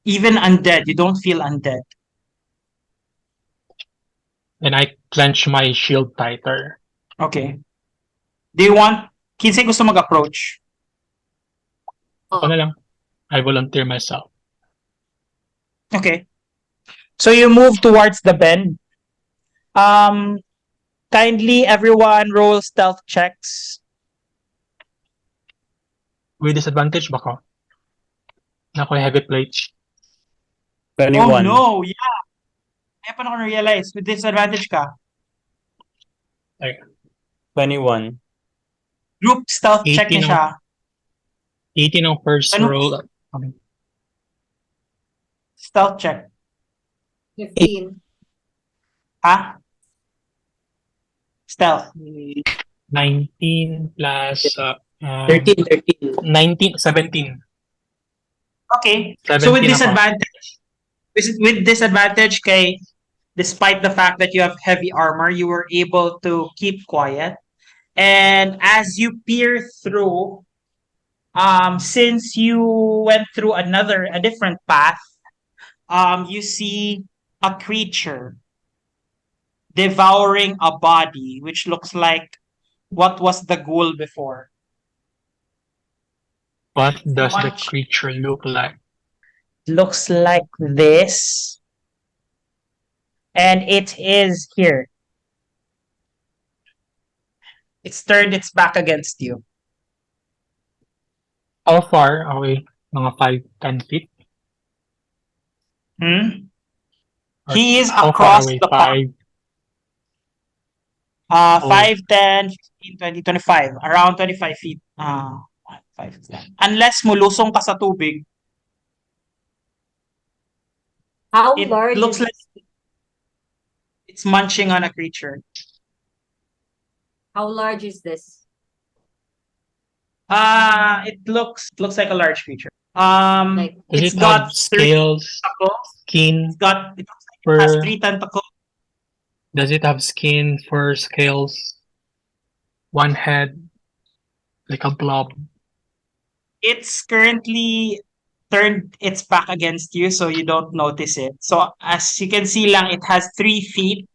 Even undead, you don't feel undead. And I clench my shield tighter. Okay. Do you want... Kinsay gusto mag-approach? Ako na lang. I volunteer myself. Okay. So you move towards the bend. Kindly everyone roll stealth checks. With disadvantage ba ko? Nako, heavy plate. 21. Oh no, yeah. Kaya pa na realize with disadvantage ka. 21. Group stealth check 18 niya siya. 18 ang first Ano? roll. Stealth check. 15. Ha? Stealth. 19 plus 13, 13. 19, 17. Okay. So 17 with ako. disadvantage kay despite the fact that you have heavy armor, you were able to keep quiet. And as you peer through, since you went through a different path, you see a creature devouring a body, which looks like what was the ghoul before. What does the Much. creature look like? Looks like this. And it is here. It's turned its back against you. How far away? Mga 5-10 feet? Hmm? Or He is how far across away? the pond. 5, 10, 15, 20, 25. Around 25 feet. 5, 10. Unless mulusong ka sa tubig, How it large looks is like it's munching on a creature. How large is this? It looks like a large creature. Like, Does It's it got have scales, tentacles. skin, It looks like it has fur? 3 tentacles. Does it have skin, fur, scales, one head, like a blob? It's currently turned its back against you, so you don't notice it. So as you can see lang, it has 3 feet,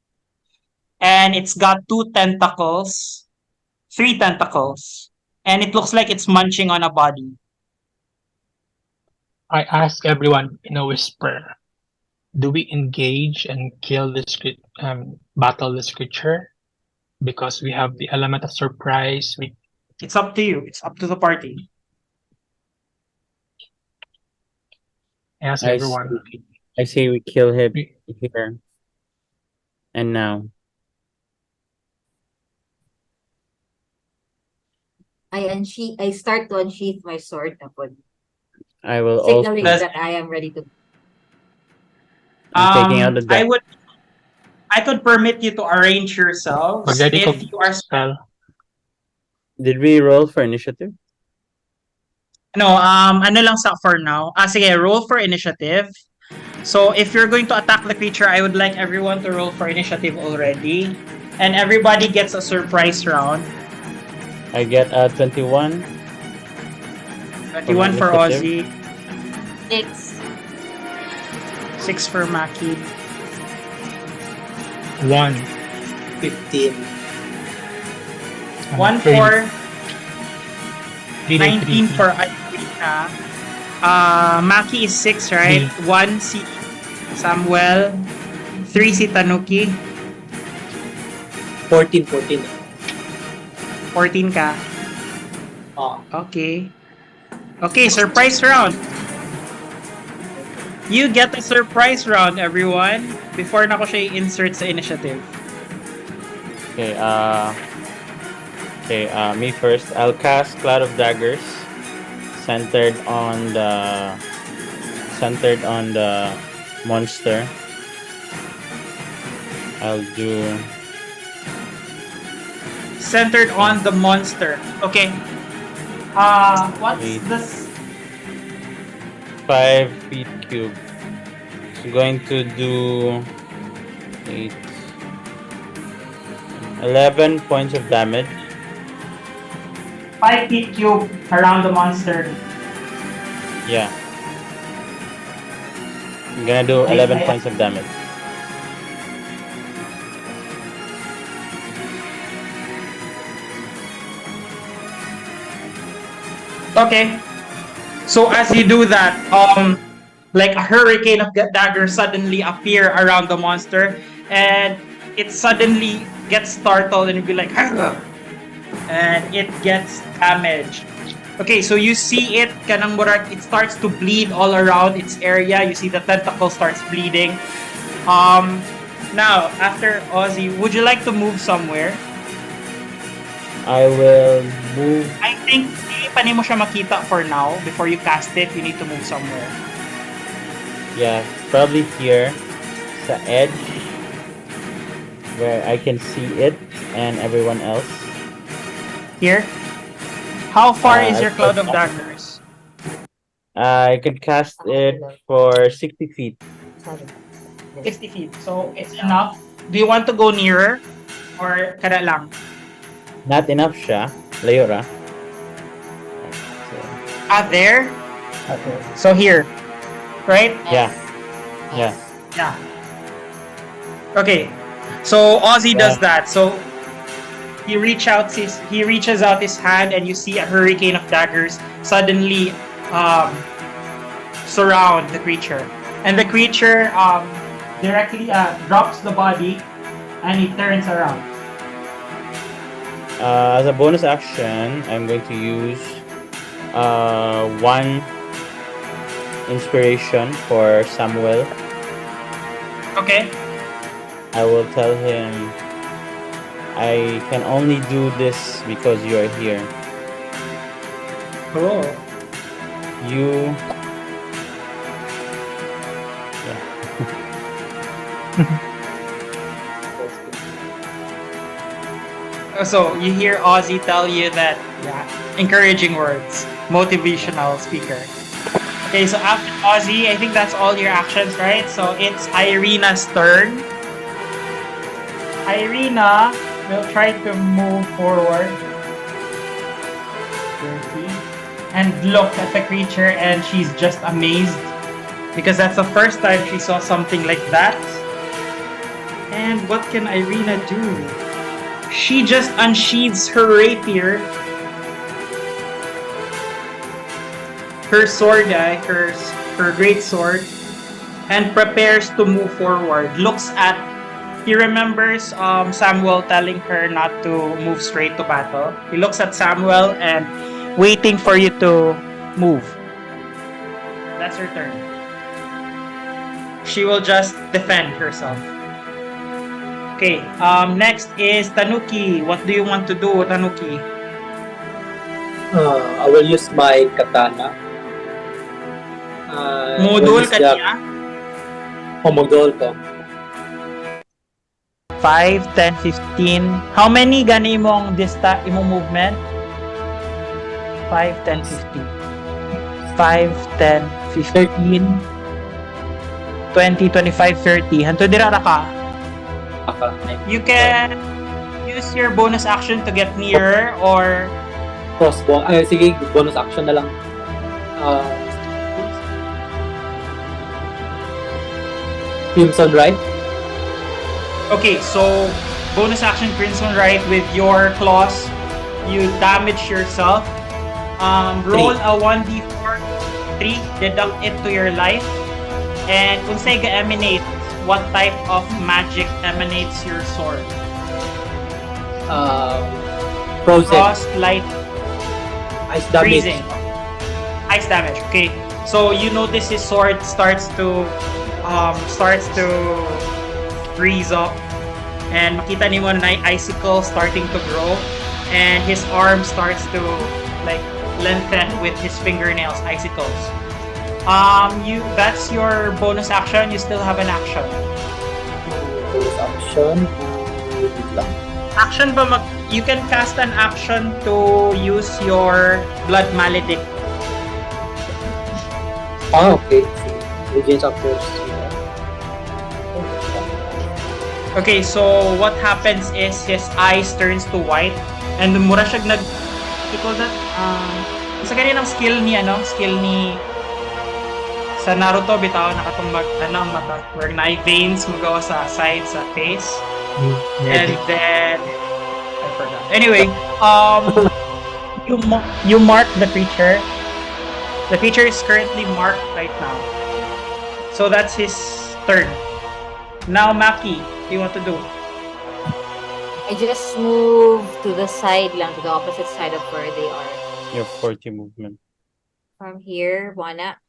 and it's got 2 tentacles, 3 tentacles, and it looks like it's munching on a body. I ask everyone in a whisper, do we engage and kill this battle this creature? Because we have the element of surprise. It's up to you. It's up to the party. Ask I everyone. I say we kill him We- here. And now. I start to unsheath my sword upon I will signaling also. that I am ready to. I'm taking out the deck. I could permit you to arrange yourselves Magready ko if you are spell. Did we roll for initiative? No, ano lang sa for now. Sige, roll for initiative. So if you're going to attack the creature, I would like everyone to roll for initiative already. And everybody gets a surprise round. I get a 21. 21 for initiative. Ozzy, 6. 6 for Maki, 1. 15. 1 Three. for 19 Three. for Ireena. Maki is 6, right? 1 si Samuel, 3 si Tanuki, 14. 14 ka. Ah, Okay. Okay, surprise round. You get a surprise round, everyone. Before na ko siya i-insert sa initiative. Okay, me first. I'll cast Cloud of Daggers centered on the monster. I'll do Centered on the monster. Okay. What's Wait. this? 5 feet cube. I'm going to do 8, 11 points of damage. 5 feet cube around the monster. Yeah. I'm gonna do 11 points of damage. Okay. So as you do that, like a hurricane of daggers suddenly appear around the monster, and it suddenly gets startled and you'll be like, "Hagah!" And it gets damaged. Okay, so you see it, kanang murag, it starts to bleed all around its area. You see the tentacle starts bleeding. Now, after Ozzy, would you like to move somewhere? I will move. I think hindi pa mo siya makita for now. Before you cast it, you need to move somewhere. Yeah, probably here, the edge, where I can see it and everyone else. Here? How far is your I- cloud of daggers? I can cast it for 60 feet. 60 feet. So it's enough. Do you want to go nearer? Or kada lang? Not enough siya. Layo ra. There? So here. Right? Yeah. Yeah. Yeah. Okay. So Ozzy does that. So he reaches out his hand and you see a hurricane of daggers suddenly surround the creature. And the creature directly drops the body and he turns around. As a bonus action, I'm going to use 1 inspiration for Samuel. Okay. I will tell him I can only do this because you are here. Cool. You So you hear Ozzy tell you that, encouraging words, motivational speaker. Okay, so after Ozzy, I think that's all your actions, right? So it's Ireena's turn. Ireena will try to move forward 30, and look at the creature, and she's just amazed because that's the first time she saw something like that. And what can Ireena do? She just unsheathes her rapier, her sword, her great sword, and prepares to move forward. He remembers Samuel telling her not to move straight to battle. He looks at Samuel and waiting for you to move. That's her turn. She will just defend herself. Okay, next is Tanuki. What do you want to do, Tanuki? I will use my katana. Modul ka niya? Modul ko. 5, 10, 15. How many gani imong imong movement? 5, 10, 15. 5, 10, 15. 20, 25, 30. Hanto dira ra ka. You can use your bonus action to get nearer or Crossbow. Ay, sige, bonus action na lang. Crimson Right. okay, so bonus action Crimson Right with your claws, you damage yourself. Roll a 1d4, 3, deduct it to your life. And kung sega emanates, what type of magic emanates your sword? Frozen. Frost, light, Ice damage. freezing. Ice damage. Okay. So you notice his sword starts to freeze up, and makita ni mo na icicle starting to grow, and his arm starts to like lengthen with his fingernails, icicles. That's your bonus action. You still have an action. Bonus action. Wait lang. Action ba you can cast an action to use your blood maledict. Okay. Legends of Curse. Okay, so what happens is his eyes turns to white and mura siya what you call that? Sa ganyan ang skill ni sa Naruto bitaw nakatong ang mata where na veins magawa sa side sa face. And then I forgot. Anyway, you mark the creature. The creature is currently marked right now. So that's his turn. Now Maki, what do you want to do? I just move to the side lang, to the opposite side of where they are. You have 40 movement. From here, wanna.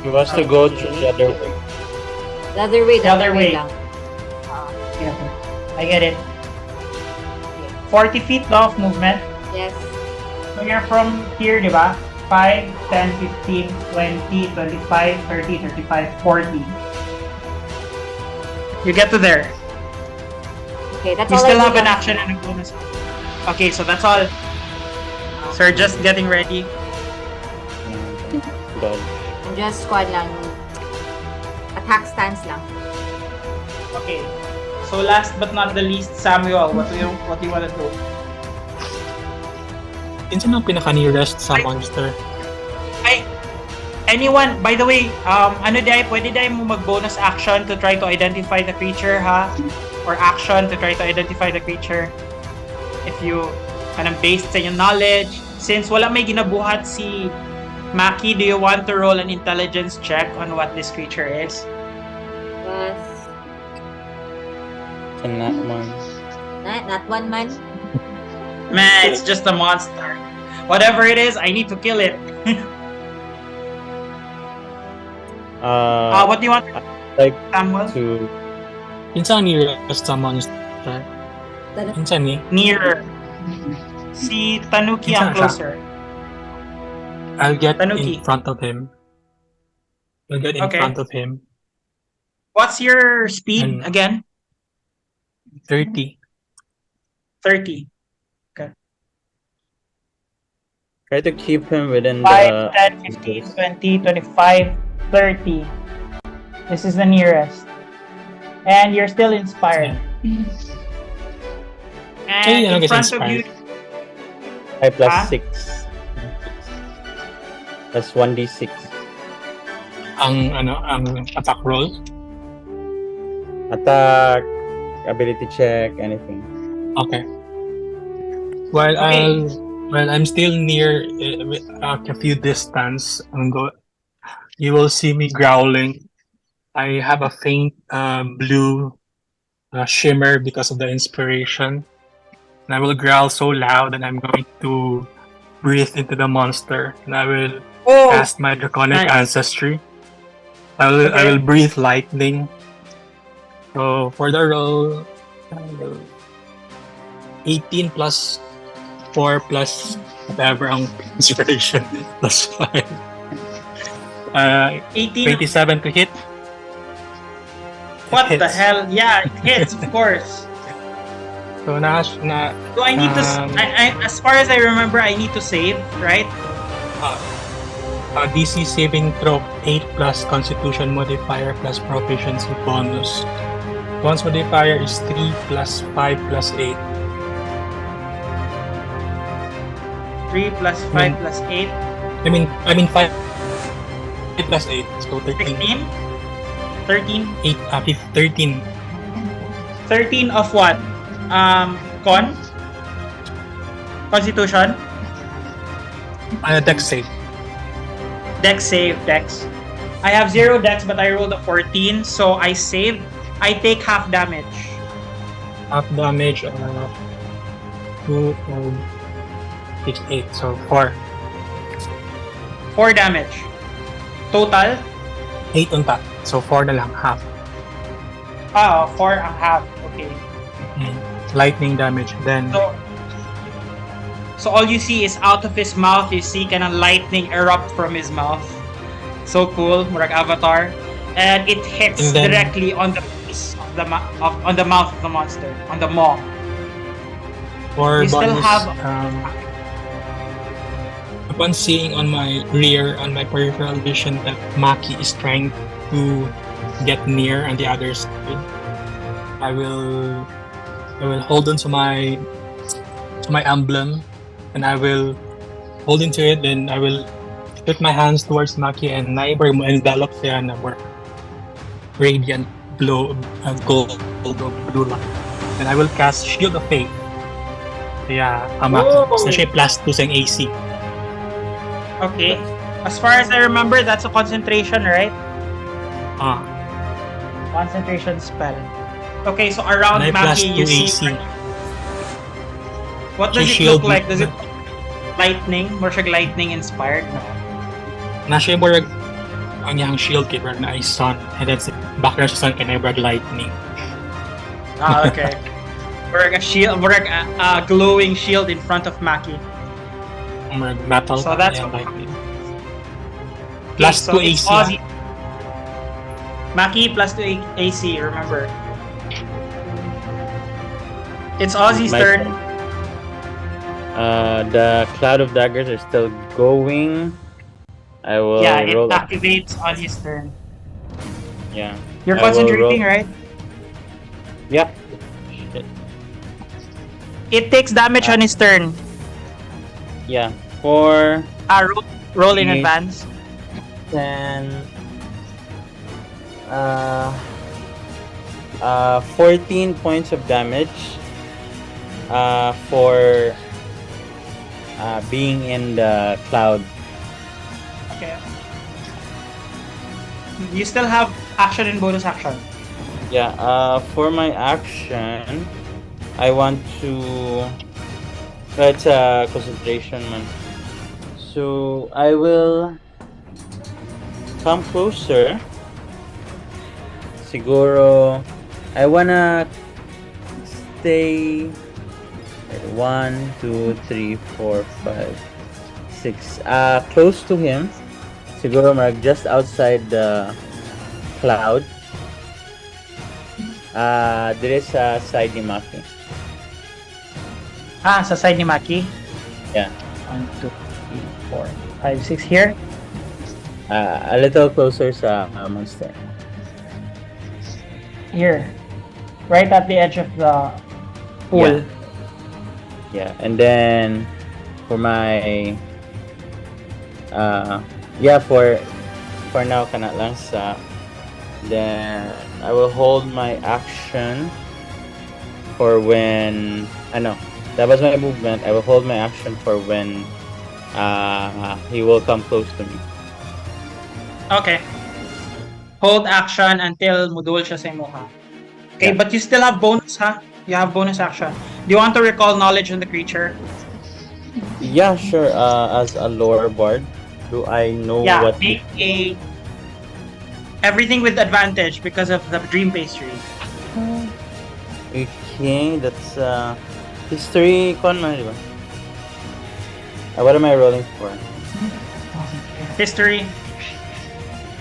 You want to go to the other way. The other way, The other way. lang. I get it. 40 feet of movement. Yes. So you're from here, di ba? 5, 10, 15, 20, 25, 30, 35, 40. You get to there. Okay, that's You all still I have do an lang. action and a bonus. Okay, so that's all. Sir, just getting ready. Dodge. I'm just squad lang. Attack stance lang. Okay. So last but not the least, Samuel, what do you want to do? Yun ang pinaka-nearest sa monster. Anyone, by the way, pwede dahil mo mag-bonus action to try to identify the creature, ha? Or action to try to identify the creature. If you, based sa yung knowledge. Since wala may ginabuhat si Maki, do you want to roll an intelligence check on what this creature is? Yes. And that one. Not one man. Man, it's just a monster. Whatever it is, I need to kill it. What do you want, Like Samuel? to Yun ang nearest sa monster. Yun ni. Nearer. Si Tanuki ang closer. I'll get Tanuki. in front of him. I'll get in Okay. front of him. What's your speed And- again? 30. 30. try to keep him within 5, the 10, 15, 20, 25, 30. This is the nearest. And you're still inspired. And Hey, in gets front of you, 5 plus Ah? 6. That's 1d6. Ang attack roll. Attack, ability check, anything. Okay. While Okay. I'm still near a few distance, you will see me growling. I have a faint blue shimmer because of the inspiration. And I will growl so loud that I'm going to breathe into the monster. And I will cast my draconic Nice. ancestry. I will breathe lightning. So for the roll, 18 plus 4 plus whatever ang inspiration plus 5. 18. 27 to hit. What Hits. the hell? Yeah, it hits, of course. So na So I need to, Um, as far as I remember, I need to save, right? DC saving throw 8 plus Constitution modifier plus proficiency bonus. Once modifier is 3 plus 5 plus 8. 3 plus 5 plus 8. I mean 5 plus 8. So 13. 16? 13? 8, 13. 13 of what? Con? Constitution? Dex save. Dex save, Dex. I have 0 Dex but I rolled a 14, so I save. I take half damage. Half damage, 2, 6, 8. So 4. 4 damage. Total? 8 on top. So 4 na lang, half. 4 and half. Okay. Lightning damage. Then So all you see is out of his mouth, you see kind of lightning erupt from his mouth. So cool, murag Avatar. And it hits And then- directly on the face of the on the mouth of the monster, on the maw. for You still bonus, have- upon seeing on my peripheral vision that Maki is trying to get near on the other side, I will hold on to my emblem, and I will hold into it. Then I will put my hands towards Maki, and naibar mo envelop siya na radiant gold blue light. And I will cast Shield of Faith. Kaya Maki, Whoa! basta siya +2 sa AC. Okay. As far as I remember, that's a concentration, right? Concentration spell. Okay, so around And I Maki, you +2 see. AC. What does She it look shield like? me. Does it lightning? More siya lightning inspired? No. Na siya yung ang yang shield kay Brad na ay sun, and then sa background sa sun kay na Brad lightning. Okay. We're a shield, we're a glowing shield in front of Maki. Metal. So that's yeah, what- lightning. Okay, +2 so it's AC. Ozzy. Maki +2 AC, remember. It's Ozzy's My turn. The cloud of daggers are still going. I will Yeah, it roll. activates on his turn. Yeah. You're I will concentrating, roll- right? Yep. Shit. It takes damage on his turn. Yeah. 4, Roll in Eight. advance. 10, 14 points of damage for being in the cloud. Okay. You still have action and bonus action. Yeah, for my action, I want to. That's a concentration, man. So I will come closer. Siguro, I wanna stay. 1, 2, 3, 4, 5, 6. Close to him. Siguro, marag just outside the cloud. There is a side ni Maki. Sa side ni Maki. Yeah. 1, 2, 3, 4, 5, 6 here. A little closer sa monster. Here. Right at the edge of the pool. Yeah, and then for my for now kana lang sa, then I will hold my action for when that was my movement. I will hold my action for when he will come close to me. Okay. Hold action until mudul siya sa imo, ha? Okay, Yeah. but you still have bonus, ha? You have bonus action. Do you want to recall knowledge on the creature? Yeah, sure. As a lore bard, do I know Yeah, what? make everything with advantage because of the dream pastry. Okay, that's history con man, di ba? What am I rolling for? History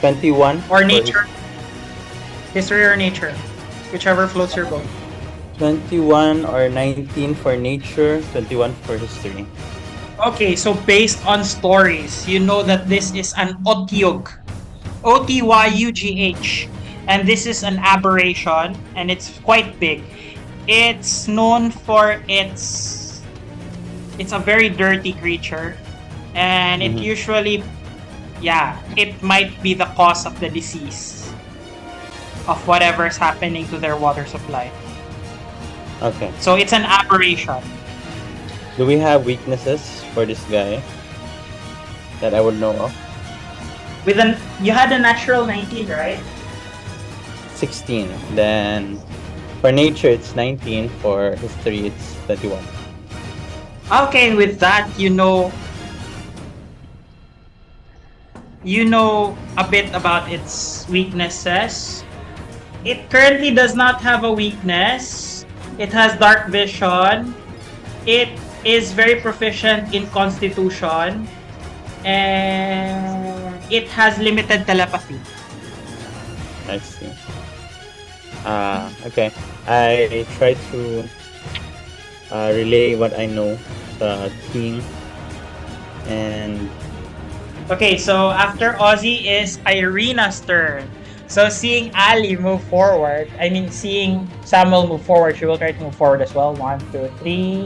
21 or for nature. History or nature. Whichever floats your boat. 21 or 19 for nature, 21 for history. Okay, so based on stories, you know that this is an otyugh. Otyugh. And this is an aberration and it's quite big. It's known for it's a very dirty creature and it Mhm. usually it might be the cause of the disease of whatever's happening to their water supply. Okay. So it's an aberration. Do we have weaknesses for this guy that I would know of? You had a natural 19, right? 16. Then for nature it's 19. For history it's 31. Okay, with that, you know a bit about its weaknesses. It currently does not have a weakness. It has dark vision. It is very proficient in constitution. And it has limited telepathy. I see. Okay. I try to relay what I know sa team. And Okay, so after Ozzy is Ireena's turn. So seeing Ali move forward, seeing Samuel move forward, she will try to move forward as well. 1, 2, 3,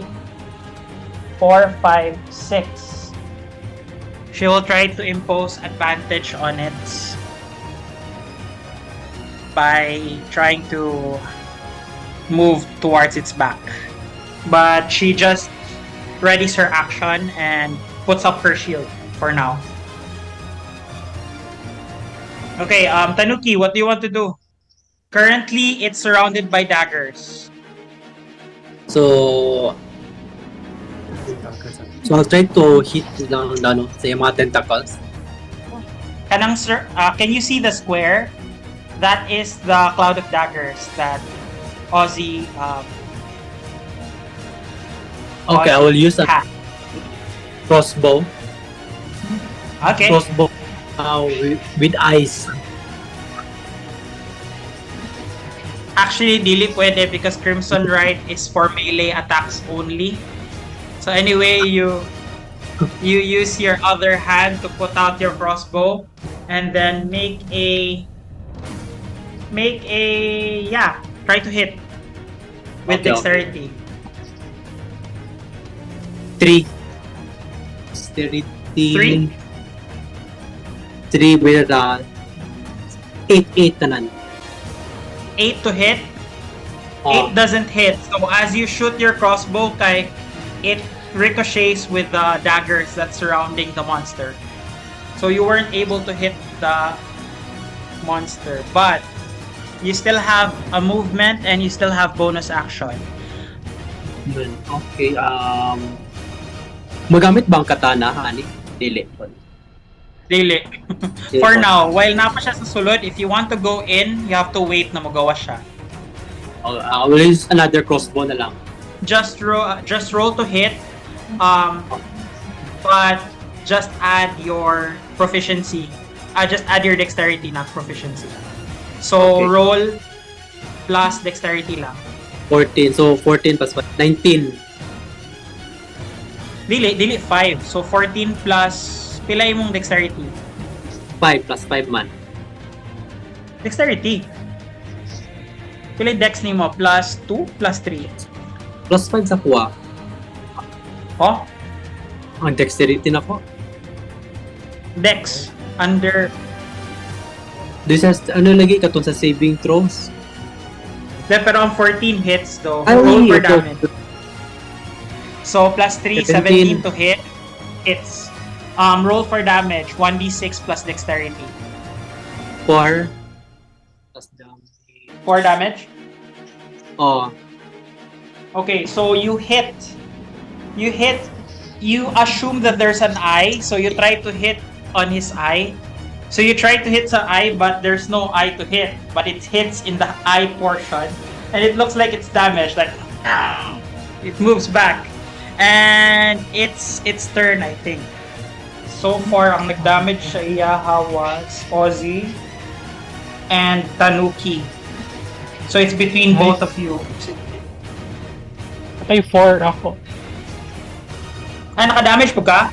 4, 5, 6. She will try to impose advantage on it by trying to move towards its back. But she just readies her action and puts up her shield for now. Okay, Tanuki, what do you want to do? Currently, it's surrounded by daggers. So I'll try to hit sa mga tentacles. Can you see the square? That is the cloud of daggers that Ozzy Okay, I will use a had. crossbow. Okay. Crossbow with eyes. Actually, dili pwede because Crimson Rite is for melee attacks only. So anyway, you use your other hand to put out your crossbow and then try to hit with Okay, dexterity. 3. Dexterity. 3. 3 with 8 tanan. 8 to hit. Oh, 8 doesn't hit. So as you shoot your crossbow, it ricochets with the daggers that's surrounding the monster. So you weren't able to hit the monster, but you still have a movement and you still have bonus action. okay. Magamit bang katana, Hani? Dili. Dili. For now, while napa siya sa sulod, if you want to go in, you have to wait na magawa siya. I will use another crossbow na lang. Just roll to hit. But just add your proficiency. Just add your dexterity, not proficiency. So Okay. roll plus dexterity lang. 14. So 14 plus 1. 19. Dili 5. So 14 plus pila imong dexterity. 5 plus 5 man. Dexterity. Pila dex nimo plus 2 plus 3. Plus 5 sa kuha. Oh, Ang dexterity na ko. dex under This has, lagi katong sa saving throws? pero ang 14 hits though. Ay, Roll for ito. damage. So plus 3, 17 to hit. Hits. Roll for damage. 1d6 plus dexterity. 4. Plus damage. 4 damage. Oh. Okay, so you hit. You assume that there's an eye, so you try to hit on his eye. So you try to hit sa eye, but there's no eye to hit. But it hits in the eye portion, and it looks like it's damaged. Like it moves back, and it's turn, I think. So far, ang nag-damage sa iyaha was Ozzy and Tanuki. So it's between both of you. Patay 4 ako. Naka-damage po ka?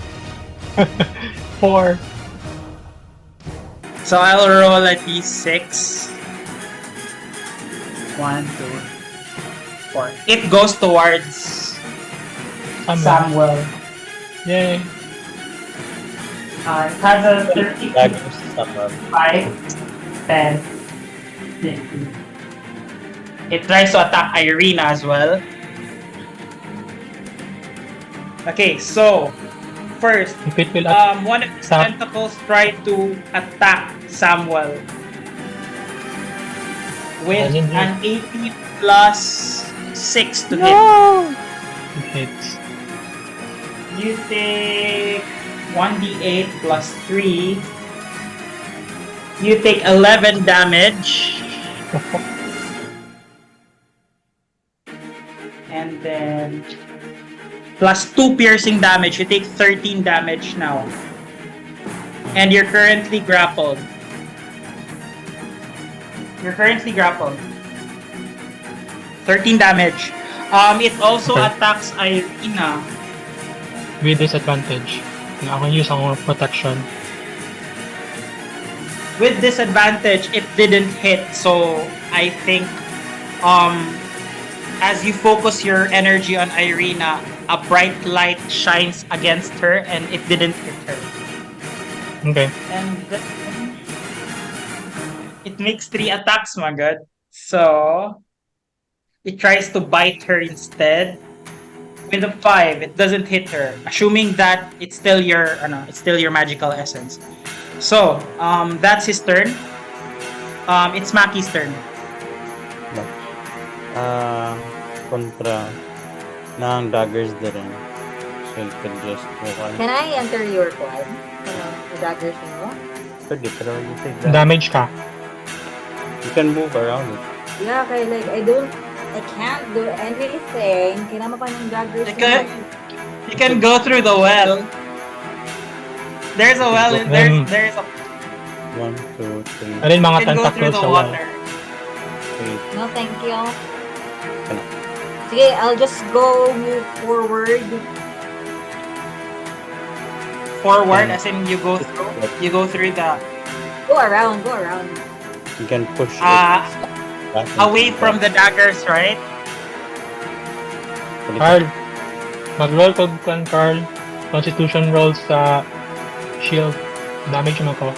4. So I'll roll a d6. 1, 2, 4. It goes towards Samuel. Yay. It has a 30, Daggers Samuel. 5, 10, 15. It tries to attack Ireena as well. Okay, so first, If it will one of the Stop. tentacles try to attack Samuel with Doesn't hit. an 80 plus 6 to hit. it hits. You take 1d8 plus 3. You take 11 damage. And then plus 2 piercing damage. You take 13 damage now. And you're currently grappled. You're currently grappled. 13 damage. It also Okay. attacks Ireena. With disadvantage. Na ako use ang protection. With disadvantage, it didn't hit. So I think as you focus your energy on Ireena, a bright light shines against her and it didn't hit her. Okay. And it makes 3 attacks, my god. So it tries to bite her instead. With a 5, it doesn't hit her, assuming that it's still your magical essence. So that's his turn. It's Maki's turn. Kontra ng daggers din. So you could just move on. Can I enter your quad? The daggers mo? Pwede, pero you take that. Damage ka. You can move around it. Yeah, okay, like, I can't do anything. Kinama pa ng daggers You can go through the well. There's a well. There's a. 1, 2, 3, Alin mga You can go through tentacles the sa wall. water. 8. No, thank you. Sige, I'll just move forward. Forward, as in you go through the Go around. You can push it uh back and away from the daggers, right? Carl, mag-roll ko kan Carl. Constitution rolls sa shield. Damage mo ko.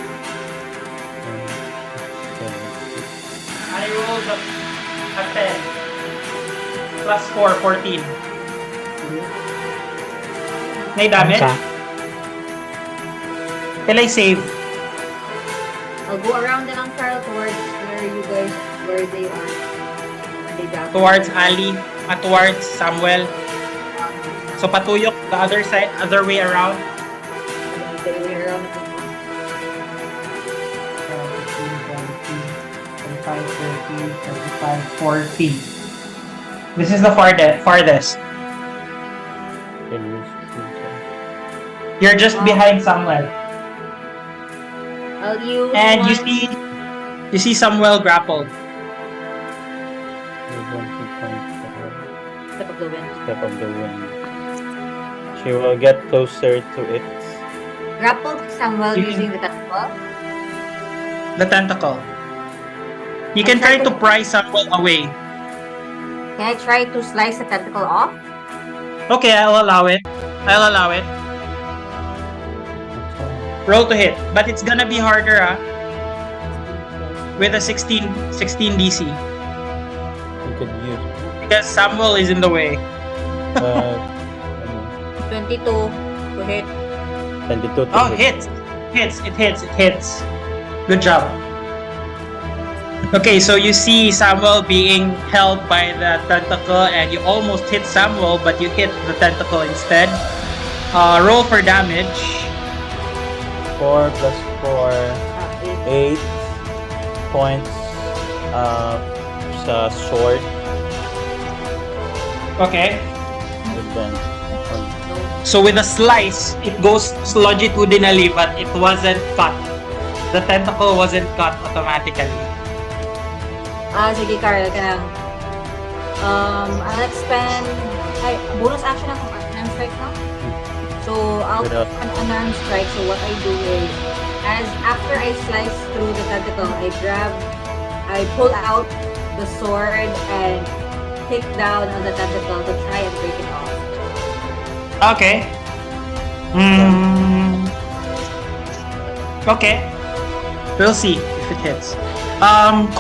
I rolled a 10 plus 4, 14. May damage? Sa Will I save? I'll go around na lang, Carl, towards where they are. They got Towards Ali, towards Samuel. So patuyok the other side, other way around. the way around. 40. This is the farthest. Can use You're just behind Samuel. I'll use And one. you see Samuel grappled. Step of the wind. Step of the wind. She will get closer to it. Grappled Samuel You can- using the tentacle. The tentacle. You can try to pry Samuel away. Can I try to slice the tentacle off? Okay, I'll allow it. Roll to hit. But it's gonna be harder, with a 16 DC. You could use Because Samuel is in the way. 22 to hit. 22 to Oh, hit. it hits. Good job. Okay, so you see Samuel being held by the tentacle and you almost hit Samuel, but you hit the tentacle instead. Roll for damage. 4 plus 4, 8 points sa sword. Okay. And then, So with a slice, it goes longitudinally, but it wasn't cut. The tentacle wasn't cut automatically. Sige, Carl, ka lang. I'll expend... bonus action ako. Strike now? So I'll Without- take an unarmed strike. So what I do is, after I slice through the tentacle, I pull out the sword and kick down on the tentacle to try and break it off. Okay. Mm. Okay. We'll see if it hits.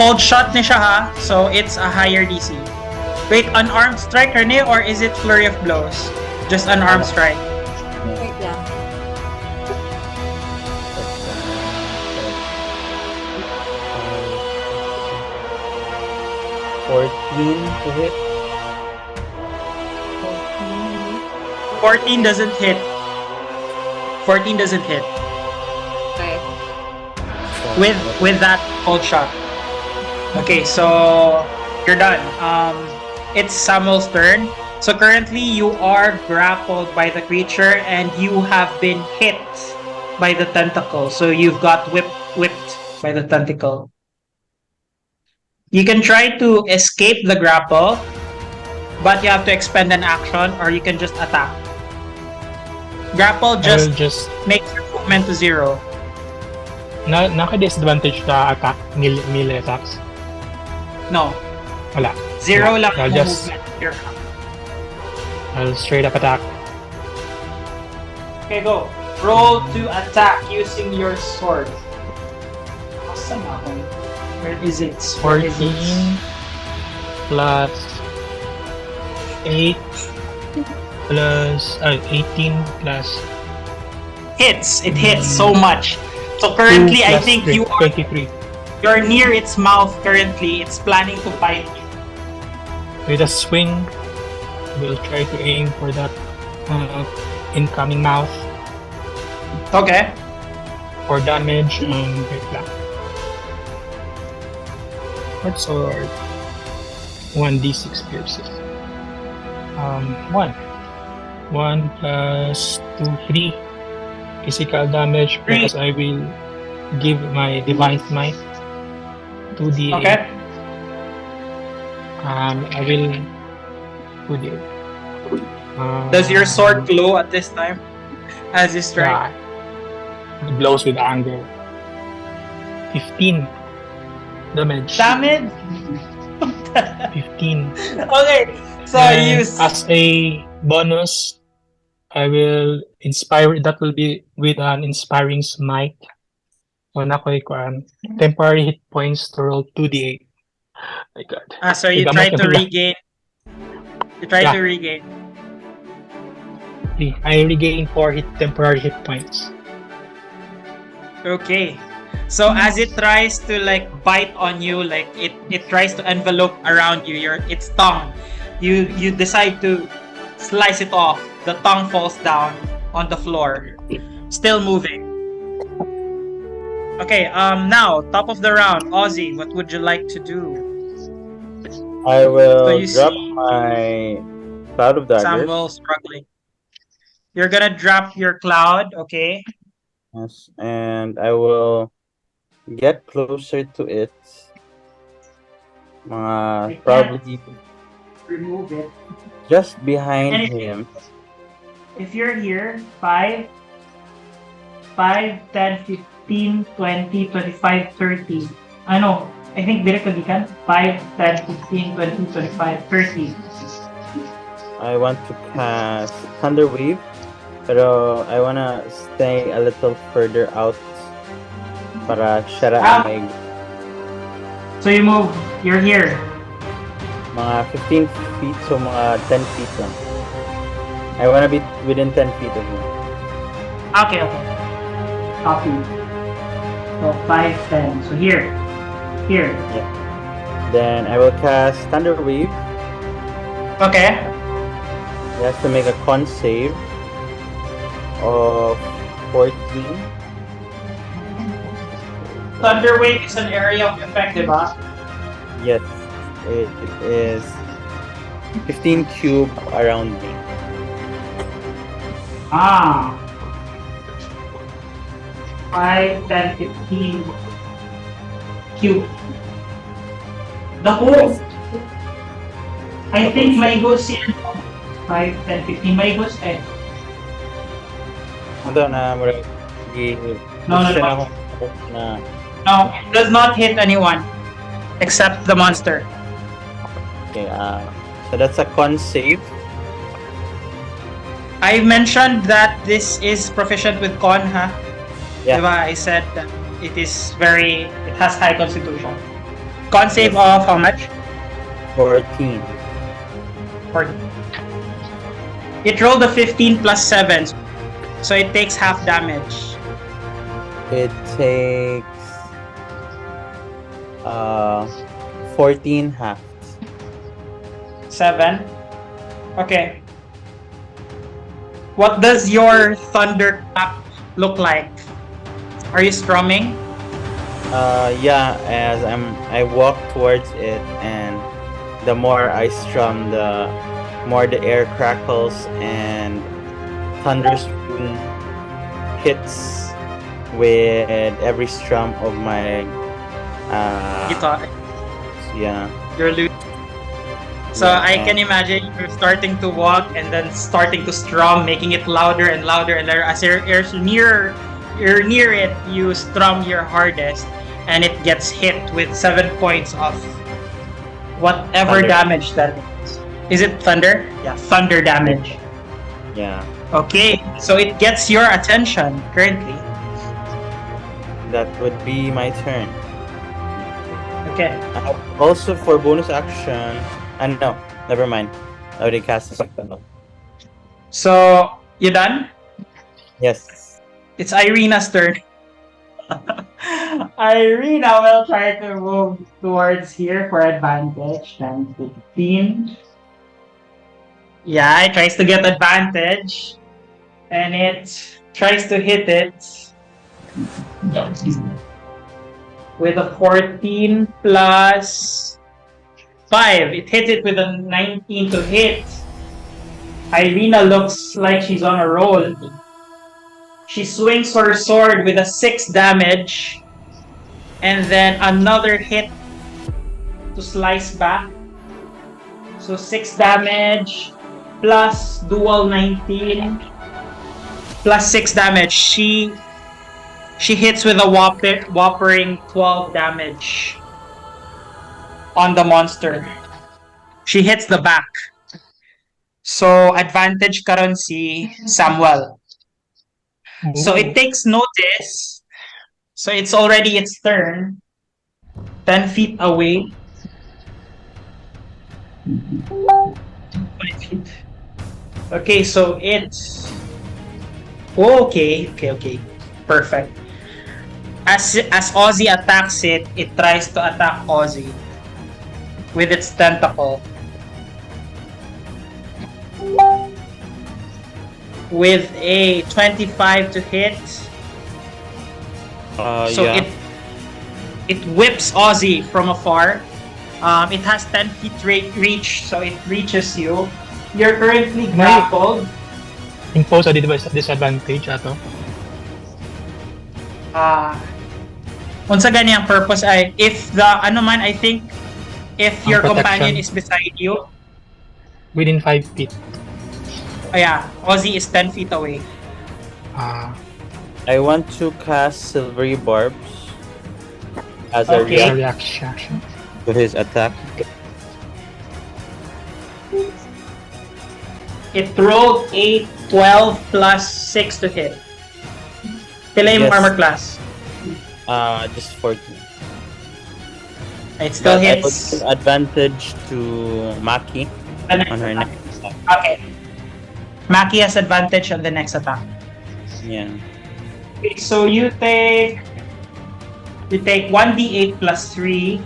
Cold shot ni siya ha, so it's a higher DC. Wait, unarmed strike Rene, or is it flurry of blows? Just unarmed strike. Right, yeah. 14 to hit. 14 doesn't hit. 14 doesn't hit Okay. with that cold shot. Okay, so you're done. It's Samuel's turn. So currently you are grappled by the creature and you have been hit by the tentacle. So you've got whipped by the tentacle. You can try to escape the grapple, but you have to expend an action, or you can just attack. Grapple I will just just makes your movement to 0. naka-disadvantage ka attack, melee attacks. No, Wala. 0 lang I'll yung just- movement. Your I'll straight up attack. Okay, go. Roll to attack using your sword. Asan ako? Where is it? Where is 14 it? plus 8 plus 18 plus Hits. It hits so much. So currently, 2 I plus think 3, you're 23. near its mouth currently. It's planning to bite you. With a swing, we'll try to aim for that incoming mouth Okay. for damage. Wait lang. Short sword. 1d6 pierces. 1. 1 plus 2, 3. Physical damage, Three. because I will give my divine smite 2d8. Okay. I will 2d8. Does your sword glow at this time? As you strike? Yeah. It blows with anger. 15 damage. Damage? 15. Okay. So And you as a bonus, I will inspire. That will be with an inspiring smite. So nakoy kuan temporary hit points to roll 2d8. My God. so you Tigamot try ka to pala. regain. You try Yeah. to regain. I regain 4 temporary hit points. Okay. So as it tries to like bite on you, like it tries to envelope around you, its tongue. You decide to slice it off. The tongue falls down on the floor. Still moving. Okay, now top of the round, Ozzy, what would you like to do? I will So you drop see my cloud of daggers. Samuel struggling. You're gonna drop your cloud, okay? Yes, and I will get closer to it. I Probably Remove it. just behind And him. If you're here, 5, 10, 15, 20, 25, 30. Ano? I think direct ka 5, 10, 15, 20, 25, 30. I want to cast Thunder Wave, pero I wanna stay a little further out para siyara Ah. may So you move. You're here. mga 15 feet, so mga 10 feet lang. I wanna be within 10 feet of him. Okay. Copy. So 5, 10. So here. Here. Then I will cast Thunder Wave. Okay. He has to make a con save of 14. Thunder Wave is an area of effect, diba? Yes, it is 15 cube around me. Ah. 5, 10, 15. Cube. The whole. I think may goes in 5, 10, 15. May goes Ito na, murag, No, position no. ako na, No, it does not hit anyone except the monster. okay, so that's a con save. I mentioned that this is proficient with con, ha? Yeah. Diba? I said that it has high constitution. Con save Yes. of how much? 14. 40. It rolled a 15 plus 7, so it takes half damage. It takes 14 half. 7. Okay. What does your thunderclap look like? Are you strumming? Yeah, as I walk towards it, and the more I strum, the more the air crackles and thunderstorm hits with every strum of my Guitar. yeah. You're losing. So Yeah, I can imagine you're starting to walk and then starting to strum, making it louder and louder and louder. As you're near it, you strum your hardest, and it gets hit with 7 points of whatever Thunder. damage that is. Is it thunder? Yeah, thunder damage. Yeah, Okay, so it gets your attention currently. that would be my turn. Okay. Also for bonus action, no, never mind. I already cast a spell. So you done? Yes. It's Ireena's turn. Ireena will try to move towards here for advantage. 10, 15. Yeah, it tries to get advantage. And it tries to hit it with a 14 plus 5. It hits it with a 19 to hit. Ireena looks like she's on a roll. She swings her sword with a 6 damage, and then another hit to slice back. So 6 damage plus dual 19 plus 6 damage. She hits with a whoppering 12 damage on the monster. She hits the back. So advantage karon si Samuel. So it takes notice. So it's already its turn. 10 feet away. 5 feet. Okay, so it's... Okay. Perfect. As Ozzy attacks it, it tries to attack Ozzy with its tentacle. With a 25 to hit. So Yeah. it whips Ozzy from afar. It has 10 feet reach, so it reaches you. You're currently grappled. Impose a disadvantage ato. Unsa gani ang purpose ay if the I think if your Ang protection. companion is beside you, Within 5 feet. Ozzy is 10 feet away. I want to cast Silvery Barbs as a Okay. Reaction. to his attack. It rolled 8, 12 plus 6 to hit. Pila yung Yes. armor class? Just 14. It still But I would hits. give advantage to Maki The next on her attack. next attack. Okay. Maki has advantage on the next attack. Yeah. Okay, so you take 1d8 plus 3.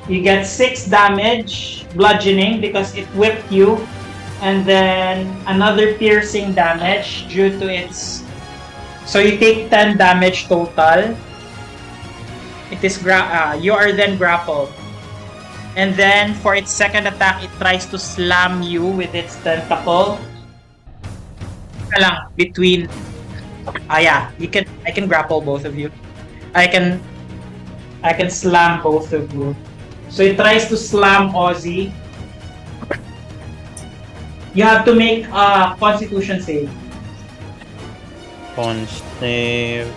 You get 6 damage, bludgeoning, because it whipped you. And then another piercing damage due to its... So you take 10 damage total. It is you are then grappled. And then for its second attack, it tries to slam you with its tentacle. Between... I can grapple both of you. I can slam both of you. So it tries to slam Ozzy. You have to make a Constitution save. Con save.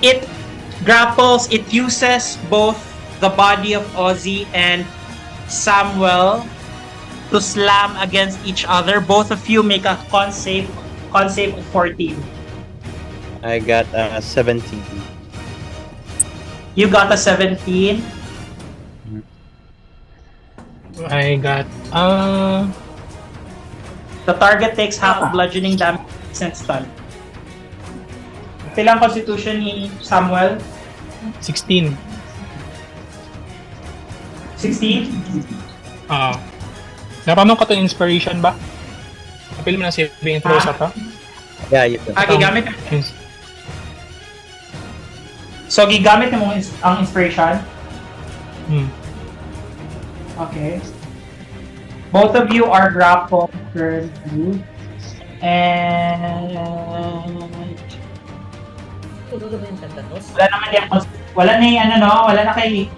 It grapples, it uses both the body of Ozzy and Samuel to slam against each other. Both of you make a con save of 14. I got 17. You got a 17. I got The target takes half bludgeoning damage and stun. Ilang constitution ni Samuel? 16. 16? Napanon ka to inspiration ba? Apil mo na saving throw sa to? Yeah, you can. Gigamit. So, gigamit mo ang inspiration? Okay. Both of you are grappled currently. And... Wala na kay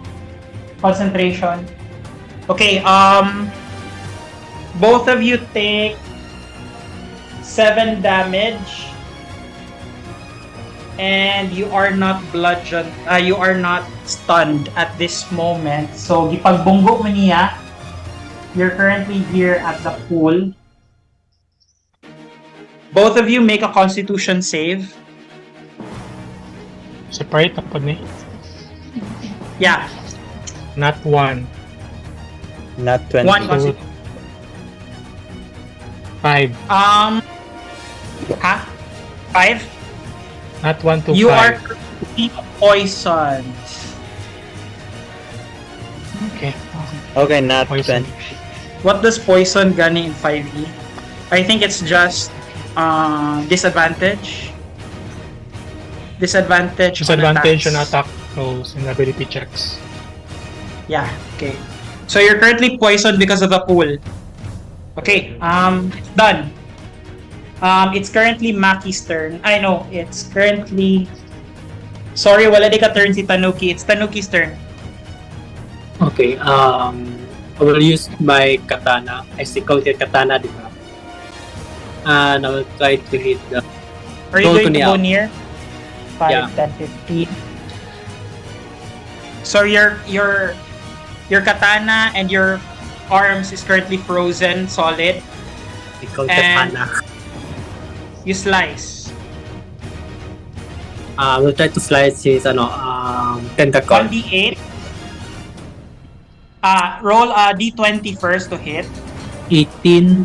concentration. Okay, both of you take 7 damage. And you are not bludgeoned, you are not stunned at this moment. So, gipagbunggo mo niya. You're currently here at the pool. Both of you make a constitution save. Separate na po ni. Yeah. Not 1. Not 20. 1 constitution. 5. 5? Not 1 to 5. You are currently poisoned. Okay. Okay, not Poison. 20. What does poison gani in 5e? I think it's just disadvantage. Disadvantage Disadvantage on attacks. attack rolls and ability checks. Yeah, okay. So you're currently poisoned because of the pool. Okay, done. It's currently Maki's turn. I know, it's currently... Sorry, wala di ka turn si Tanuki. It's Tanuki's turn. Okay, I will use my katana. I see counted katana, di ba? And I will try to hit the... Are you Roll going to to go me near? 5, Yeah. 10, 15. So your katana and your arms is currently frozen, solid. Ikaw And- katana. You slice. I will try to slice his, tentacle. 1d8. Roll a d20 first to hit. 18.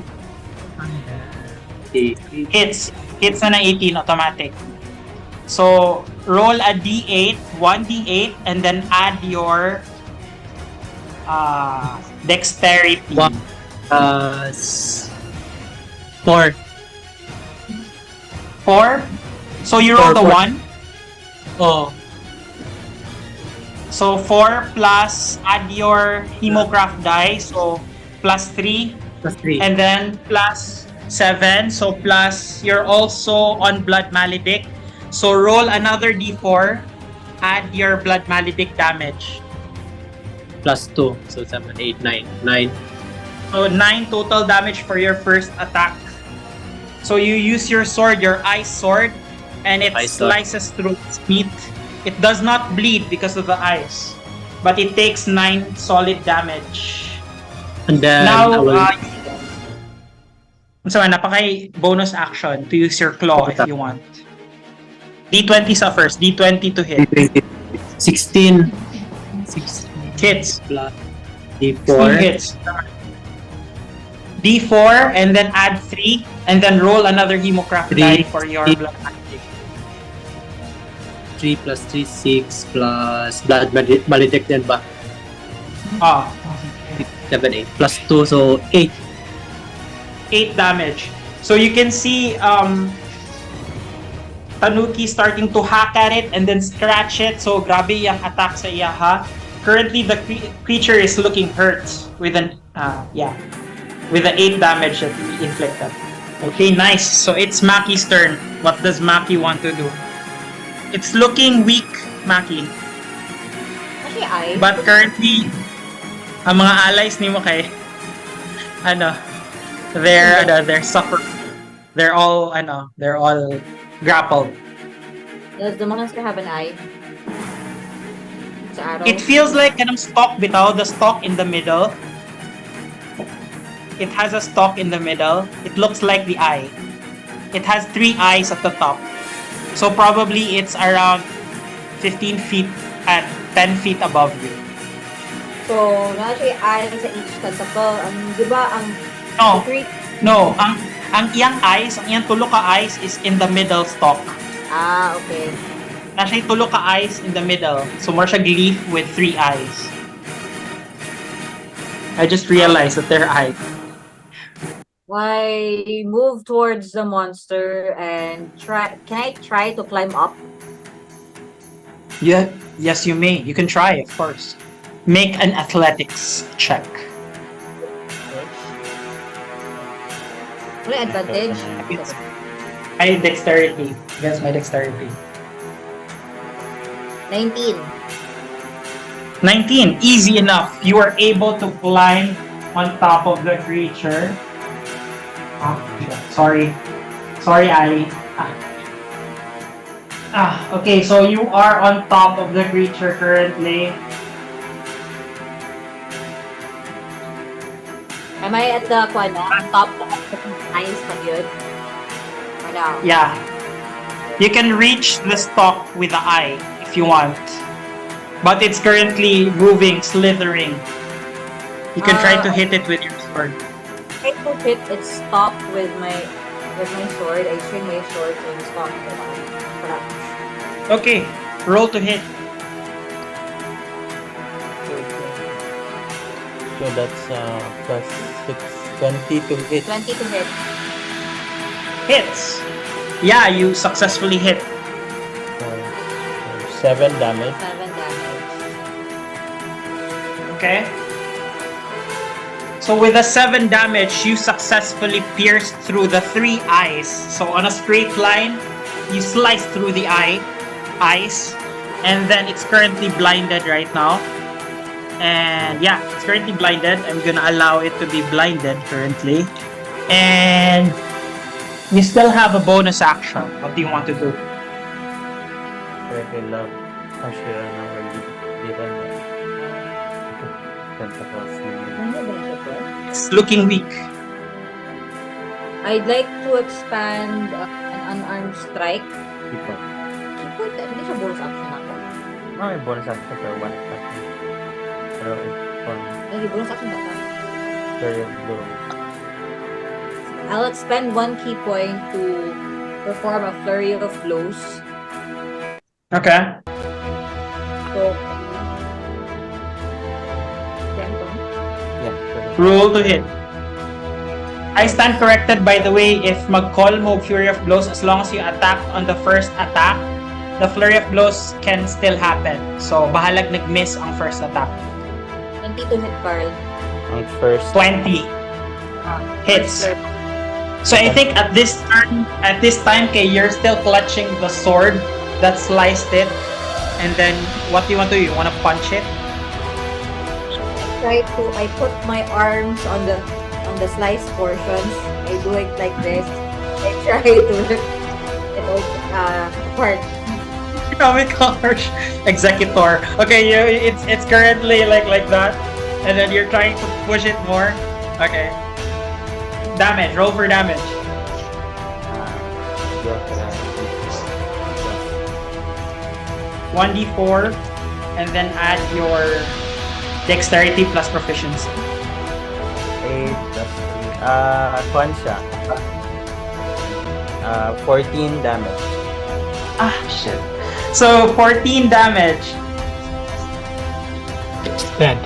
Hits. Hits na 18 automatic. So, roll a d8, 1d8, and then add your dexterity. 4. 4. So, you roll the Four. 1. Oh, So, 4 plus, add your hemocraft die. So, plus 3. plus 3. And then plus 7. So, plus, you're also on Blood Maledict. So, roll another d4. Add your Blood Maledict damage. Plus 2. So 7, 8, 9. 9. So, 9 total damage for your first attack. So, you use your sword, your ice sword, and it Ice sword. slices through its meat. It does not bleed because of the ice, but it takes 9 solid damage. And then Now, I will... so, napakay bonus action to use your claw if you want. D20 sa first, D20 to hit. 16. 16 Hits. plus 3 D4. hits. D4 and then add 3 and then roll another hemocraft die for your blood. 3 plus 3, 6 plus blood maledict din ba? 7, 8. Plus 2, so 8. 8 damage. So you can see Tanuki starting to hack at it and then scratch it. So grabe yung attack sa iya ha. Currently the creature is looking hurt with an with the 8 damage that he inflicted. Okay, nice. So it's Maki's turn. What does Maki want to do? It's looking weak, Maki. Actually, I... But currently, ang mga allies ni mo kay They're suffering. They're all grappled. Does the monster have an eye? Sa araw? It feels like stalk bitaw, the stalk in the middle. It has a stalk in the middle. It looks like the eye. It has 3 eyes at the top. So probably it's around 15 feet and 10 feet above you. So, na siya eye sa each tentacle. Di ba, No, three... no. Ang iyang eyes, ang iyang tulo ka eyes is in the middle stalk. Okay. Na siya tulo ka eyes in the middle. So more siya leaf with 3 eyes. I just realized that they're eyes. I move towards the monster and try. Can I try to climb up? Yeah, yes, you may. You can try, of course. Make an athletics check. Wala advantage. My dexterity. Yes, my dexterity. 19. 19. Easy enough. You are able to climb on top of the creature. Sorry, Ali. Okay, so you are on top of the creature currently. Am I at the top of the eyes pag yun? Or no? Yeah. You can reach the stalk with the eye if you want. But it's currently moving, slithering. You can try to hit it with your sword. I to hit its top with my sword. I swing my sword to the top. Okay, roll to hit. So that's plus 6, 20 to hit. 20 to hit. Hits. Yeah, you successfully hit. 7 damage. 7 damage. Okay. So with the 7 damage, you successfully pierced through the 3 eyes. So on a straight line, you slice through the eyes, and then it's currently blinded right now. And yeah, it's currently blinded. I'm gonna allow it to be blinded currently. And you still have a bonus action. What do you want to do? I love Ashira na dito na. It's looking weak. I'd like to expand an unarmed strike. Keep on. Hindi siya bonus action ako. May bonus action for 1 attack. Pero Ay, bonus action ba? flurry of blow. I'll expend 1 key point to perform a flurry of blows. Okay. So, Yeah. Roll to hit. I stand corrected, by the way, if mag-call mo Fury of Blows, as long as you attack on the first attack, the Flurry of Blows can still happen. So, bahalag nag-miss ang first attack. 20 to hit, Carl. Ang first 20 hits. So, I think at this time, kay, you're still clutching the sword that sliced it. And then, what do you want to do? You want to punch it? I put my arms on the sliced portions. I do it like this. I try to rip it apart. Comic harsh executor. Okay, it's currently like that, and then you're trying to push it more. Okay. Damage. Roll for damage. 1d4, and then add your dexterity plus proficiency. 8 plus 3. Kwan siya. 14 damage. Shit. So 14 damage. Dead.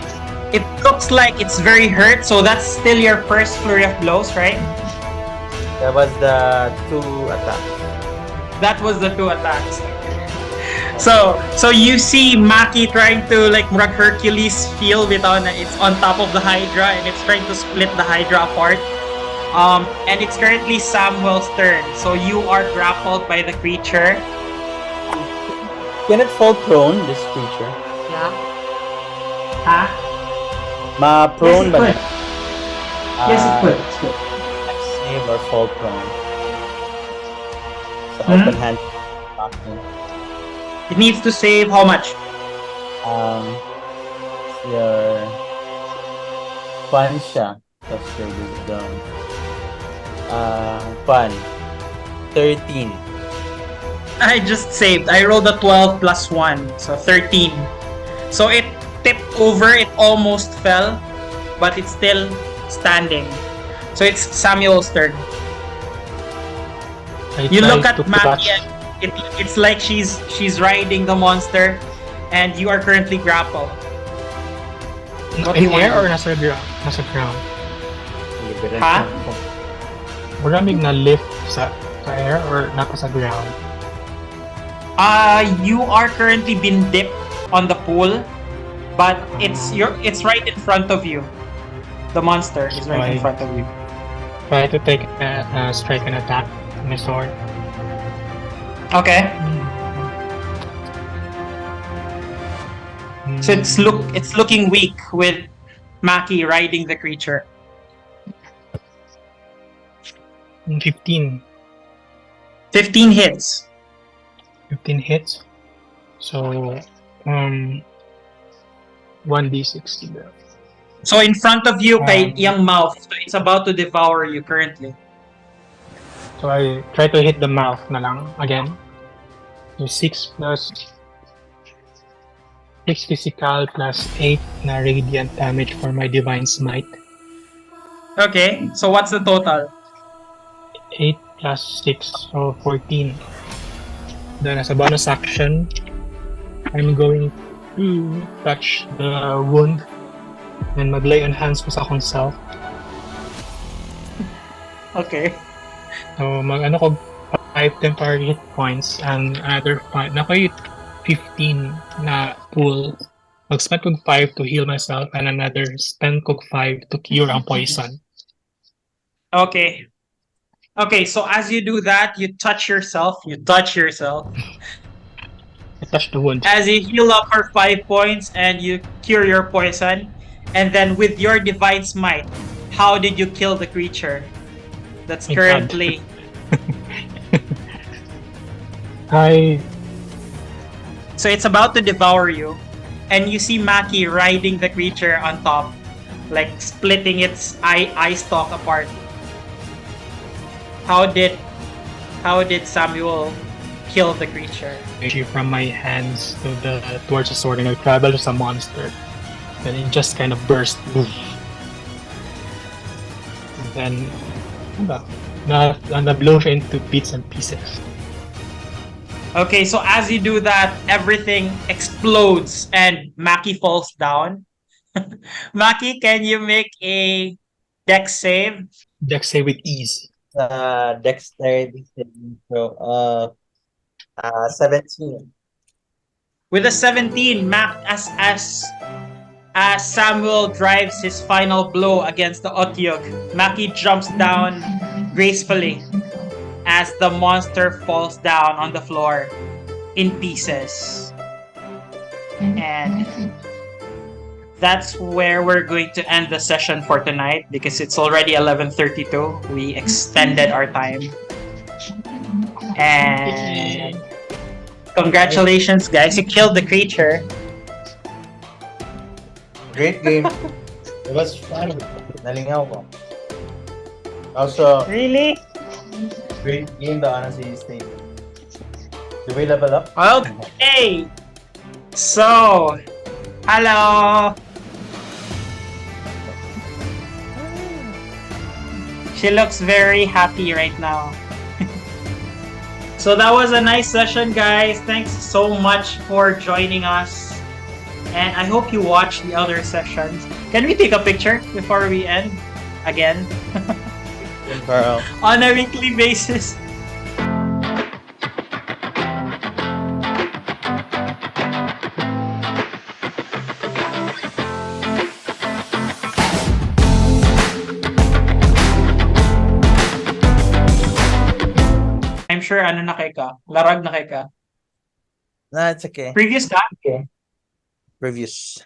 It looks like it's very hurt. So that's still your first flurry of blows, right? That was the 2 attacks. That was the 2 attacks. So you see Maki trying to like Hercules feel bitaw na it's on top of the Hydra and it's trying to split the Hydra apart. And it's currently Samuel's turn. So you are grappled by the creature. Can it fall prone, this creature? Yeah. Huh? Ma-prone ba? Yes, it could. save or fall prone. So Hmm? open hand attacking. It needs to save how much? Your fun siya. Plus your wisdom. Fun. 13. I just saved. I rolled a 12 plus 1, so 13. So it tipped over, it almost fell, but it's still standing. So it's Samuel's turn. I You look try at to Maggie clutch and it's like she's riding the monster and you are currently grappled. What do in you wanna air or do? nasa ground. Ha? Maraming na lift sa air or napa sa ground. You are currently been dipped on the pool, but it's right in front of you. The monster is right in Okay. front of you. Try to take a strike and attack with my sword. Okay. So it's looking weak with Maki riding the creature. 15. 15 hits. 15 hits. So 1d6 diba? So in front of you kay Um, iyang mouth. So it's about to devour you currently. So I try to hit the mouth na lang again. So 6 plus 6 physical plus 8 na radiant damage for my divine smite. Okay. So what's the total? 8 plus 6, so 14. Then as a bonus action, I'm going to touch the wound and maglay on hands ko sa akong self. Okay. So mag-ano ko 5 temporary hit points and another 5. Nakoy 15 na pool. Mag-spend ko 5 to heal myself and another spend ko 5 to cure ang poison. Okay. Okay, so as you do that, you touch yourself. I touch the wound. As you heal up for 5 points and you cure your poison. And then with your divine smite, how did you kill the creature that's My currently So it's about to devour you, and you see Maki riding the creature on top, like splitting its eye stalk apart. How did Samuel kill the creature? From my hands towards the sword and I travel to the monster. Then it just kind of burst. And then na-blow siya into bits and pieces. Okay, so as you do that, everything explodes and Maki falls down. Maki, can you make a dex save? Dex save with ease. Dexterity saving throw 17. With a 17, as Samuel drives his final blow against the Otyug, Maki jumps down gracefully as the monster falls down on the floor in pieces. And that's where we're going to end the session for tonight because it's already 11:32. We extended our time. And congratulations, guys. You killed the creature. Great game. It was fun. Nalingaw ko. Also, Really? great game, the Honesty State. Do we level up? Okay. So, hello. She looks very happy right now. So that was a nice session, guys. Thanks so much for joining us. And I hope you watch the other sessions. Can we take a picture before we end? Again? Carl. On a weekly basis. I'm sure ano na kay ka? Larag na kay ka? Nah, it's okay. Previous ka? Previous.